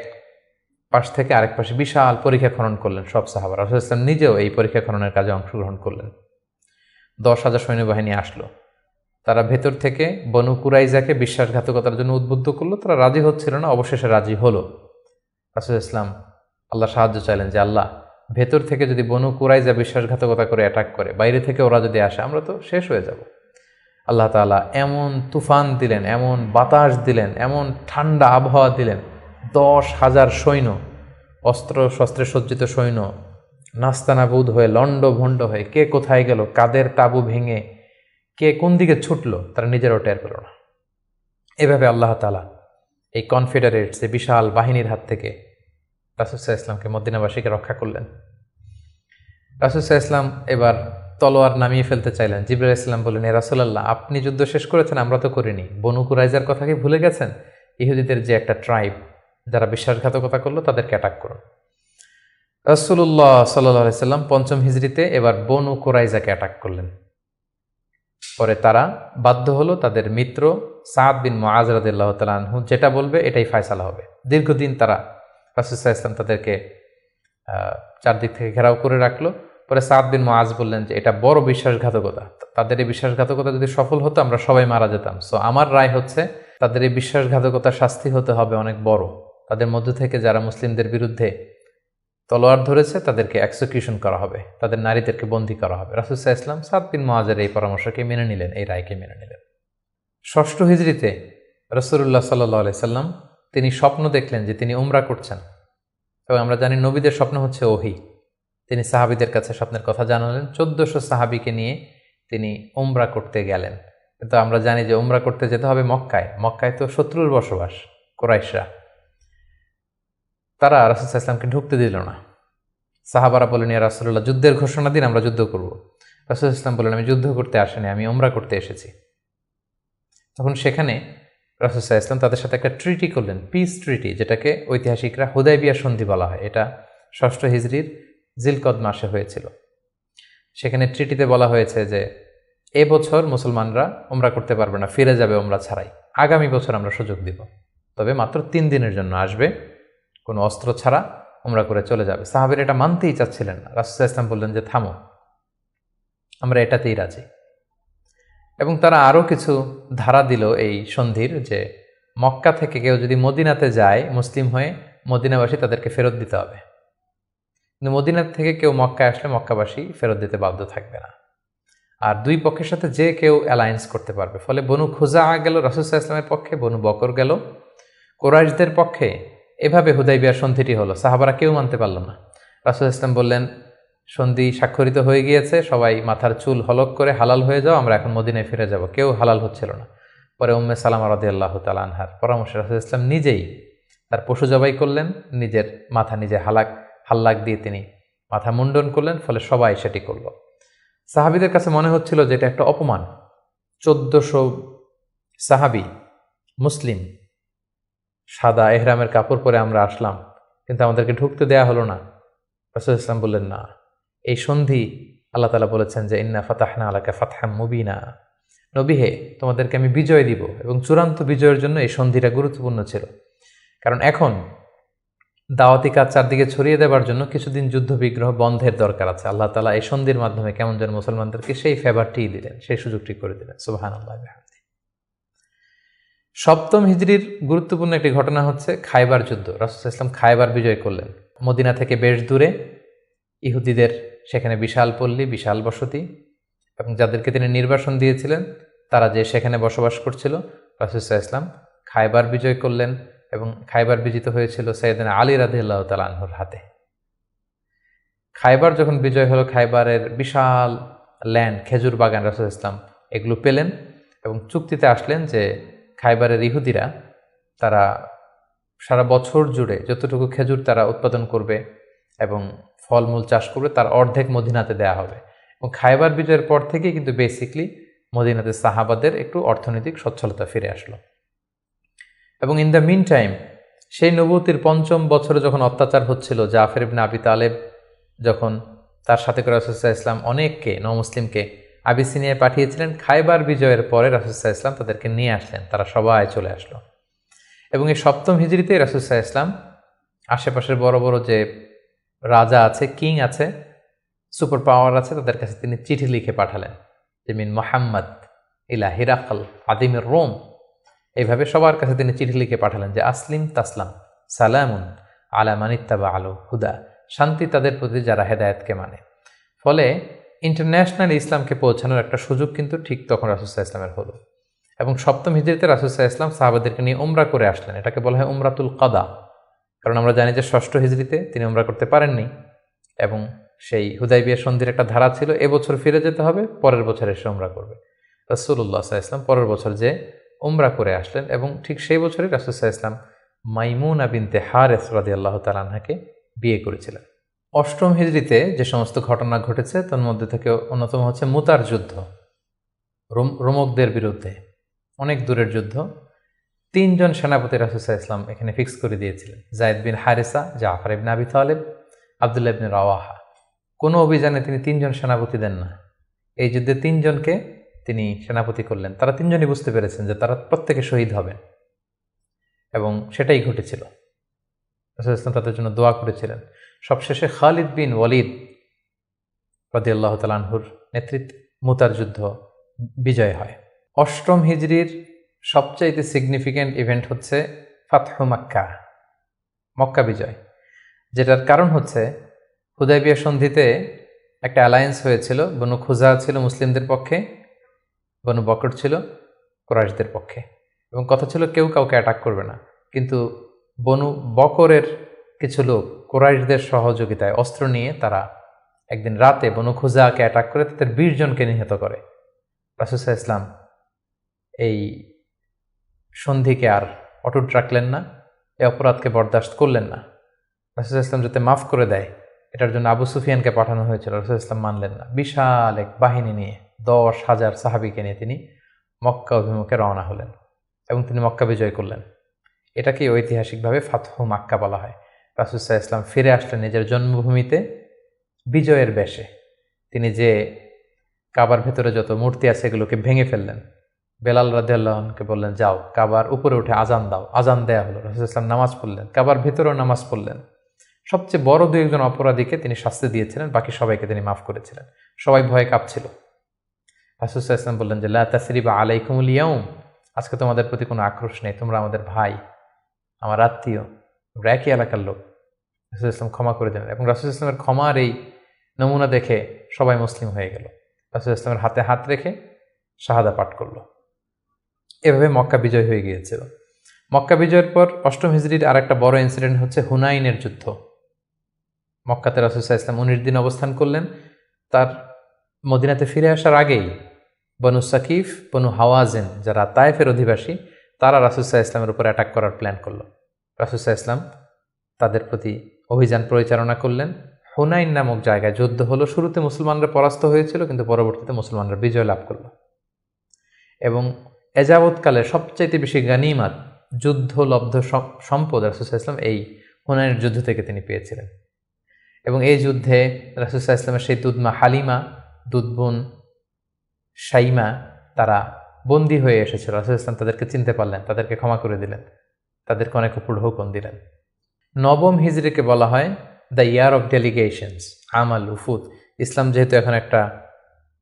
পাশ থেকে আরেক পাশে বিশাল পরীক্ষা খনন করলেন সব সাহাবা। রাসূলুল্লাহ ইসলাম নিজেও এই পরীক্ষা খননের কাজে অংশগ্রহণ করলেন। 10,000 সৈন্যবাহিনী আসলো। তারা ভেতর থেকে বনু কুরাইজাকে বিশ্বাসঘাতকতার জন্য উদ্বুদ্ধ করলো। তারা রাজি হচ্ছিল না, অবশেষে রাজি হলো। রাসূলুল্লাহ ইসলাম আল্লাহ সাহায্য চাইলেন যে আল্লাহ, ভেতর থেকে যদি বনু কুরাইজা বিশ্বাসঘাতকতা করে অ্যাটাক করে, বাইরে থেকে ওরা যদি আসে, আমরা তো শেষ হয়ে যাব। আল্লাহ তাআলা এমন তুফান দিলেন, এমন বাতাস দিলেন, এমন ঠান্ডা আবহাওয়া দিলেন, 10,000 সৈন্য, অস্ত্র শস্ত্রে সজ্জিত সৈন্য নাস্তানাবুদ হয়ে লণ্ডভণ্ড হয়ে কে কোথায় গেল, কাদের তাবু ভেঙে কে কোন দিকে ছুটলো, তারা নিজেরাও টের পেল না। এভাবে আল্লাহ তাআলা এই কনফেডারেটস, এই বিশাল বাহিনীর হাত থেকে রাসূল সাল্লাল্লাহু আলাইহি ওয়াসাল্লামকে মদিনাবাসীকে রক্ষা করলেন। রাসূল সাল্লাল্লাহু আলাইহি ওয়াসাল্লাম এবার তলোয়ার নামিয়ে ফেলতে চাইলেন। জিবরাইল আলাইহিস সালাম বললেন, হে রাসূলুল্লাহ, আপনি যুদ্ধ শেষ করেছেন, আমরা তো করিনি। বনু কুরাইজার কথা কি ভুলে গেছেন? ইহুদিদের যে একটা ট্রাইব, যারা বিশ্বাসঘাতকতা করলো, তাদেরকে অ্যাটাক করুন। রাসূলুল্লাহ সাল্লাল্লাহু আলাইহি ওয়াসাল্লাম পঞ্চম হিজরিতে এবার বনু কুরাইজাকে অ্যাটাক করলেন। পরে তারা বাধ্য হলো তাদের মিত্র সাদ বিন মুআজ রাদিয়াল্লাহু তাআলা আনহু যেটা বলবে এটাই ফয়সালা হবে। দীর্ঘদিন তারা রাসূল সাল্লাল্লাহু আলাইহি ওয়াসাল্লাম তাদেরকে চারদিক থেকে ঘেরাও করে রাখলো। পরে সাদ বিন মুআজ বললেন যে এটা বড় বিশ্বাসঘাতকতা, তাদের এই বিশ্বাসঘাতকতা যদি সফল হতো আমরা সবাই মারা যেতাম। সো আমার রায় হচ্ছে তাদের এই বিশ্বাসঘাতকতার শাস্তি হতে হবে অনেক বড়। তাদের মধ্য থেকে যারা মুসলিমদের বিরুদ্ধে তলোয়ার ধরেছে তাদেরকে এক্সিকিউশন করা হবে, তাদের নারীদেরকে বন্দী করা হবে। রাসূল সাল্লাল্লাহু আলাইহি ওয়াসাল্লাম সাদ বিন মুআজের এই পরামর্শকে মেনে নিলেন, এই রায়কে মেনে নিলেন। ৬ষ্ঠ হিজরিতে রাসূলুল্লাহ সাল্লাল্লাহু আলাইহি সাল্লাম তিনি স্বপ্ন দেখলেন যে তিনি উমরা করছেন, এবং আমরা জানি নবীদের স্বপ্ন হচ্ছে ওহী। তিনি সাহাবীদের কাছে স্বপ্নের কথা জানালেন। ১৪০০ সাহাবীকে নিয়ে তিনি উমরা করতে গেলেন। কিন্তু আমরা জানি যে উমরা করতে যেতে হবে মক্কায়। মক্কায় তো শত্রুর বসবাস, কুরাইশরা। তারা রাসূল সাল্লাল্লাহু আলাইহি ওয়াসাল্লামকে ঢুকতে দিল না। সাহাবারা বললেন, ইয়া রাসূলুল্লাহ, যুদ্ধের ঘোষণা দিন, আমরা যুদ্ধ করব। রাসূল সাল্লাল্লাহু আলাইহি ওয়াসাল্লাম বললেন, আমি যুদ্ধ করতে আসিনি, আমি উমরা করতে এসেছি। তখন সেখানে রাসূল সাল্লাল্লাহু আলাইহি ওয়াসাল্লাম তাদের সাথে একটা ট্রিটি করলেন, পিস ট্রিটি, যেটাকে ঐতিহাসিকরা হুদায়বিয়া সন্ধি বলা হয়। এটা ৬ষ্ঠ হিজরির জিলকদ মাসে হয়েছিল। সেখানে ট্রিটিতে বলা হয়েছে যে এবছর মুসলমানরা উমরা করতে পারবে না, ফিরে যাবে উমরা ছাড়াই। আগামী বছর আমরা সুযোগ দিব, তবে মাত্র ৩ দিনের জন্য আসবে, কোনো অস্ত্র ছাড়া উমরা করে চলে যাবে। সাহাবীরা এটা মানতেই চাচ্ছিলেন না। রাসূল সাল্লাল্লাহু আলাইহি ওয়াসাল্লাম বললেন যে থামো, আমরা এটাতেই রাজি। এবং তারা আরও কিছু ধারা দিল এই সন্ধির, যে মক্কা থেকে কেউ যদি মদিনাতে যায় মুসলিম হয়ে, মদিনাবাসী তাদেরকে ফেরত দিতে হবে। কিন্তু মদিনা থেকে কেউ মক্কায় আসলে মক্কাবাসী ফেরত দিতে বাধ্য থাকবে না। আর দুই পক্ষের সাথে যে কেউ অ্যালায়েন্স করতে পারবে। ফলে বনু খুজা গেল রাসূল সাল্লাল্লাহু আলাইহি ওয়াসাল্লামের পক্ষে, বনু বকর গেল কুরাইশদের পক্ষে। এভাবে হুদায়বিয়ার সন্ধিটি হলো। সাহাবারা কেউ মানতে পারল না। রাসূল সাল্লাল্লাহু আলাইহি ওয়াসাল্লাম বললেন, সন্ধি স্বাক্ষরিত হয়ে গিয়েছে, সবাই মাথার চুল হলক করে হালাল হয়ে যাও, আমরা এখন মদিনায় ফিরে যাব। কেউ হালাল হচ্ছিল না। পরে উম্মে সালামা রাদিয়াল্লাহু তাআলা আনহার পরামর্শে রাসূল সাল্লাল্লাহু আলাইহি ওয়াসাল্লাম নিজেই তার পশু জবাই করলেন, নিজের মাথা নিজে হাল্লাক দিয়ে তিনি মাথা মুন্ডন করলেন। ফলে সবাই সেটি করল। সাহাবীদের কাছে মনে হচ্ছিল যে এটা একটা অপমান। ১৪০০ সাহাবী মুসলিম, সাদা এহরামের কাপড় পরে আমরা আসলাম, কিন্তু আমাদেরকে ঢুকতে দেয়া হলো না। রাসূল ইসলাম বললেন, না, এই সন্ধি আল্লাহ তাআলা বলেছেন যে ইন্না ফাতাহনা আলাকা ফাতহাম মুবিনা, নবী হে, তোমাদেরকে আমি বিজয় দিব। এবং চূড়ান্ত বিজয়ের জন্য এই সন্ধিটা গুরুত্বপূর্ণ ছিল। কারণ এখন দাওয়াতি কাজ চারদিকে ছড়িয়ে দেওয়ার জন্য কিছুদিন যুদ্ধ বিগ্রহ বন্ধের দরকার আছে। আল্লাহ তাআলা এই সন্ধির মাধ্যমে কেমন যেন মুসলমানদেরকে সেই ফেভারটিই দিলেন, সেই সুযোগটি করে দিলেন। সুবহানাল্লাহ। ৭ম হিজরির গুরুত্বপূর্ণ একটি ঘটনা হচ্ছে খায়বার যুদ্ধ। রাসূল সাল্লাল্লাহু আলাইহি ওয়াসাল্লাম খায়বার বিজয় করলেন। মদিনা থেকে বেশ দূরে, ইহুদিদের সেখানে বিশাল পল্লী, বিশাল বসতি, এবং যাদেরকে তিনি নির্বাসন দিয়েছিলেন তারা যে সেখানে বসবাস করছিল। রাসূল সাল্লাল্লাহু আলাইহি ওয়াসাল্লাম খায়বার বিজয় করলেন, এবং খায়বার বিজিত হয়েছিল সাইয়েদনা আলী রাদিয়াল্লাহু তাআলা আনহুর হাতে। খায়বার যখন বিজয় হলো, খায়বারের বিশাল ল্যান্ড, খেজুর বাগান, রাসূল সাল্লাল্লাহু আলাইহি ওয়াসাল্লাম এগুলো পেলেন এবং চুক্তিতে আসলেন যে খায়বারের ইহুদিরা তারা সারা বছর জুড়ে যতটুকু খেজুর তারা উৎপাদন করবে এবং ফলমূল চাষ করবে তার অর্ধেক মদিনাতে দেয়া হবে। এবং খায়বার বিজয়ের পর থেকে কিন্তু বেসিকলি মদিনাতে সাহাবাদের একটু অর্থনৈতিক সচ্ছলতা ফিরে আসলো। এবং ইন দ্য মিন টাইম, সেই নবুয়তির ৫ম বছরে যখন অত্যাচার হচ্ছিল, জাফর ইবনে আবি তালেব যখন তার সাথে করে রাসূল সাল্লাল্লাহু আলাইহি ওয়াসাল্লাম অনেককে নমুসলিমকে আবিসিনিয়ায় পাঠিয়েছিলেন, খায়বার বিজয়ের পরে রাসূল সাল্লাল্লাহু আলাইহি ওয়াসাল্লাম তাদেরকে নিয়ে আসলেন, তারা সবাই চলে আসলো। এবং এই ৭ম হিজরিতে রাসূল সাল্লাল্লাহু আলাইহি ওয়াসাল্লাম আশেপাশের বড় বড় যে রাজা আছে, কিং আছে, সুপার পাওয়ার আছে, তাদের কাছে তিনি চিঠি লিখে পাঠালেন যে মিন মুহাম্মদ ইলা হিরাকল আদিমের রোম। এইভাবে সবার কাছে তিনি চিঠি লিখে পাঠালেন যে আসলিম তাসলাম, সালামুন আলা মানিত্তাবা আলো হুদা, শান্তি তাদের প্রতি যারা হেদায়েতকে মানে। ফলে ইন্টারন্যাশনাল ইসলামকে পৌঁছানোর একটা সুযোগ কিন্তু ঠিক তখন রাসূল সাল্লাল্লাহু আলাইহি ওয়াসাল্লামের হলো। এবং ৭ম হিজরিতে রাসূল সাল্লাল্লাহু আলাইহি ওয়াসাল্লাম সাহাবাদেরকে নিয়ে উমরা করে আসলেন। এটাকে বলা হয় উমরাতুল কাদা। কারণ আমরা জানি যে ৬ষ্ঠ হিজরিতে তিনি উমরা করতে পারেননি, এবং সেই হুদায়বিয়া সন্ধির একটা ধারা ছিল এবছর ফিরে যেতে হবে, পরের বছর এসে উমরা করবে। রাসূলুল্লাহ সাল্লাল্লাহু আলাইহি ওয়াসাল্লাম পরের বছর যে উমরা করে আসলেন, এবং ঠিক সেই বছরই রাসূল সাল্লাল্লাহু আলাইহি ওয়াসাল্লাম মাইমুনা বিনতে হারেস রাদিয়াল্লাহু তাআলা আনহাকে বিয়ে করেছিলেন। ৮ম হিজরিতে যে সমস্ত ঘটনা ঘটেছে তার মধ্যে থেকে অন্যতম হচ্ছে মুতার যুদ্ধ, রোমকদের বিরুদ্ধে, অনেক দূরের যুদ্ধ। ৩ জন সেনাপতি রাসূল সাল্লাল্লাহু আলাইহি ওয়াসাল্লাম এখানে ফিক্স করে দিয়েছিলেন, যায়েদ বিন হারিসা, জাফর ইবনে আবি তালেব, আব্দুল্লাহ ইবনে রাওয়াহা। কোনো অভিযানে তিনি ৩ জন সেনাপতি দেন না। এই যুদ্ধে ৩ জনকে তিনি সেনাপতি করলেন, তারা তিনজনই বুঝতে পেরেছেন যে তারা প্রত্যেকে শহীদ হবেন, এবং সেটাই ঘটেছিল। রাসূল ইসলাম তাদের জন্য দোয়া করেছিলেন। সবশেষে খালিদ বিন ওয়ালিদ রাদিয়াল্লাহু তাআলা আনহুর নেতৃত্বে মুতার যুদ্ধ বিজয় হয়। অষ্টম হিজরির সবচাইতে সিগনিফিক্যান্ট ইভেন্ট হচ্ছে ফাতহু মক্কা, মক্কা বিজয়, যেটার কারণ হচ্ছে হুদায়বিয়া সন্ধিতে একটা অ্যালায়েন্স হয়েছিল। বনু খুজা ছিল মুসলিমদের পক্ষে, বনু বকর ছিল কুরাইশদের পক্ষে, এবং কথা ছিল কেউ কাউকে অ্যাটাক করবে না। কিন্তু বনু বকরের কিছু লোক কুরাইশদের সহযোগিতায় অস্ত্র নিয়ে তারা একদিন রাতে বনু খুজাকে অ্যাটাক করে তাদের 20 জনকে নিহত করে। রাসূল সাল্লাল্লাহু আলাইহি ওয়াসাল্লাম এই সন্ধিকে আর অটুট রাখলেন না, এই অপরাধকে বরদাস্ত করলেন না। রাসূল সাল্লাল্লাহু আলাইহি ওয়াসাল্লাম যাতে মাফ করে দেয়, এটার জন্য আবু সুফিয়ানকে পাঠানো হয়েছিল। রাসূল সাল্লাল্লাহু আলাইহি ওয়াসাল্লাম মানলেন না। বিশাল এক বাহিনী নিয়ে 10,000 সাহাবীকে নিয়ে তিনি মক্কা অভিমুখে রওনা হলেন এবং তিনি মক্কা বিজয় করলেন। এটাকে ঐতিহাসিকভাবে ফাতহু মক্কা বলা হয়। রাসূল সাল্লাল্লাহু আলাইহি ওয়াসাল্লাম ফিরে আসলেন নিজের জন্মভূমিতে বিজয়ের বেশে। তিনি যে কাবার ভেতরে যত মূর্তি আছে এগুলোকে ভেঙে ফেললেন। বেলাল রাদিয়াল্লাহু আনহুকে বললেন, যাও কাবার উপরে উঠে আজান দাও। আজান দেয়া হলো। রাসূল সাল্লাল্লাহু আলাইহি ওয়াসাল্লাম নামাজ পড়লেন, কাবার ভেতরেও নামাজ পড়লেন। সবচেয়ে বড় 2-1 অপরাধীকে তিনি শাস্তি দিয়েছিলেন, বাকি সবাইকে তিনি মাফ করেছিলেন। সবাই ভয়ে কাঁপছিল। রাসূল সাল্লাল্লাহু আলাইহি ওয়াসাল্লাম বললেন যে লা তাসরিবা আলাইকুমুল ইয়াউম, আজকে তোমাদের প্রতি কোনো আক্রোশ নেই, তোমরা আমাদের ভাই, আমার আত্মীয়, আমরা একই এলাকার লোক। রাসূল সাল্লাল্লাহু আলাইহি ওয়াসাল্লাম ক্ষমা করে দিলেন, এবং রাসূল সাল্লাল্লাহু আলাইহি ওয়াসাল্লামের ক্ষমার এই নমুনা দেখে সবাই মুসলিম হয়ে গেল। রাসূল সাল্লাল্লাহু আলাইহি ওয়াসাল্লামের হাতে হাত রেখে শাহাদা পাঠ করলো। এভাবে মক্কা বিজয় হয়ে গিয়েছিল। মক্কা বিজয়ের পর অষ্টম হিজরির আরেকটা বড় ইনসিডেন্ট হচ্ছে হুনাইনের যুদ্ধ। মক্কাতে রাসূল সাল্লাল্লাহু আলাইহি ওয়াসাল্লাম 19 দিন অবস্থান করলেন। তার মদিনাতে ফিরে আসার আগেই বনু সাকিফ, বনু হাওয়াজিন, যারা তায়েফের অধিবাসী, তারা রাসূল সাল্লাল্লাহু আলাইহি ওয়াসাল্লামের উপর অ্যাটাক করার প্ল্যান করলো। রাসূল সাল্লাল্লাহু আলাইহি ওয়াসাল্লাম তাদের প্রতি অভিযান পরিচালনা করলেন। হুনাইন নামক জায়গায় যুদ্ধ হলো। শুরুতে মুসলমানরা পরাস্ত হয়েছিল, কিন্তু পরবর্তীতে মুসলমানরা বিজয় লাভ করল, এবং এযাবৎকালে সবচাইতে বেশি গানিমাত, যুদ্ধলব্ধ সম্পদ রাসূল সাল্লাল্লাহু আলাইহি ওয়াসাল্লাম এই হুনাইনের যুদ্ধ থেকে তিনি পেয়েছিলেন। এবং এই যুদ্ধে রাসূল সাল্লাল্লাহু আলাইহি ওয়াসাল্লামের সেই দুধমা হালিমা, দুধবোন শাইমা, তারা বন্দী হয়ে এসেছিল। রাসূল সাল্লাল্লাহু আলাইহি ওয়াসাল্লাম তাদেরকে চিনতে পারলেন, তাদেরকে ক্ষমা করে দিলেন, তাদেরকে অনেক উপর হুকুম দিলেন। নবম হিজরিকে বলা হয় দ্য ইয়ার অফ ডেলিগেশনস, আমাল উফুদ। ইসলাম যেহেতু এখন একটা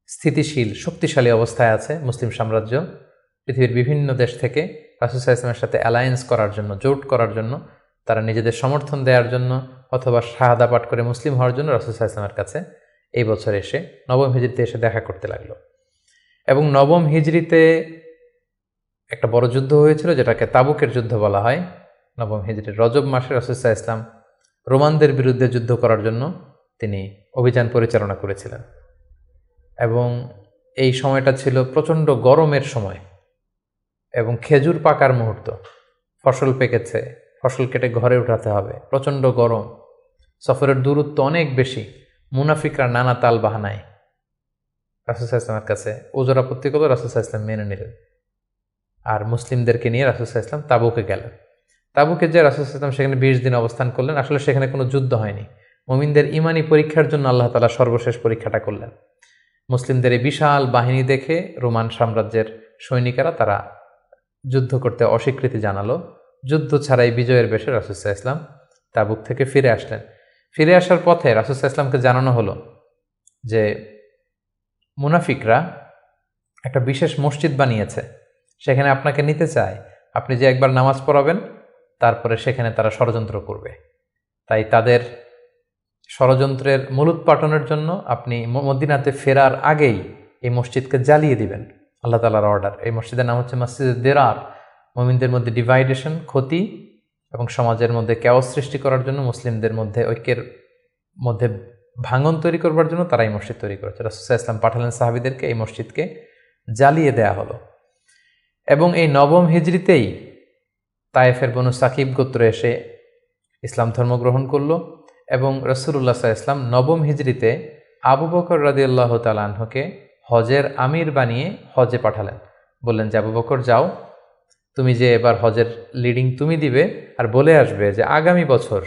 স্থিতিশীল শক্তিশালী অবস্থায় আছে, মুসলিম সাম্রাজ্য পৃথিবীর বিভিন্ন দেশ থেকে রাসূল সাল্লাল্লাহু আলাইহি ওয়াসাল্লামের সাথে অ্যালায়েন্স করার জন্য, জোট করার জন্য, তারা নিজেদের সমর্থন দেওয়ার জন্য অথবা শাহাদা পাঠ করে মুসলিম হওয়ার জন্য রাসূল সাল্লাল্লাহু আলাইহি ওয়াসাল্লামের কাছে এই বছর এসে নবম হিজরিতে এসে দেখা করতে লাগলো। এবং নবম হিজরিতে একটা বড় যুদ্ধ হয়েছিল, যেটাকে তাবুকের যুদ্ধ বলা হয়। নবম হিজরির রজব মাসে রাসূল সাল্লাল্লাহু আলাইহি ওয়াসাল্লাম রোমানদের বিরুদ্ধে যুদ্ধ করার জন্য তিনি অভিযান পরিচালনা করেছিলেন, এবং এই সময়টা ছিল প্রচণ্ড গরমের সময় এবং খেজুর পাকার মুহূর্ত। ফসল পেকেছে, ফসল কেটে ঘরে উঠাতে হবে, প্রচণ্ড গরম, সফরের দূরত্ব অনেক বেশি। মুনাফিকরা নানা তাল বাহানায় রাসূল সাল্লাল্লাহু আলাইহি ওয়াসাল্লামের কাছে ওজর আপত্তি করল, রাসূল সাল্লাল্লাহু আলাইহি ওয়াসাল্লাম মেনে নিলেন, আর মুসলিমদেরকে নিয়ে রাসূল সাল্লাল্লাহু আলাইহি ওয়াসাল্লাম তাবুকে গেলেন। তাবুকে যে রাসূল সাল্লাল্লাহু আলাইহি ওয়াসাল্লাম সেখানে 20 দিন অবস্থান করলেন। আসলে সেখানে কোনো যুদ্ধ হয়নি, মুমিনদের ইমানি পরীক্ষার জন্য আল্লাহ তাআলা সর্বশেষ পরীক্ষাটা করলেন। মুসলিমদের এই বিশাল বাহিনী দেখে রোমান সাম্রাজ্যের সৈনিকেরা তারা যুদ্ধ করতে অস্বীকৃতি জানালো। যুদ্ধ ছাড়াই বিজয়ের বেশে রাসূল সাল্লাল্লাহু আলাইহি ওয়াসাল্লাম তাবুক থেকে ফিরে আসলেন। ফিরে আসার পথে রাসূল সাল্লাল্লাহু আলাইহি ওয়াসাল্লামকে জানানো হলো যে মুনাফিকরা একটা বিশেষ মসজিদ বানিয়েছে, সেখানে আপনাকে নিতে চায়। আপনি যে একবার নামাজ পড়াবেন, তারপরে সেখানে তারা ষড়যন্ত্র করবে। তাই তাদের ষড়যন্ত্রের মূলোৎপাটনের জন্য আপনি মদিনাতে ফেরার আগেই এই মসজিদকে জ্বালিয়ে দিবেন। আল্লাহ তাআলার অর্ডার। এই মসজিদের নাম হচ্ছে মসজিদে দিরার। মুমিনদের মধ্যে ডিভাইডেশন, ক্ষতি এবং সমাজের মধ্যে ক্যাওস সৃষ্টি করার জন্য, মুসলিমদের মধ্যে ঐক্যের মধ্যে ভাঙন তৈরি করবার জন্য তারা এই মসজিদ তৈরি করেছে। রাসূল সাল্লাল্লাহু আলাইহি ওয়াসাল্লাম পাঠালেন সাহাবীদেরকে, এই মসজিদকে জ্বালিয়ে দেয়া হলো। এবং এই নবম হিজরিতেই তায়েফের বনু সাকিব গোত্র এসে ইসলাম ধর্ম গ্রহণ করল, এবং রাসূলুল্লাহ সাল্লাল্লাহু আলাইহি ওয়াসাল্লাম নবম হিজরিতে আবু বকর রাদিয়াল্লাহু তাআলা আনহুকে হজের আমির বানিয়ে হজে পাঠালেন। বললেন যে আবু বকর, যাও, তুমি যে এবার হজের লিডিং তুমি দিবে, আর বলে আসবে যে আগামী বছর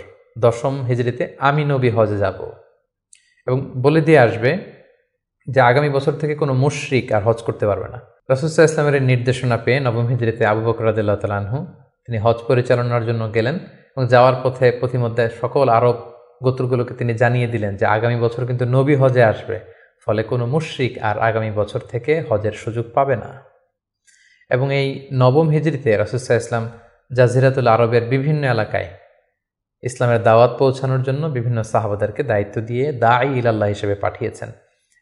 10ম হিজরিতে আমি নবী হজে যাব, এবং বলে দিয়ে আসবে যে আগামী বছর থেকে কোনো মুশরিক আর হজ করতে পারবে না। রাসূল সাল্লাল্লাহু আলাইহি ওয়াসাল্লামের নির্দেশনা পেয়ে নবম হিজরিতে আবু বকর রাদিয়াল্লাহু তাআলা আনহু তিনি হজ পরিচালনার জন্য গেলেন এবং যাওয়ার পথে পথিমধ্যে সকল আরব গোত্রগুলোকে তিনি জানিয়ে দিলেন যে আগামী বছর কিন্তু নবী হজে আসবে, ফলে কোনো মুশরিক আর আগামী বছর থেকে হজের সুযোগ পাবে না। এবং এই নবম হিজরিতে রাসূল সাল্লাল্লাহু আলাইহি ওয়াসাল্লাম জাজিরাতুল আরবের বিভিন্ন এলাকায় ইসলামের দাওয়াত পৌঁছানোর জন্য বিভিন্ন সাহাবাদেরকে দায়িত্ব দিয়ে দাঈ ইলাল্লাহ হিসেবে পাঠিয়েছেন।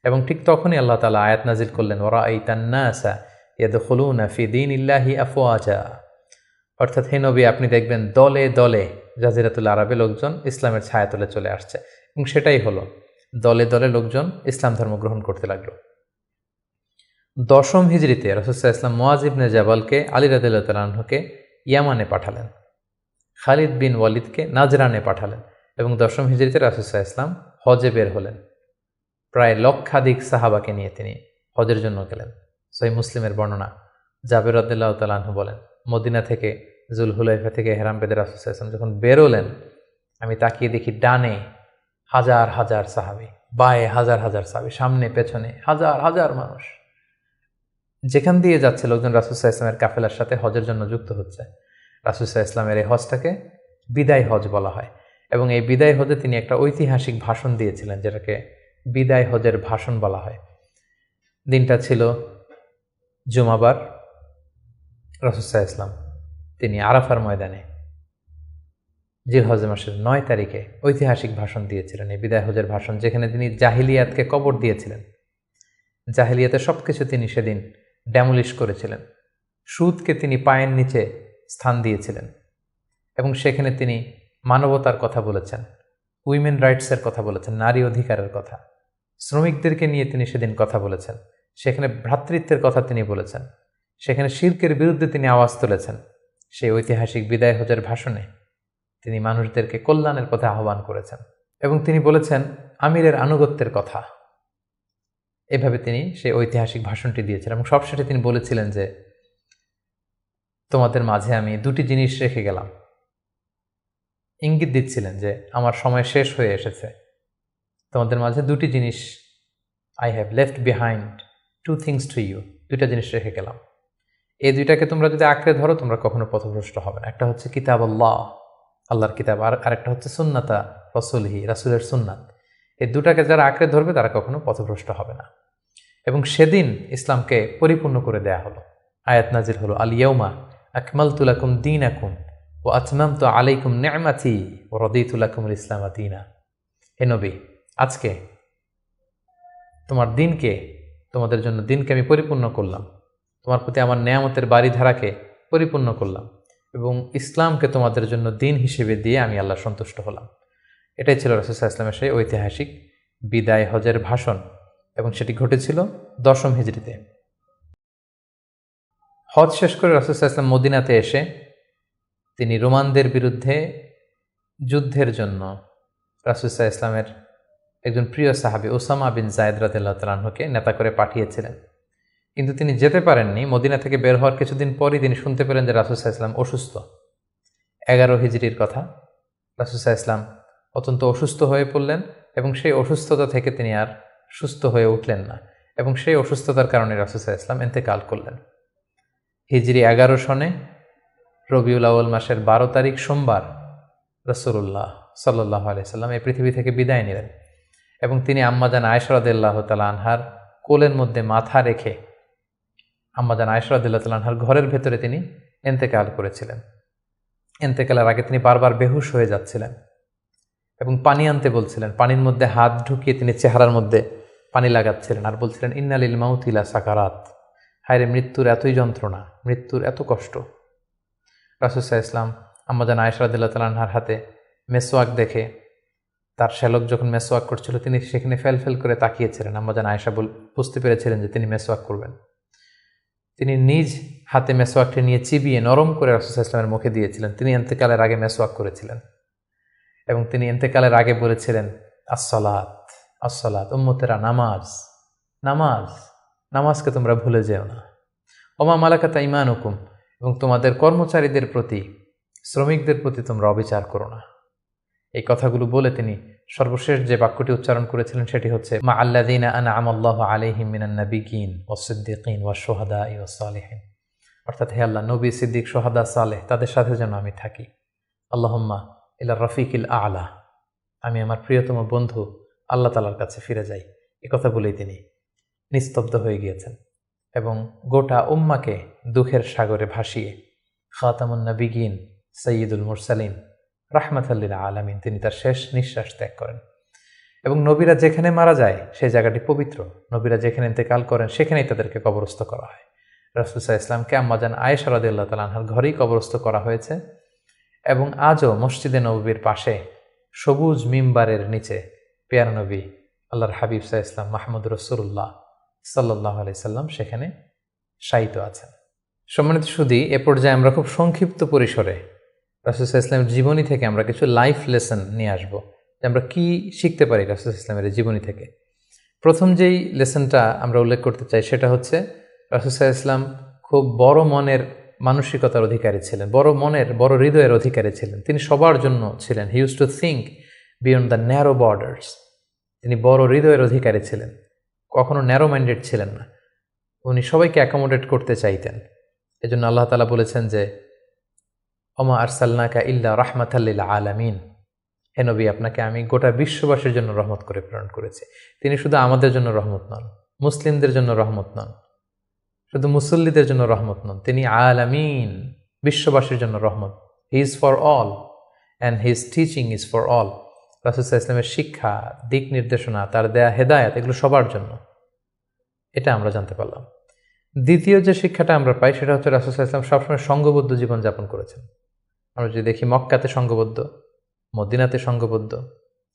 এবং ঠিক তখনই আল্লাহ তাআলা আয়াত নাজিল করলেন, ওয়ারাআইতান নাসা ইয়াদখুলুনা ফি দীনিল্লাহি আফওয়াজা, অর্থাৎ হে নবী আপনি দেখবেন দলে দলে জাজিরাতুল আরবে লোকজন ইসলামের ছায়াতলে চলে আসছে। এবং সেটাই হলো, দলে দলে লোকজন ইসলাম ধর্ম গ্রহণ করতে লাগলো। দশম হিজরিতে রাসূল সাল্লাল্লাহু আলাইহি ওয়াসাল্লাম মুআয ইবনে জাবালকে আলী রাদিয়াল্লাহু তাআলা আনহুকে ইয়ামানে পাঠালেন, খালিদ বিন ওয়ালিদকে নাজরানে পাঠালেন। এবং দশম হিজরিতে রাসূল সাল্লাল্লাহু আলাইহি ওয়াসাল্লাম হজে বের হলেন। প্রায় লক্ষাধিক সাহাবাকে নিয়ে তিনি হজের জন্য গেলেন। সহিহ মুসলিমের বর্ণনা, জাবের রাদিয়াল্লাহু তাআলা আনহু বলেন, মদিনা থেকে জুলহুলাইফা থেকে হেরাম বেদে রাসূল সাল্লাল্লাহু আলাইহি ওয়াসাল্লাম যখন বেরোলেন, আমি তাকিয়ে দেখি ডানে হাজার হাজার সাহাবী, বায়ে হাজার হাজার সাহাবী, সামনে পেছনে হাজার হাজার মানুষ। যেখান দিয়ে যাচ্ছে লোকজন রাসূল সাল্লাল্লাহু আলাইহি ওয়াসাল্লামের কাফেলার সাথে হজের জন্য যুক্ত হচ্ছে। রাসূল সাল্লাল্লাহু আলাইহি ওয়াসাল্লামের এই হজটাকে বিদায় হজ বলা হয়। এবং এই বিদায় হজে তিনি একটা ঐতিহাসিক ভাষণ দিয়েছিলেন, যেটাকে বিদায় হজের ভাষণ বলা হয়। দিনটা ছিল জুমাবার। রাসূল সাল্লাল্লাহু আলাইহি ওয়াসাল্লাম তিনি আরাফার ময়দানে জিলহজ মাসের 9 তারিখে ঐতিহাসিক ভাষণ দিয়েছিলেন, এই বিদায় হজের ভাষণ, যেখানে তিনি জাহিলিয়াতকে কবর দিয়েছিলেন। জাহিলিয়াতের সবকিছু তিনি সেদিন ড্যামলিশ করেছিলেন। সুদকে তিনি পায়ের নিচে স্থান দিয়েছিলেন। এবং সেখানে তিনি মানবতার কথা বলেছেন, উইমেন রাইটসের কথা বলেছেন, নারী অধিকারের কথা, শ্রমিকদেরকে নিয়ে তিনি সেদিন কথা বলেছেন। সেখানে ভ্রাতৃত্বের কথা তিনি বলেছেন। সেখানে শিরকের বিরুদ্ধে তিনি আওয়াজ তুলেছেন। সেই ঐতিহাসিক বিদায় হজের ভাষণে তিনি মানুষদেরকে কল্যাণের পথে আহ্বান করেছেন। এবং তিনি বলেছেন আমিরের আনুগত্যের কথা। এভাবে তিনি সেই ঐতিহাসিক ভাষণটি দিয়েছিলেন। এবং সবশেষে তিনি বলেছিলেন যে তোমাদের মাঝে আমি দুটি জিনিস রেখে গেলাম। ইঙ্গিত দিচ্ছিলেন যে আমার সময় শেষ হয়ে এসেছে, তোমাদের মাঝে দুটি জিনিস, I have left behind two things to you, দুইটা জিনিস রেখে গেলাম। এই দুইটাকে তোমরা যদি আঁকড়ে ধরো তোমরা কখনো পথভ্রষ্ট হবে না। একটা হচ্ছে কিতাব আল্লাহ, আল্লাহর কিতাব, আর আরেকটা হচ্ছে সুন্নাতা রাসূলিহি, রাসূলের সুন্নাত। এই দুটাকে যারা আঁকড়ে ধরবে তারা কখনো পথভ্রষ্ট হবে না। এবং সেদিন ইসলামকে পরিপূর্ণ করে দেয়া হলো। আয়াত নাজিল হলো, আল ইয়াউমা আকমালতু লাকুম দীনাকুম ওয়া আতমামতু আলাইকুম নি'মাতি ওয়া রাদিতু লাকুমুল ইসলাম দীনা। হে নবী, আজকে তোমাদের জন্য দিনকে আমি পরিপূর্ণ করলাম, তোমার প্রতি আমার নেয়ামতের বাড়িধারাকে পরিপূর্ণ করলাম এবং ইসলামকে তোমাদের জন্য দিন হিসেবে দিয়ে আমি আল্লাহ সন্তুষ্ট হলাম। এটাই ছিল রাসূল সাল্লাল্লাহু আলাইহি ওয়াসাল্লামের সেই ঐতিহাসিক বিদায় হজের ভাষণ। এবং সেটি ঘটেছিল দশম হিজরিতে। হজ শেষ করে রাসূল সাল্লাল্লাহু আলাইহি ওয়াসাল্লাম মদিনাতে এসে তিনি রোমানদের বিরুদ্ধে যুদ্ধের জন্য রাসূল সাল্লাল্লাহু আলাইহি ওয়াসাল্লামের একজন প্রিয় সাহাবী ওসামা বিন যায়েদ রাদিয়াল্লাহু তাআলা আনহুকে নেতা করে পাঠিয়েছিলেন। কিন্তু তিনি যেতে পারেননি। মদিনা থেকে বের হওয়ার কিছুদিন পরই তিনি শুনতে পেলেন যে রাসূল সাল্লাল্লাহু আলাইহি ওয়াসাল্লাম অসুস্থ। 11 হিজরির কথা। রাসূল সাল্লাল্লাহু আলাইহি ওয়াসাল্লাম অত্যন্ত অসুস্থ হয়ে পড়লেন এবং সেই অসুস্থতা থেকে তিনি আর সুস্থ হয়ে উঠলেন না। এবং সেই অসুস্থতার কারণে রাসূল সাল্লাল্লাহু আলাইহি ওয়াসাল্লাম ইন্তেকাল করলেন। হিজরি 11 সনে রবিউল আউয়াল মাসের 12 তারিখ সোমবার রাসূলুল্লাহ সাল্লাল্লাহু আলাইহি ওয়াসাল্লাম এই পৃথিবী থেকে বিদায় নিলেন। এবং তিনি আম্মাজান আয়েশা রাদিয়াল্লাহু তাআলা আনহার কোলের মধ্যে মাথা রেখে আম্মাজান আয়েশা রাদিয়াল্লাহু তাআলা আনহার ঘরের ভেতরে তিনি ইন্তেকাল করেছিলেন। ইন্তেকালের আগে তিনি বারবার বেহুশ হয়ে যাচ্ছিলেন এবং পানি আনতে বলছিলেন। পানির মধ্যে হাত ঢুকিয়ে তিনি চেহারার মধ্যে পানি লাগাচ্ছিলেন আর বলছিলেন, ইন্না লিল মাউতি লা সাকারাত, হায়রে মৃত্যুর এতই যন্ত্রণা, মৃত্যুর এত কষ্ট। রাসূল সাল্লাল্লাহু আলাইহি ওয়াসাল্লাম আম্মাজান আয়েশা রাদিয়াল্লাহু তাআলা আনহার হাতে মেসওয়াক দেখে, তার শ্যালক যখন মেসওয়াক করছিল তিনি সেখানে ফেল করে তাকিয়েছিলেন। আম্মাজান আয়েশা বুঝতে পেরেছিলেন যে তিনি মেসওয়াক করবেন। তিনি নিজ হাতে মেসওয়াকটি নিয়ে চিবিয়ে নরম করে রাসূল সাল্লাল্লাহু আলাইহি ওয়াসাল্লামের মুখে দিয়েছিলেন। তিনি ইন্তেকালের আগে মেসওয়াক করেছিলেন এবং তিনি ইন্তেকালের আগে বলেছিলেন, আসসালাত আসসালাত, উম্মতেরা নামাজ নামাজ, নামাজকে তোমরা ভুলে যেও না। ওমা মালাকাত আইমানুকুম, এবং তোমাদের কর্মচারীদের প্রতি, শ্রমিকদের প্রতি তোমরা অবিচার করো না। এই কথাগুলো বলে তিনি সর্বশেষ যে বাক্যটি উচ্চারণ করেছিলেন সেটি হচ্ছে মা আল্লাযীনা আনআমা আল্লাহু আলাইহিম মিনান নাবিয়্যিন ওয়াস সিদ্দীকিন ওয়াশ শুহাদাই ওয়াস সালিহিন, অর্থাৎ হে আল্লাহ, নবী, সিদ্দিক, শুহাদা, সালেহ তাদের সাথে যেন আমি থাকি। আল্লাহুম্মা ইলা রফিকিল আ'লা, আমি আমার প্রিয়তম বন্ধু আল্লাহ তাআলার কাছে ফিরে যাই। একথা বলেই তিনি নিস্তব্ধ হয়ে গিয়েছেন এবং গোটা উম্মাকে দুঃখের সাগরে ভাসিয়ে খাতামুন নবিয়্যিন সাইয়্যিদুল মুরসালিন রাহমাতাল লিল আলামিন তিনি তার শেষ নিঃশ্বাস ত্যাগ করেন। এবং নবীরা যেখানে মারা যায় সেই জায়গাটি পবিত্র, নবীরা যেখানে ইন্তেকাল করেন সেখানেই তাদেরকে কবরস্থ করা হয়। রাসূল সাল্লাল্লাহু আলাইহি ওয়াসাল্লামকে আম্মাজান আয়েশা রাদিয়াল্লাহু তাআলা আনহার ঘরেই কবরস্থ করা হয়েছে এবং আজও মসজিদে নববীর পাশে সবুজ মিম্বারের নিচে পেয়ারা নবী আল্লাহর হাবিব সাল্লাল্লাহু আলাইহি ওয়াসাল্লাম মাহমুদ রাসূলুল্লাহ সাল্লাল্লাহু আলাইহি সাল্লাম সেখানে শায়িত আছেন। সম্মানিত সুধী, এ পর্যায়ে আমরা খুব সংক্ষিপ্ত পরিসরে রাসূল সাল্লাল্লাহু আলাইহি ওয়াসাল্লামের জীবনী থেকে আমরা কিছু লাইফ লেসন নিয়ে আসব যে আমরা কি শিখতে পারি রাসূল সাল্লাল্লাহু আলাইহি ওয়াসাল্লামের জীবনী থেকে। প্রথম যেই লেসনটা আমরা উল্লেখ করতে চাই সেটা হচ্ছে রাসূল সাল্লাল্লাহু আলাইহি ওয়াসাল্লাম খুব বড় মনের মানসিকতার অধিকারী ছিলেন, বড় হৃদয়ের অধিকারী ছিলেন। তিনি সবার জন্য ছিলেন। He use to think beyond the narrow borders. তিনি বড় হৃদয়ের অধিকারী ছিলেন, কখনো ন্যারো মাইন্ডেড ছিলেন না। উনি সবাইকে অ্যাকোমোডেট করতে চাইতেন। এজন্য আল্লাহ তাআলা বলেছেন যে ওমা আরসালনাকা ইল্লা রাহমাতাল লিল আলামিন, হে নবী, আপনাকে আমি গোটা বিশ্ববাসীর জন্য রহমত করে প্রেরণ করেছি। তিনি শুধু আমাদের জন্য রহমত নন, মুসলিমদের জন্য রহমত নন, শুধু মুসল্লিদের জন্য রহমত নন, তিনি আলামিন, বিশ্ববাসীর জন্য রহমত। He is for all and his teaching is for all. রাসূল সাল্লাল্লাহু আলাইহি ওয়াসাল্লামের শিক্ষা, দিক নির্দেশনা, তার দেয়া হেদায়েত, এগুলো সবার জন্য। এটা আমরা জানতে পারলাম। দ্বিতীয় যে শিক্ষাটা আমরা পাই সেটা হচ্ছে রাসূল সাল্লাল্লাহু আলাইহি ওয়াসাল্লাম সবসময় সংঘবদ্ধ জীবনযাপন করেছেন। আমরা যদি দেখি মক্কাতে সংঘবদ্ধ, মদিনাতে সংঘবদ্ধ,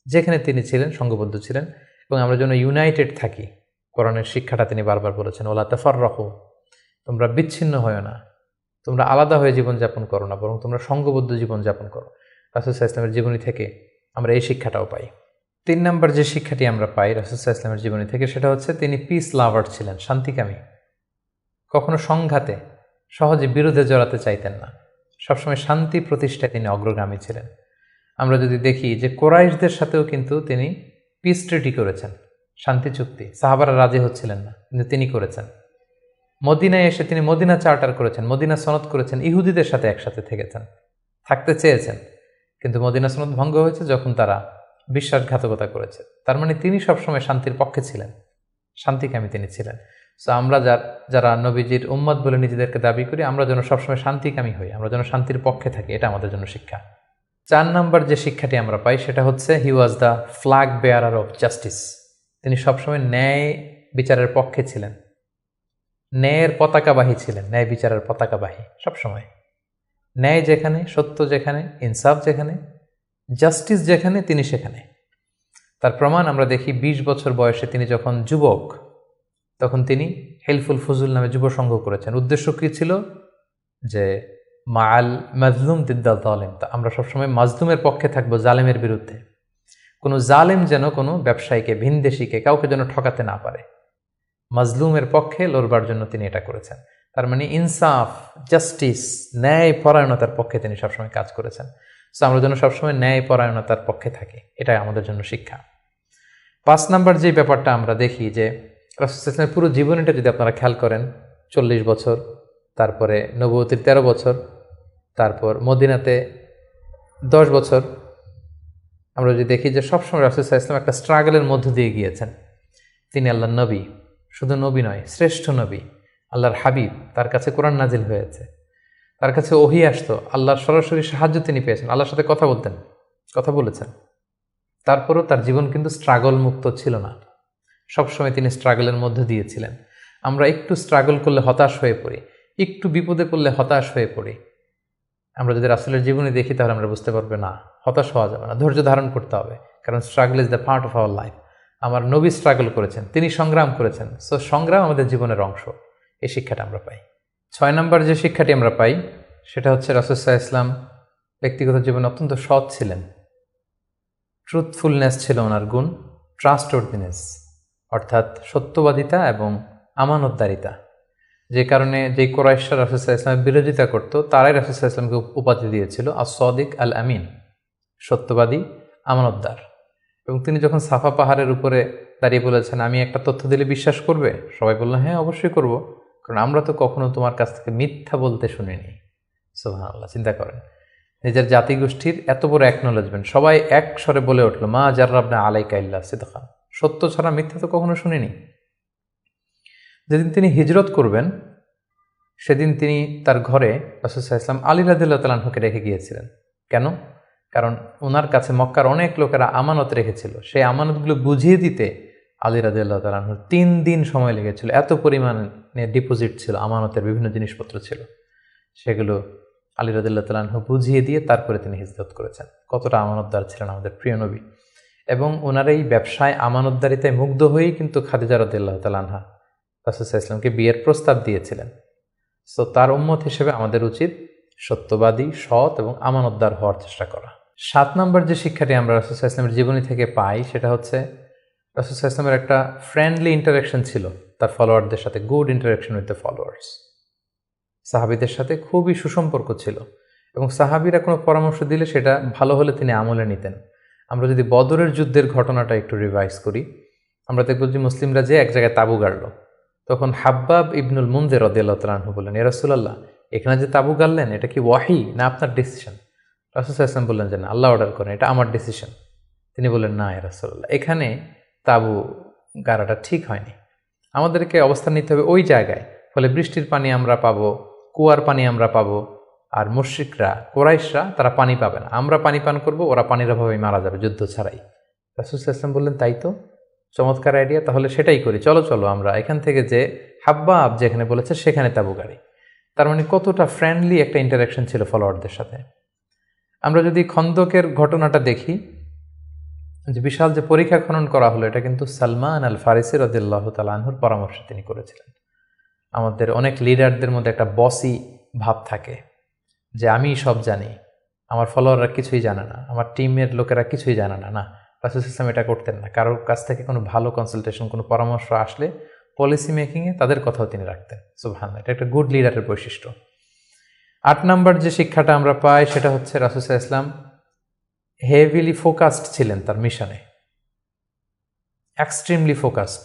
যেখানে তিনি ছিলেন সংঘবদ্ধ ছিলেন। এবং আমরা যেন ইউনাইটেড থাকি, কোরআনের শিক্ষাটা তিনি বারবার বলেছেন, ওয়ালা তাফাররাকু, তোমরা বিচ্ছিন্ন হয়ো না, তোমরা আলাদা হয়ে জীবনযাপন করো না, বরং তোমরা সংঘবদ্ধ জীবনযাপন করো। রাসূল সাল্লাল্লাহু আলাইহি ওয়াসাল্লামের জীবনী থেকে আমরা এই শিক্ষাটাও পাই। 3 নম্বর যে শিক্ষাটি আমরা পাই রাসূল সাল্লাল্লাহু আলাইহি ওয়াসাল্লামের জীবনী থেকে সেটা হচ্ছে তিনি পিস লাভার ছিলেন, শান্তিকামী। কখনো সংঘাতে সহজে বিরোধে জড়াতে চাইতেন না, সবসময় শান্তি প্রতিষ্ঠায় তিনি অগ্রগামী ছিলেন। আমরা যদি দেখি যে কোরাইশদের সাথেও কিন্তু তিনি পিস ট্রিটি করেছেন, শান্তি চুক্তি। সাহাবারা রাজি হচ্ছিলেন না, কিন্তু তিনি করেছেন। মদিনায় এসে তিনি মদিনা চার্টার করেছেন, মদিনা সনদ করেছেন, ইহুদিদের সাথে একসাথে থেকেছেন, থাকতে চেয়েছেন, কিন্তু মদিনা সনদ ভঙ্গ হয়েছে যখন তারা বিশ্বাসঘাতকতা করেছে। তার মানে তিনি সবসময় শান্তির পক্ষে ছিলেন, শান্তিকামী তিনি ছিলেন। সো আমরা যারা নবীজির উম্মত বলে নিজেদেরকে দাবি করি, আমরা যেন সবসময় শান্তিকামী হই, আমরা যেন শান্তির পক্ষে থাকি, এটা আমাদের জন্য শিক্ষা। 4 নম্বর যে শিক্ষাটি আমরা পাই সেটা হচ্ছে he was the flag bearer of justice. তিনি সবসময় ন্যায় বিচারের পক্ষে ছিলেন, ন্যায়ের পতাকাবাহী ছিলেন, ন্যায় বিচারের পতাকাবাহী। সবসময় ন্যায় যেখানে, সত্য যেখানে, ইনসাফ যেখানে, জাস্টিস যেখানে, তিনি সেখানে। তার প্রমাণ আমরা দেখি 20 বছর বয়সে তিনি যখন যুবক, তখন তিনি হেলফুল ফুজুল নামে যুব সংঘ করেছেন। উদ্দেশ্য কী ছিল? যে মাল মাজলুম দিদ্দাল জালেম, আমরা সবসময় মাজলুমের পক্ষে থাকবো, জালেমের বিরুদ্ধে। কোনো জালেম যেন কোনো ব্যবসায়ীকে, ভিনদেশিকে, কাউকে যেন ঠকাতে না পারে, মাজলুমের পক্ষে লড়বার জন্য তিনি এটা করেছেন। তার মানে ইনসাফ, জাস্টিস, ন্যায় পরায়ণতার পক্ষে তিনি সবসময় কাজ করেছেন। সো আমরা যেন সবসময় ন্যায় পরায়ণতার পক্ষে থাকি, এটাই আমাদের জন্য শিক্ষা। 5 নম্বর যে ব্যাপারটা আমরা দেখি যে রাসূল সাল্লাল্লাহু আলাইহি ওয়াসাল্লামের পুরো জীবনীটা যদি আপনারা খেয়াল করেন, 40 বছর, তারপরে নবুয়তির 13 বছর, তারপর মদিনাতে 10 বছর, আমরা যদি দেখি যে সবসময় রাসূল সাল্লাল্লাহু আলাইহি ওয়াসাল্লাম একটা স্ট্রাগলের মধ্য দিয়ে গিয়েছেন। তিনি আল্লাহর নবী, শুধু নবী নয়, শ্রেষ্ঠ নবী, আল্লাহর হাবিব, তার কাছে কোরআন নাজিল হয়েছে, তার কাছে ওহী আসতো, আল্লাহর সরাসরি সাহায্য তিনি পেয়েছেন, আল্লাহর সাথে কথা বলেছেন। তারপরও তার জীবন কিন্তু স্ট্রাগল মুক্ত ছিল না, সবসময় তিনি স্ট্রাগলের মধ্যে দিয়েছিলেন। আমরা একটু স্ট্রাগল করলে হতাশ হয়ে পড়ি, একটু বিপদে পড়লে হতাশ হয়ে পড়ি। আমরা যদি রাসূলের জীবনী দেখি তাহলে আমরা বুঝতে পারবো না, হতাশ হওয়া যাবে না, ধৈর্য ধারণ করতে হবে, কারণ struggle is the part of our life. আমার নবী স্ট্রাগল করেছেন, তিনি সংগ্রাম করেছেন। সো সংগ্রাম আমাদের জীবনের অংশ, এই শিক্ষাটা আমরা পাই। 6 নম্বর যে শিক্ষাটি আমরা পাই সেটা হচ্ছে রাসূল সাল্লাল্লাহু আলাইহি ওয়াসাল্লাম ব্যক্তিগত জীবনে অত্যন্ত সৎ ছিলেন। ট্রুথফুলনেস ছিল ওনার গুণ, ট্রাস্টওয়ার্দিনেস অর্থাৎ সত্যবাদিতা এবং আমানতদারিতা। যে কারণে যেই কুরাইশরা রাসূল সাল্লাল্লাহু আলাইহি ওয়াসাল্লামের বিরোধিতা করত, তারাই রাসূল সাল্লাল্লাহু আলাইহি ওয়াসাল্লামকে উপাধি দিয়েছিল আস-সাদিক আল আমিন, সত্যবাদী, আমানতদার। এবং তিনি যখন সাফা পাহাড়ের উপরে দাঁড়িয়ে বলেছেন, আমি একটা তথ্য দিলে বিশ্বাস করবে? সবাই বললেন, হ্যাঁ অবশ্যই করব, কারণ আমরা তো কখনো তোমার কাছ থেকে মিথ্যা বলতে শুনিনি। সুবহানাল্লাহ, চিন্তা করেন, নিজের জাতিগোষ্ঠীর এত বড় অ্যাকনোলেজমেন্ট, সবাই এক স্বরে বলে উঠলো, মা জাররাবনা আলাইকা ইল্লা সিদকা, সত্য ছাড়া মিথ্যা তো কখনো শুনিনি। যেদিন তিনি হিজরত করবেন সেদিন তিনি তার ঘরে রাসূল সাল্লাল্লাহু আলাইহি ওয়াসাল্লাম আলী রাদিয়াল্লাহু তাআলা আনহুকে রেখে গিয়েছিলেন। কেন? কারণ ওনার কাছে মক্কার অনেক লোকেরা আমানত রেখেছিল, সেই আমানতগুলো বুঝিয়ে দিতে আলী রাদিয়াল্লাহু তাআলা আনহুর 3 দিন সময় লেগেছিল। এত পরিমাণে ডিপোজিট ছিল, আমানতের বিভিন্ন জিনিসপত্র ছিল, সেগুলো আলী রাদিয়াল্লাহু তাআলা আনহু বুঝিয়ে দিয়ে তারপরে তিনি হিজরত করেছেন। কতটা আমানতদার ছিলেন আমাদের প্রিয় নবী। এবং ওনার এই ব্যবসায় আমানতদারিতায় মুগ্ধ হয়েই কিন্তু খাদিজা রাদিয়াল্লাহু তাআলা আনহা রাসূল সাল্লাল্লাহু আলাইহি ওয়াসাল্লামকে বিয়ের প্রস্তাব দিয়েছিলেন। সো তার উম্মত হিসেবে আমাদের উচিত সত্যবাদী, সৎ এবং আমানতদার হওয়ার চেষ্টা করা। 7 নম্বর যে শিক্ষাটি আমরা রাসূল সাল্লাল্লাহু আলাইহি ওয়াসাল্লামের জীবনী থেকে পাই সেটা হচ্ছে রাসূল সাল্লাল্লাহু আলাইহি ওয়াসাল্লামের একটা ফ্রেন্ডলি ইন্টারাকশন ছিল তার ফলোয়ারদের সাথে, good interaction with the followers. সাহাবীদের সাথে খুবই সুসম্পর্ক ছিল এবং সাহাবীরা কোনো পরামর্শ দিলে সেটা ভালো হলে তিনি আমলে নিতেন। আমরা যদি বদরের যুদ্ধের ঘটনাটা একটু রিভাইজ করি, আমরা দেখব যে মুসলিমরা যে এক জায়গায় তাঁবু গাড়ল, তখন হাব্বাব ইবনুল মুনযির রাদিয়াল্লাহু তাআলা আনহু বললেন, ইয়া রাসূলুল্লাহ, এখানে যে তাঁবু গাড়লেন এটা কি ওয়াহি না আপনার ডিসিশন? রাসূল সাল্লাল্লাহু আলাইহি ওয়াসাল্লাম বললেন যে না, আল্লাহ অর্ডার করেন, এটা আমার ডিসিশন। তিনি বললেন, না ইয়া রাসূলুল্লাহ, এখানে তাঁবু গাড়াটা ঠিক হয়নি, আমাদেরকে অবস্থান নিতে হবে ওই জায়গায়, ফলে বৃষ্টির পানি আমরা পাবো, কুয়ার পানি আমরা পাবো, আর মুশরিকরা, কুরাইশরা তারা পানি পাবে না, আমরা পানি পান করব, ওরা পানির অভাবে মারা যাবে যুদ্ধ ছাড়াই। রাসূল সাল্লাল্লাহু আলাইহি ওয়াসাল্লাম বললেন, তাই তো, চমৎকার আইডিয়া, তাহলে সেটাই করি, চলো চলো আমরা এখান থেকে যে হাব্বাব যেখানে বলেছে সেখানে তাঁবু গাড়ি। তার মানে কতটা ফ্রেন্ডলি একটা ইন্টারাকশন ছিল ফলোয়ারদের সাথে। আমরা যদি খন্দকের ঘটনাটা দেখি, যে বিশাল যে পরীক্ষা খনন করা হলো, এটা কিন্তু সালমান আল ফারিসি রাদিয়াল্লাহু তাআলা আনহুর পরামর্শে তিনি করেছিলেন। আমাদের অনেক লিডারদের মধ্যে একটা বসি ভাব থাকে, যে আমি সব জানি, আমার ফলোয়াররা কিছুই জানে না, আমার টিমের লোকেরা কিছুই জানে না। না, রাসূল সাল্লাল্লাহু আলাইহি ওয়াসাল্লাম এটা করতেন না। কারোর কাছ থেকে কোনো ভালো কনসালটেশন, কোনো পরামর্শ আসলে পলিসি মেকিংয়ে তাদের কথাও তিনি রাখতেন। সুবহানাল্লাহ, এটা একটা গুড লিডারের বৈশিষ্ট্য। 8 নাম্বার যে শিক্ষাটা আমরা পাই সেটা হচ্ছে রাসূল সাল্লাল্লাহু আলাইহি ওয়াসাল্লাম হেভিলি ফোকাসড ছিলেন তার মিশনে, এক্সট্রিমলি ফোকাসড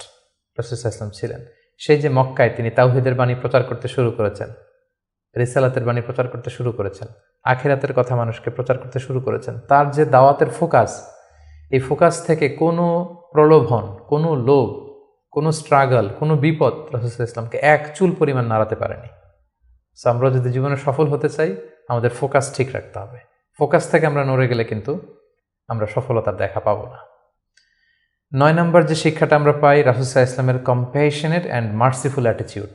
রাসূল সাল্লাল্লাহু আলাইহি ওয়াসাল্লাম ছিলেন। সেই যে মক্কায় তিনি তাওহীদের বাণী প্রচার করতে শুরু করেছেন, রিসালাতের বাণী প্রচার করতে শুরু করেছেন, আখিরাতের কথা মানুষকে প্রচার করতে শুরু করেছেন, তার যে দাওয়াতের ফোকাস, এই ফোকাস থেকে কোনো প্রলোভন, কোনো লোভ, কোনো স্ট্রাগল, কোনো বিপদ রাসূল সাল্লাল্লাহু আলাইহি ওয়াসাল্লামকে এক চুল পরিমাণ নাড়াতে পারেনি। সো আমরা যদি জীবনে সফল হতে চাই, আমাদের ফোকাস ঠিক রাখতে হবে। ফোকাস থেকে আমরা নড়ে গেলে কিন্তু আমরা সফলতার দেখা পাবো না। 9 নম্বর যে শিক্ষাটা আমরা পাই, রাসূল সাল্লাল্লাহু আলাইহি ওয়াসাল্লামের কম্প্যাশনেট অ্যান্ড মার্সিফুল অ্যাটিটিউড।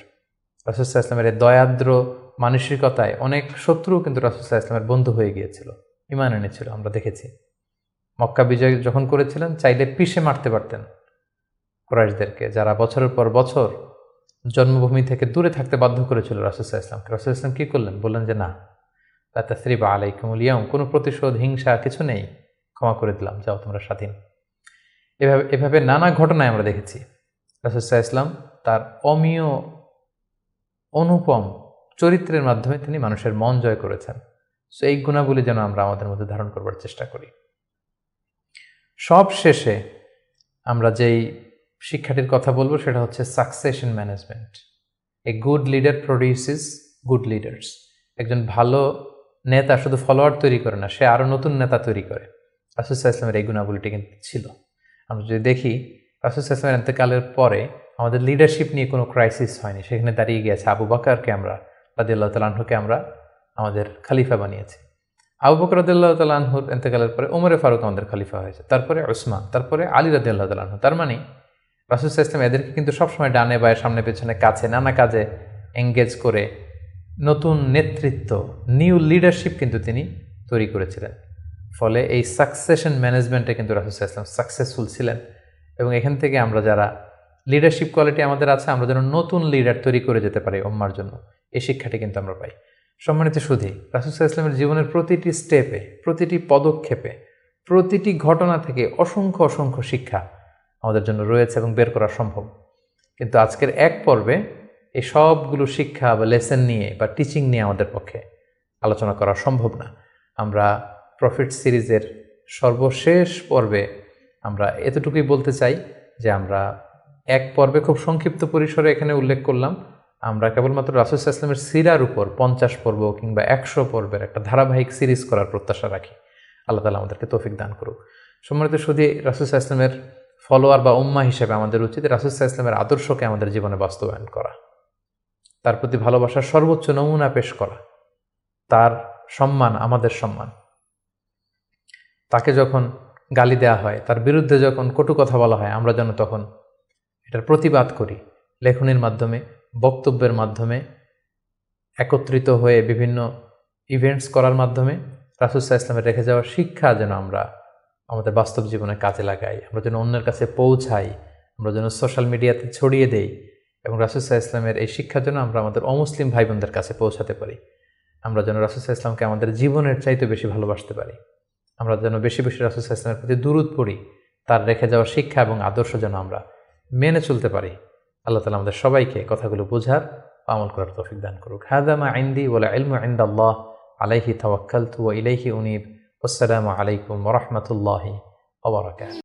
রাসূল সাল্লাল্লাহু আলাইহি ওয়াসাল্লামের এই দয়াদ্র মানসিকতায় অনেক শত্রু কিন্তু রাসূল সাল্লাল্লাহু আলাইহি ওয়াসাল্লামের বন্ধু হয়ে গিয়েছিল, ঈমান এনেছিল। আমরা দেখেছি মক্কা বিজয় যখন করেছিলেন, চাইলে পিষে মারতে পারতেন কুরাইশদেরকে, যারা বছরের পর বছর জন্মভূমি থেকে দূরে থাকতে বাধ্য করেছিল রাসূল সাল্লাল্লাহু আলাইহি ওয়াসাল্লামকে। রাসূল সাল্লাল্লাহু আলাইহি ওয়াসাল্লাম কী করলেন? বললেন যে না, লা তাসরিবা আলাইকুমুল ইয়াউম, কোনো প্রতিশোধ, হিংসা কিছু নেই, ক্ষমা করে দিলাম, যাও তোমরা স্বাধীন। এভাবে নানা ঘটনায় আমরা দেখেছি রাসূল সাল্লাল্লাহু আলাইহি ওয়াসাল্লাম তার অমীয় অনুপম চরিত্রের মাধ্যমে তিনি মানুষের মন জয় করেছেন। সো এই গুণাবলী যেন আমরা আমাদের মধ্যে ধারণ করবার চেষ্টা করি। সব শেষে আমরা যেই শিক্ষাটির কথা বলবো সেটা হচ্ছে succession management. A good leader produces good leaders. একজন ভালো নেতা শুধু ফলোয়ার তৈরি করে না, সে আরও নতুন নেতা তৈরি করে। রাসূল সাল্লাল্লাহু আলাইহি ওয়াসাল্লামের এই গুণাবলীটি কিন্তু ছিল। আমরা যদি দেখি রাসূল সাল্লাল্লাহু আলাইহি ওয়াসাল্লামের ইন্তেকালের পরে আমাদের লিডারশিপ নিয়ে কোনো ক্রাইসিস হয়নি, সেখানে দাঁড়িয়ে গিয়েছে আবু বকরকে আমরা রাদিয়াল্লাহু তাআলা আনহুকে আমরা আমাদের খলিফা বানিয়েছি। আবু বকর রাদিয়াল্লাহু তাআলা আনহুর ইন্তেকালের পরে ওমরে ফারুক আমাদের খলিফা হয়েছে, তারপরে উসমান, তারপরে আলী রাদিয়াল্লাহু তাআলা আনহু। তার মানে রাসূল সাল্লাল্লাহু আলাইহি ওয়াসাল্লাম এদেরকে কিন্তু সবসময় ডানে বায়ে, সামনে পেছনে, কাছে, নানা কাজে এঙ্গেজ করে নতুন নেতৃত্ব, নিউ লিডারশিপ কিন্তু তিনি তৈরি করেছিলেন। ফলে এই সাকসেশন ম্যানেজমেন্টে কিন্তু রাসূল সাল্লাল্লাহু আলাইহি ওয়াসাল্লাম সাকসেসফুল ছিলেন। এবং এখান থেকে আমরা যারা লিডারশিপ কোয়ালিটি আমাদের আছে, আমরা যেন নতুন লিডার তৈরি করে যেতে পারি উম্মার জন্য, এই শিক্ষাটি কিন্তু আমরা পাই। সম্মানিত সুধী, রাসূল সাল্লাল্লাহু আলাইহি ওয়াসাল্লামের জীবনের প্রতিটি স্টেপে, প্রতিটি পদক্ষেপে, প্রতিটি ঘটনা থেকে অসংখ্য অসংখ্য শিক্ষা আমাদের জন্য রয়েছে এবং বের করা সম্ভব। কিন্তু আজকের এক পর্বে এই সবগুলো শিক্ষা বা লেসন নিয়ে বা টিচিং নিয়ে আমাদের পক্ষে আলোচনা করা সম্ভব না। আমরা প্রফিট সিরিজের সর্বশেষ পর্বে আমরা এতটুকুই বলতে চাই যে আমরা এক পর্বে খুব সংক্ষিপ্ত পরিসরে এখানে উল্লেখ করলাম, আমরা কেবলমাত্র রাসূল সাল্লাল্লাহু আলাইহি ওয়াসাল্লামের সিরার উপর 50 পর্ব কিংবা 100 পর্বের একটা ধারাবাহিক সিরিজ করার প্রত্যাশা রাখি। আল্লাহ তাআলা আমাদেরকে তৌফিক দান করুক। সম্মানিত সুধী, রাসূল সাল্লাল্লাহু আলাইহি ওয়াসাল্লামের ফলোয়ার বা উম্মাহ হিসেবে আমাদের উচিত রাসূল সাল্লাল্লাহু আলাইহি ওয়াসাল্লামের আদর্শকে আমাদের জীবনে বাস্তবায়ন করা, তার প্রতি ভালোবাসার সর্বোচ্চ নমুনা পেশ করা, তার সম্মান আমাদের সম্মান। তাকে যখন গালি দেওয়া হয়, তার বিরুদ্ধে যখন কটু কথা বলা হয়, আমরা যেন তখন এটার প্রতিবাদ করি, লেখনীর মাধ্যমে, বক্তব্যের মাধ্যমে, একত্রিত হয়ে বিভিন্ন ইভেন্টস করার মাধ্যমে রাসূল সাল্লাল্লাহু আলাইহি ওয়াসাল্লামের রেখে যাওয়া শিক্ষা যেন আমরা আমাদের বাস্তব জীবনে কাজে লাগাই, আমরা যেন অন্যের কাছে পৌঁছাই, আমরা যেন সোশ্যাল মিডিয়াতে ছড়িয়ে দেই এবং রাসূল সাল্লাল্লাহু আলাইহি ওয়াসাল্লামের এই শিক্ষা যেন আমরা আমাদের অমুসলিম ভাই বোনদের কাছে পৌঁছাতে পারি। আমরা যেন রাসূল সাল্লাল্লাহু আলাইহি ওয়াসাল্লামকে আমাদের জীবনের চাইতে বেশি ভালোবাসতে পারি। আমরা যেন বেশি বেশি রাসূল সাল্লাল্লাহু আলাইহি ওয়াসাল্লামের প্রতি দুরূদ পড়ি, তার রেখে যাওয়া শিক্ষা এবং আদর্শ যেন আমরা মেনে চলতে পারি। আল্লাহ তাআলা আমাদের সবাইকে কথাগুলো বোঝার, আমল করার তৌফিক দান করুক। হাযা মা ইনদি ওয়াল ইলমু ইনদাল্লাহ আলাইহি তাওয়াক্কালতু ওয়া ইলাইহি উনীব। আসসালামু আলাইকুম ওয়া রাহমাতুল্লাহি ওয়া বারাকাতুহু।